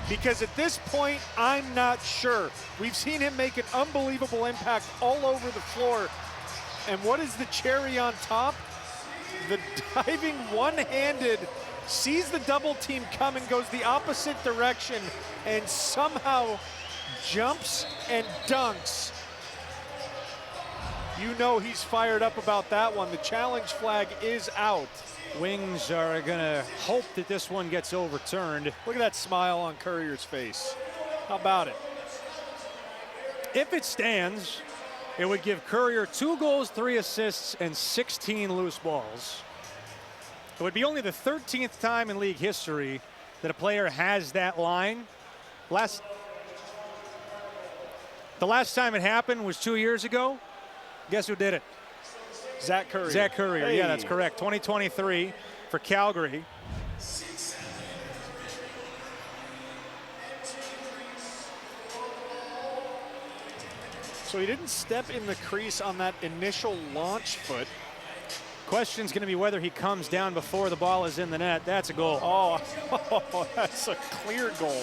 S2: Because at this point, I'm not sure. We've seen him make an unbelievable impact all over the floor. And what is the cherry on top? The diving one-handed, sees the double team coming, goes the opposite direction, and somehow jumps and dunks. You know he's fired up about that one. The challenge flag is out.
S1: Wings are going to hope that this one gets overturned.
S2: Look at that smile on Courier's face. How about it?
S1: If it stands, It would give Courier 2 goals, 3 assists, and 16 loose balls. It would be only the 13th time in league history that a player has that line. The last time it happened was 2 years ago. Guess who did it?
S2: Zach Courier.
S1: Zach Courier,
S2: Hey.
S1: yeah, that's correct. 2023 for Calgary.
S2: So he didn't step in the crease on that initial launch foot.
S1: Question's going to be whether he comes down before the ball is in the net. That's a goal.
S2: Oh, that's a clear goal.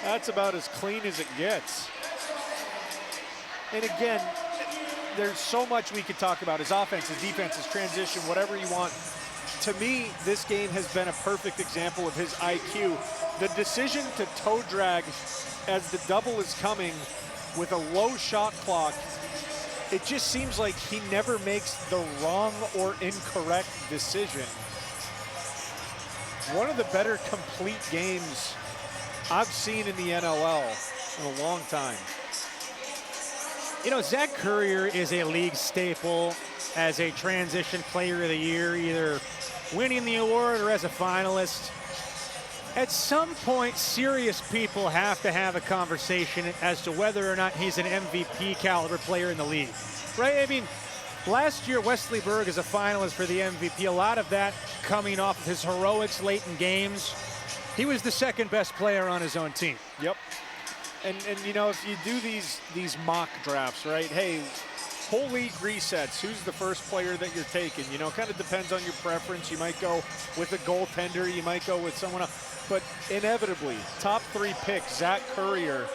S2: That's about as clean as it gets. And again, there's so much we could talk about. His offense, his defense, his transition, whatever you want. To me, this game has been a perfect example of his IQ. The decision to toe drag as the double is coming with a low shot clock, it just seems like he never makes the wrong or incorrect decision. One of the better complete games I've seen in the NLL in a long time.
S1: You know, Zach Courier is a league staple as a transition player of the year, either winning the award or as a finalist. At some point, serious people have to have a conversation as to whether or not he's an MVP caliber player in the league, right? I mean, last year, Wesley Berg is a finalist for the MVP. A lot of that coming off of his heroics late in games. He was the second best player on his own team.
S2: Yep. And you know, if you do these mock drafts, right? Hey, whole league resets. Who's the first player that you're taking? You know, kind of depends on your preference. You might go with a goaltender. You might go with someone else. But inevitably, top 3 picks, Zach Courier.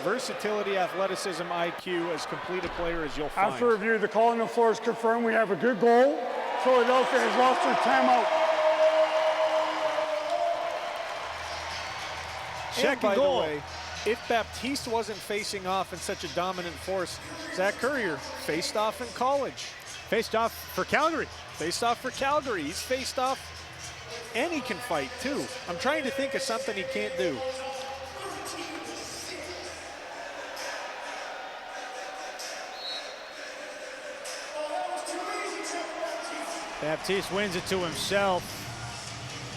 S2: Versatility, athleticism, IQ, as complete a player as you'll find.
S5: After review, the call on the floor is confirmed. We have a good goal. Philadelphia has lost their timeout.
S2: And by the way, if Baptiste wasn't facing off in such a dominant force, Zach Courier faced off in college.
S1: Faced off for Calgary.
S2: Faced off for Calgary. He's faced off, and he can fight too. I'm trying to think of something he can't do.
S1: Baptiste wins it to himself.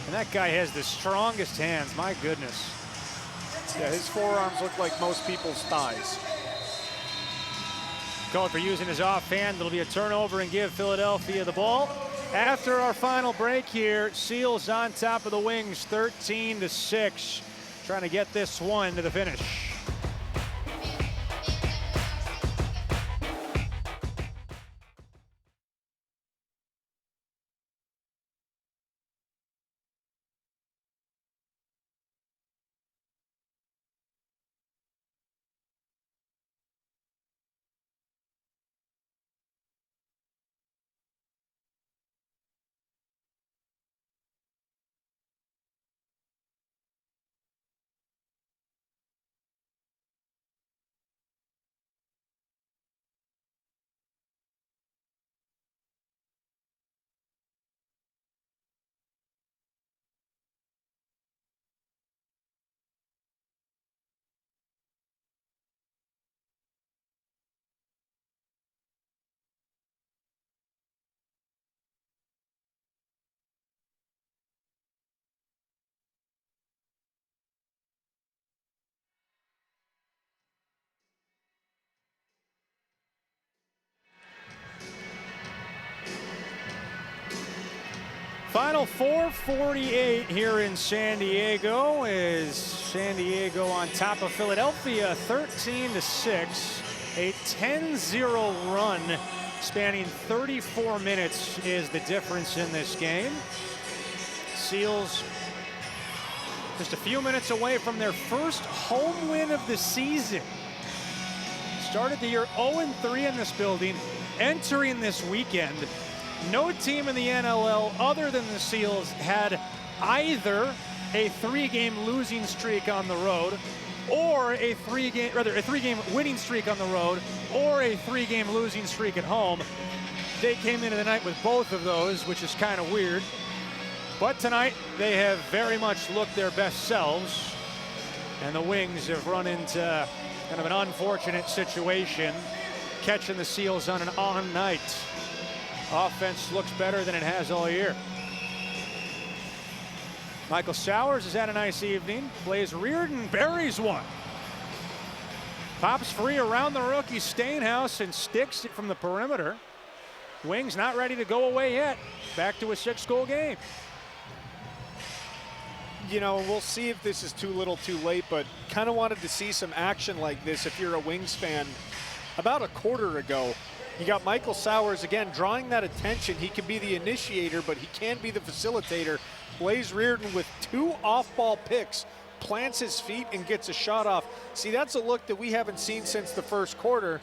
S1: And that guy has the strongest hands, my goodness.
S2: Yeah, his forearms look like most people's thighs.
S1: Called for using his offhand. It'll be a turnover and give Philadelphia the ball. After our final break here, Seals on top of the Wings, 13-6. Trying to get this one to the finish. Final 4:48 here in San Diego is San Diego on top of Philadelphia, 13-6. A 10-0 run spanning 34 minutes is the difference in this game. Seals just a few minutes away from their first home win of the season. Started the year 0-3 in this building, entering this weekend. No team in the NLL other than the Seals had either a 3-game losing streak on the road or a 3-game winning streak on the road or a 3-game losing streak at home. They came into the night with both of those, which is kind of weird. But tonight they have very much looked their best selves, and the Wings have run into Kind of an unfortunate situation, catching the Seals on an on night. Offense looks better than it has all year. Michael Sowers has had a nice evening. Blaze Reardon buries one. Pops free around the rookie Stainhouse and sticks it from the perimeter. Wings not ready to go away yet. Back to a 6-goal game.
S2: You know, we'll see if this is too little too late, but kind of wanted to see some action like this if you're a Wings fan. About a quarter ago, you got Michael Sowers again drawing that attention. He can be the initiator, but he can be the facilitator. Blaze Reardon with 2 off-ball picks, plants his feet and gets a shot off. See, that's a look that we haven't seen since the first quarter.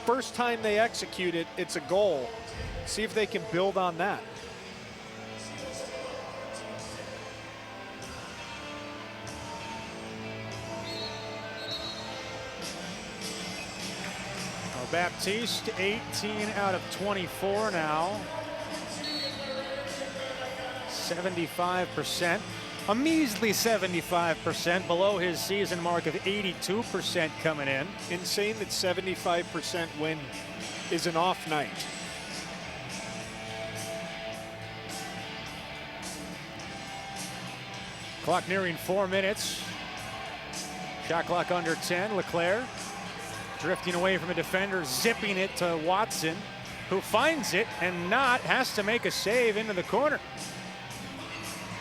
S2: First time they execute it, it's a goal. See if they can build on that.
S1: Baptiste, 18 out of 24 now. 75%. A measly 75%, below his season mark of 82% coming in.
S2: Insane that 75% win is an off night.
S1: Clock nearing 4 minutes. Shot clock under 10. Leclerc drifting away from a defender, zipping it to Watson, who finds it and has to make a save into the corner.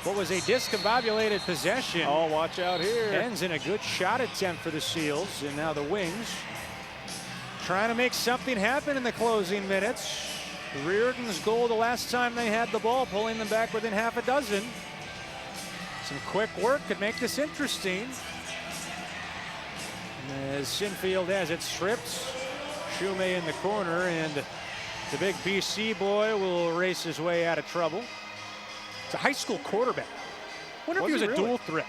S1: What was a discombobulated possession.
S2: Oh, watch out here.
S1: Ends in a good shot attempt for the Seals, and now the Wings trying to make something happen in the closing minutes. Reardon's goal the last time they had the ball, pulling them back within half a dozen. Some quick work could make this interesting. As Sinfield has it stripped, Shume in the corner, and the big BC boy will race his way out of trouble. It's a high school quarterback. Wonder if he was a dual threat.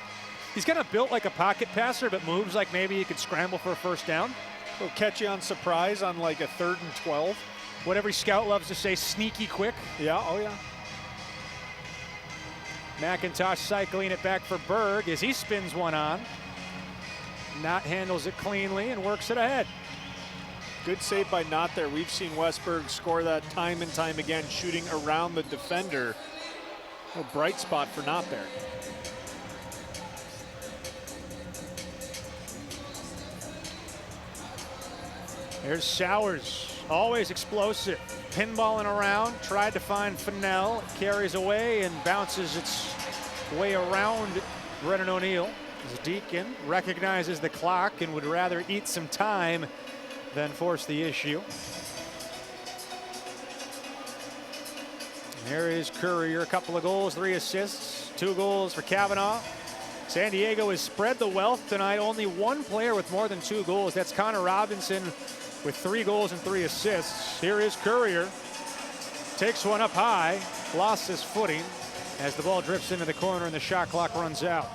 S1: He's kind of built like a pocket passer, but moves like maybe he could scramble for a first down.
S2: He'll catch you on surprise on like a 3rd and 12.
S1: What every scout loves to say, sneaky quick.
S2: Yeah, oh yeah.
S1: McIntosh cycling it back for Berg as he spins one on. Knott handles it cleanly and works it ahead.
S2: Good save by Knott there. We've seen Westberg score that time and time again, shooting around the defender. A bright spot for Knott there.
S1: There's Sowers, always explosive. Pinballing around, tried to find Fennell, carries away and bounces its way around Brennan O'Neill. As Deacon recognizes the clock and would rather eat some time than force the issue. There is Courier, a couple of goals, 3 assists, 2 goals for Kavanaugh. San Diego has spread the wealth tonight. Only 1 player with more than 2 goals. That's Connor Robinson with 3 goals and 3 assists. Here is Courier. Takes one up high, lost his footing as the ball drifts into the corner and the shot clock runs out.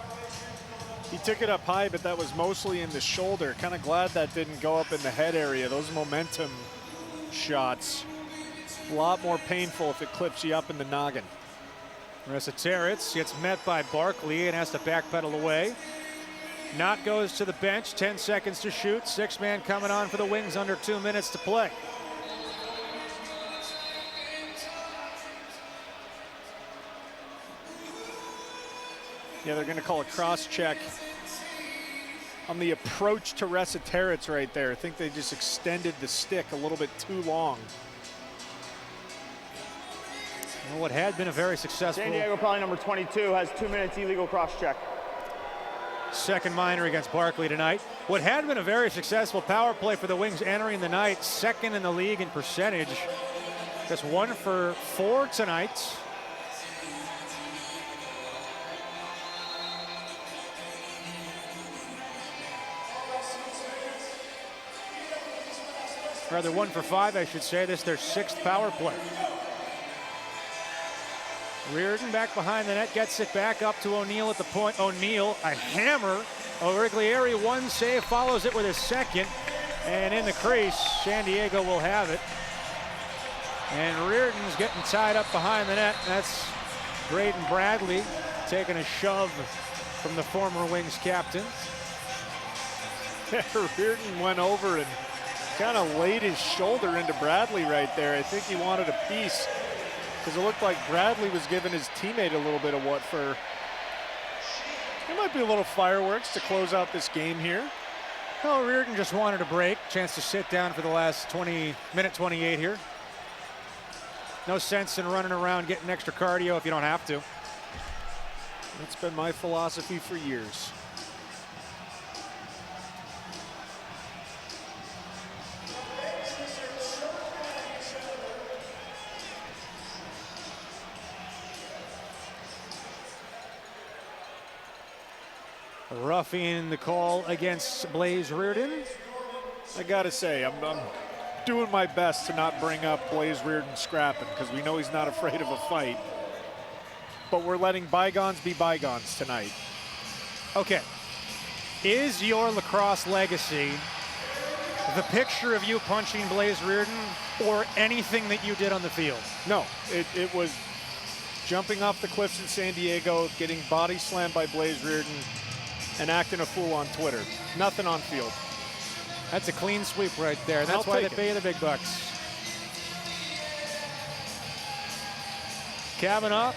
S2: He took it up high, but that was mostly in the shoulder. Kind of glad that didn't go up in the head area. Those momentum shots, a lot more painful if it clips you up in the noggin.
S1: Marissa Territz gets met by Barkley and has to backpedal away. Knott goes to the bench, 10 seconds to shoot. 6-man coming on for the Wings, under 2 minutes to play.
S2: Yeah, they're going to call a cross-check on the approach to Resiteritz right there. I think they just extended the stick a little bit too long.
S1: Well, what had been a very successful...
S6: San Diego, probably number 22, has 2 minutes illegal cross-check.
S1: Second minor against Barkley tonight. What had been a very successful power play for the Wings entering the night, 2nd in the league in percentage. That's 1 for 4 tonight. Rather 1 for 5, I should say. This is their 6th power play. Reardon back behind the net, gets it back up to O'Neill at the point. O'Neill, a hammer. O'Riglieri, 1 save, follows it with his 2nd. And in the crease, San Diego will have it. And Reardon's getting tied up behind the net. That's Braden Bradley taking a shove from the former Wings captain.
S2: Reardon went over and kind of laid his shoulder into Bradley right there. I think he wanted a piece because it looked like Bradley was giving his teammate a little bit of what for. There might be a little fireworks to close out this game here.
S1: No, Reardon just wanted a break. Chance to sit down for the last minute 28 here. No sense in running around getting extra cardio if you don't have to.
S2: That's been my philosophy for years.
S1: Roughing the call against Blaze Reardon.
S2: I gotta say, I'm doing my best to not bring up Blaze Reardon scrapping because we know he's not afraid of a fight. But we're letting bygones be bygones tonight.
S1: Okay. Is your lacrosse legacy the picture of you punching Blaze Reardon or anything that you did on the field?
S2: No, it was jumping off the cliffs in San Diego, getting body slammed by Blaze Reardon, and acting a fool on Twitter. Nothing on field.
S1: That's a clean sweep right there. That's why they pay you the big bucks. Kavanaugh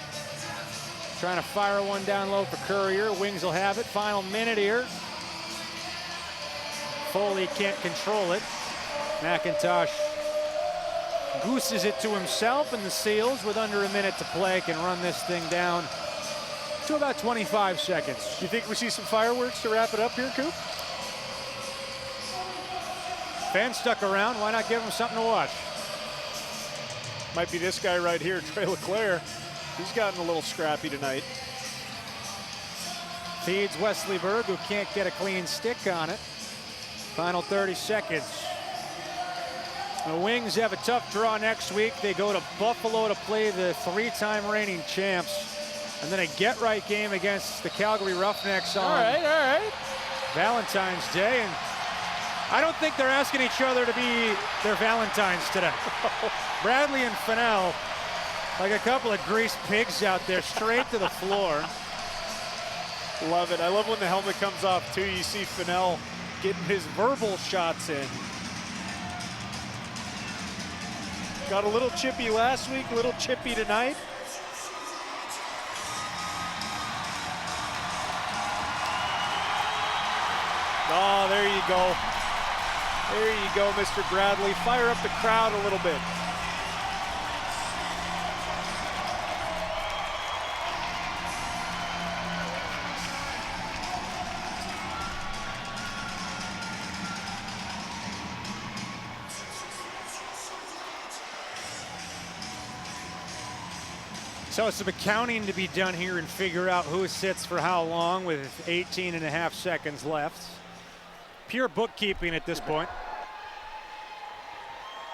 S1: trying to fire one down low for Courier. Wings will have it. Final minute here. Foley can't control it. McIntosh gooses it to himself, and the Seals, with under a minute to play, can run this thing down to about 25 seconds.
S2: You think we see some fireworks to wrap it up here, Coop?
S1: Fans stuck around. Why not give them something to watch?
S2: Might be this guy right here, Trey LeClaire. He's gotten a little scrappy tonight.
S1: Feeds Wesley Berg, who can't get a clean stick on it. Final 30 seconds. The Wings have a tough draw next week. They go to Buffalo to play the three-time reigning champs. And then a get-right game against the Calgary Roughnecks on Valentine's Day. And I don't think they're asking each other to be their Valentines today. Bradley and Fennell, like a couple of greased pigs out there, straight to the floor.
S2: Love it. I love when the helmet comes off, too. You see Fennell getting his verbal shots in. Got a little chippy last week, a little chippy tonight. Oh, there you go. There you go, Mr. Bradley. Fire up the crowd a little bit.
S1: So some accounting to be done here and figure out who sits for how long with 18.5 seconds left. Pure bookkeeping at this point.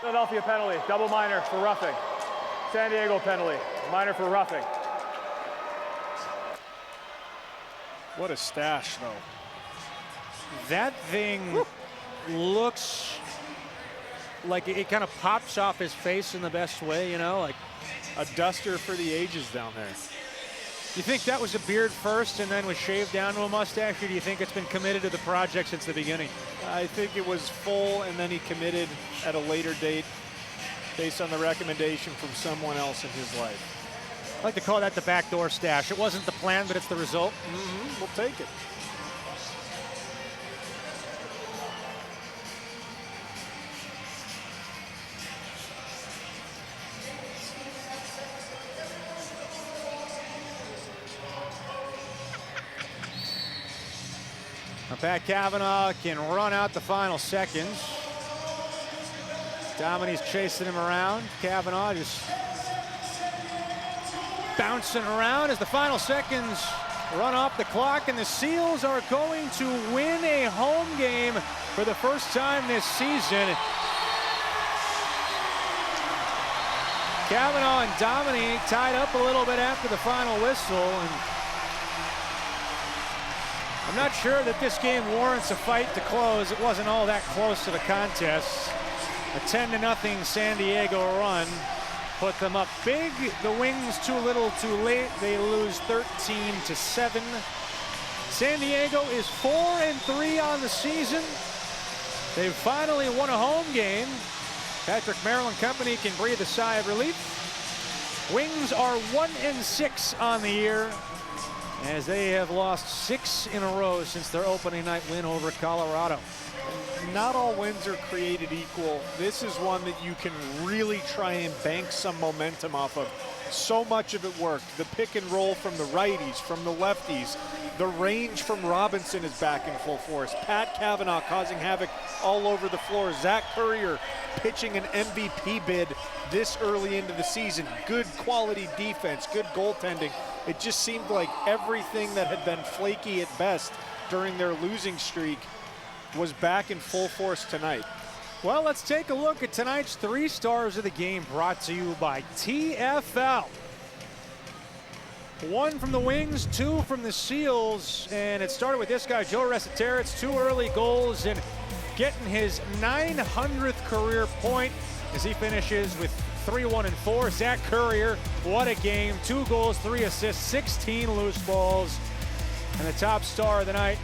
S6: Philadelphia penalty, double minor for roughing. San Diego penalty, minor for roughing.
S2: What a stash, though.
S1: That thing looks like it kind of pops off his face in the best way, you know, like
S2: a duster for the ages down there.
S1: You think that was a beard first and then was shaved down to a mustache, or do you think it's been committed to the project since the beginning?
S2: I think it was full and then he committed at a later date based on the recommendation from someone else in his life.
S1: I like to call that the backdoor stash. It wasn't the plan, but it's the result.
S2: We'll take it.
S1: Pat Kavanaugh can run out the final seconds. Domini's chasing him around. Kavanaugh just bouncing around as the final seconds run off the clock, and the Seals are going to win a home game for the first time this season. Kavanaugh and Domini tied up a little bit after the final whistle, and I'm not sure that this game warrants a fight to close. It wasn't all that close to the contest. A 10-0 San Diego run put them up big. The Wings too little too late. They lose 13-7. San Diego is 4-3 on the season. They've finally won a home game. Patrick Maryland Company can breathe a sigh of relief. Wings are 1-6 on the year, as they have lost 6 in a row since their opening night win over Colorado.
S2: Not all wins are created equal. This is one that you can really try and bank some momentum off of. So much of it worked. The pick and roll from the righties, from the lefties. The range from Robinson is back in full force. Pat Cavanaugh causing havoc all over the floor. Zach Currier pitching an MVP bid this early into the season. Good quality defense, good goaltending. It just seemed like everything that had been flaky at best during their losing streak was back in full force tonight.
S1: Well, let's take a look at tonight's 3 stars of the game, brought to you by TFL. 1 from the Wings, 2 from the Seals, and it started with this guy, Joe Resetaritz. 2 early goals and getting his 900th career point as he finishes with 3-1-4. Zach Currier, what a game. 2 goals, 3 assists, 16 loose balls. And the top star of the night,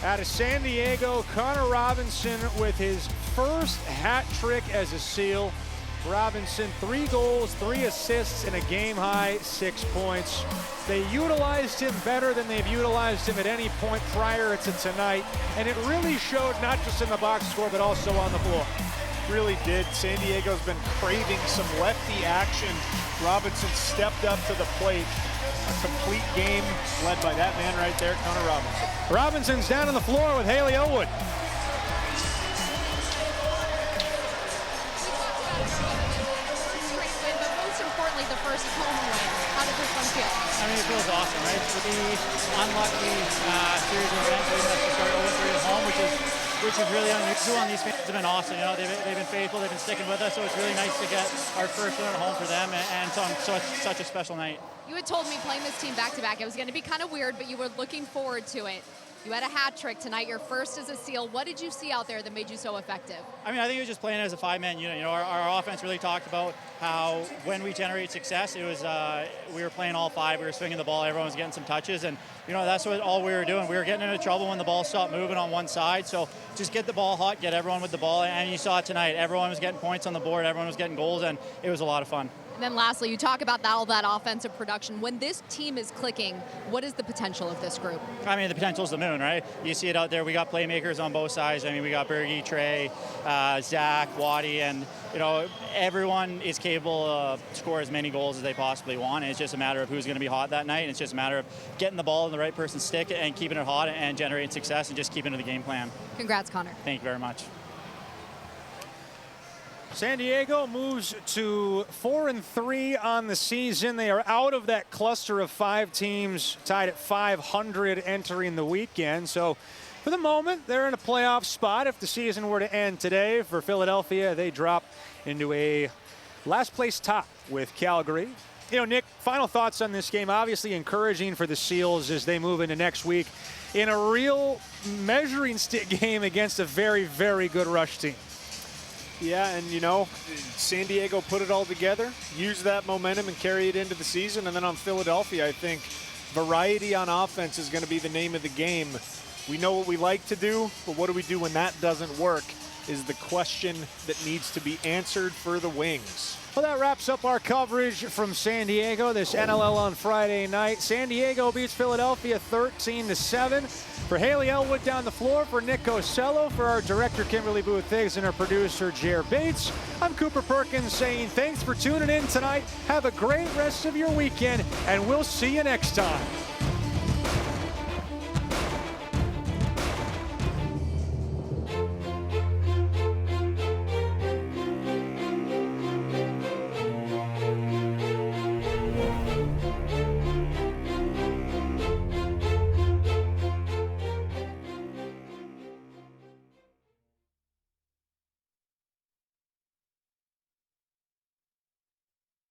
S1: out of San Diego, Connor Robinson with his first hat trick as a Seal. Robinson, 3 goals, 3 assists, and a game-high 6 points. They utilized him better than they've utilized him at any point prior to tonight, and it really showed not just in the box score, but also on the floor.
S2: Really did. San Diego's been craving some lefty action. Robinson stepped up to the plate. A complete game led by that man right there, Connor Robinson.
S1: Robinson's down on the floor with Haley Elwood.
S3: The first home win. How did this one feel?
S13: I mean, it feels awesome, right? To be unlucky series of events, we have to start 0-3 at home, which is really unusual, and these fans have been awesome. You know, they've been faithful, they've been sticking with us, so it's really nice to get our first win at home for them, and so it's such a special night.
S3: You had told me playing this team back-to-back, it was going to be kind of weird, but you were looking forward to it. You had a hat trick tonight, your first as a Seal. What did you see out there that made you so effective?
S13: I mean, I think it was just playing as a 5-man unit. You know, our offense really talked about how when we generate success, it was we were playing all 5. We were swinging the ball. Everyone was getting some touches, and you know that's what all we were doing. We were getting into trouble when the ball stopped moving on one side. So just get the ball hot, get everyone with the ball, and you saw it tonight. Everyone was getting points on the board. Everyone was getting goals, and it was a lot of fun.
S3: And then lastly, you talk about all that offensive production. When this team is clicking, what is the potential of this group?
S13: I mean, the potential's the moon, right? You see it out there. We got playmakers on both sides. I mean, we got Bergie, Trey, Zach, Waddy, and, you know, everyone is capable of score as many goals as they possibly want. And it's just a matter of who's going to be hot that night. And it's just a matter of getting the ball in the right person's stick and keeping it hot and generating success and just keeping to the game plan.
S3: Congrats, Connor.
S13: Thank you very much.
S1: San Diego moves to 4-3 on the season. They are out of that cluster of 5 teams tied at 500 entering the weekend. So for the moment, they're in a playoff spot. If the season were to end today for Philadelphia, they drop into a last place top with Calgary. You know, Nick, final thoughts on this game. Obviously encouraging for the Seals as they move into next week in a real measuring stick game against a very, very good Rush team.
S2: Yeah, and you know, San Diego put it all together, used that momentum and carry it into the season. And then on Philadelphia, I think variety on offense is going to be the name of the game. We know what we like to do, but what do we do when that doesn't work is the question that needs to be answered for the Wings.
S1: Well, that wraps up our coverage from San Diego, this NLL on Friday night. San Diego beats Philadelphia 13-7. For Haley Elwood down the floor, for Nick Cosello, for our director Kimberly Booth-Higgs and our producer Jer Bates, I'm Cooper Perkins saying thanks for tuning in tonight. Have a great rest of your weekend, and we'll see you next time.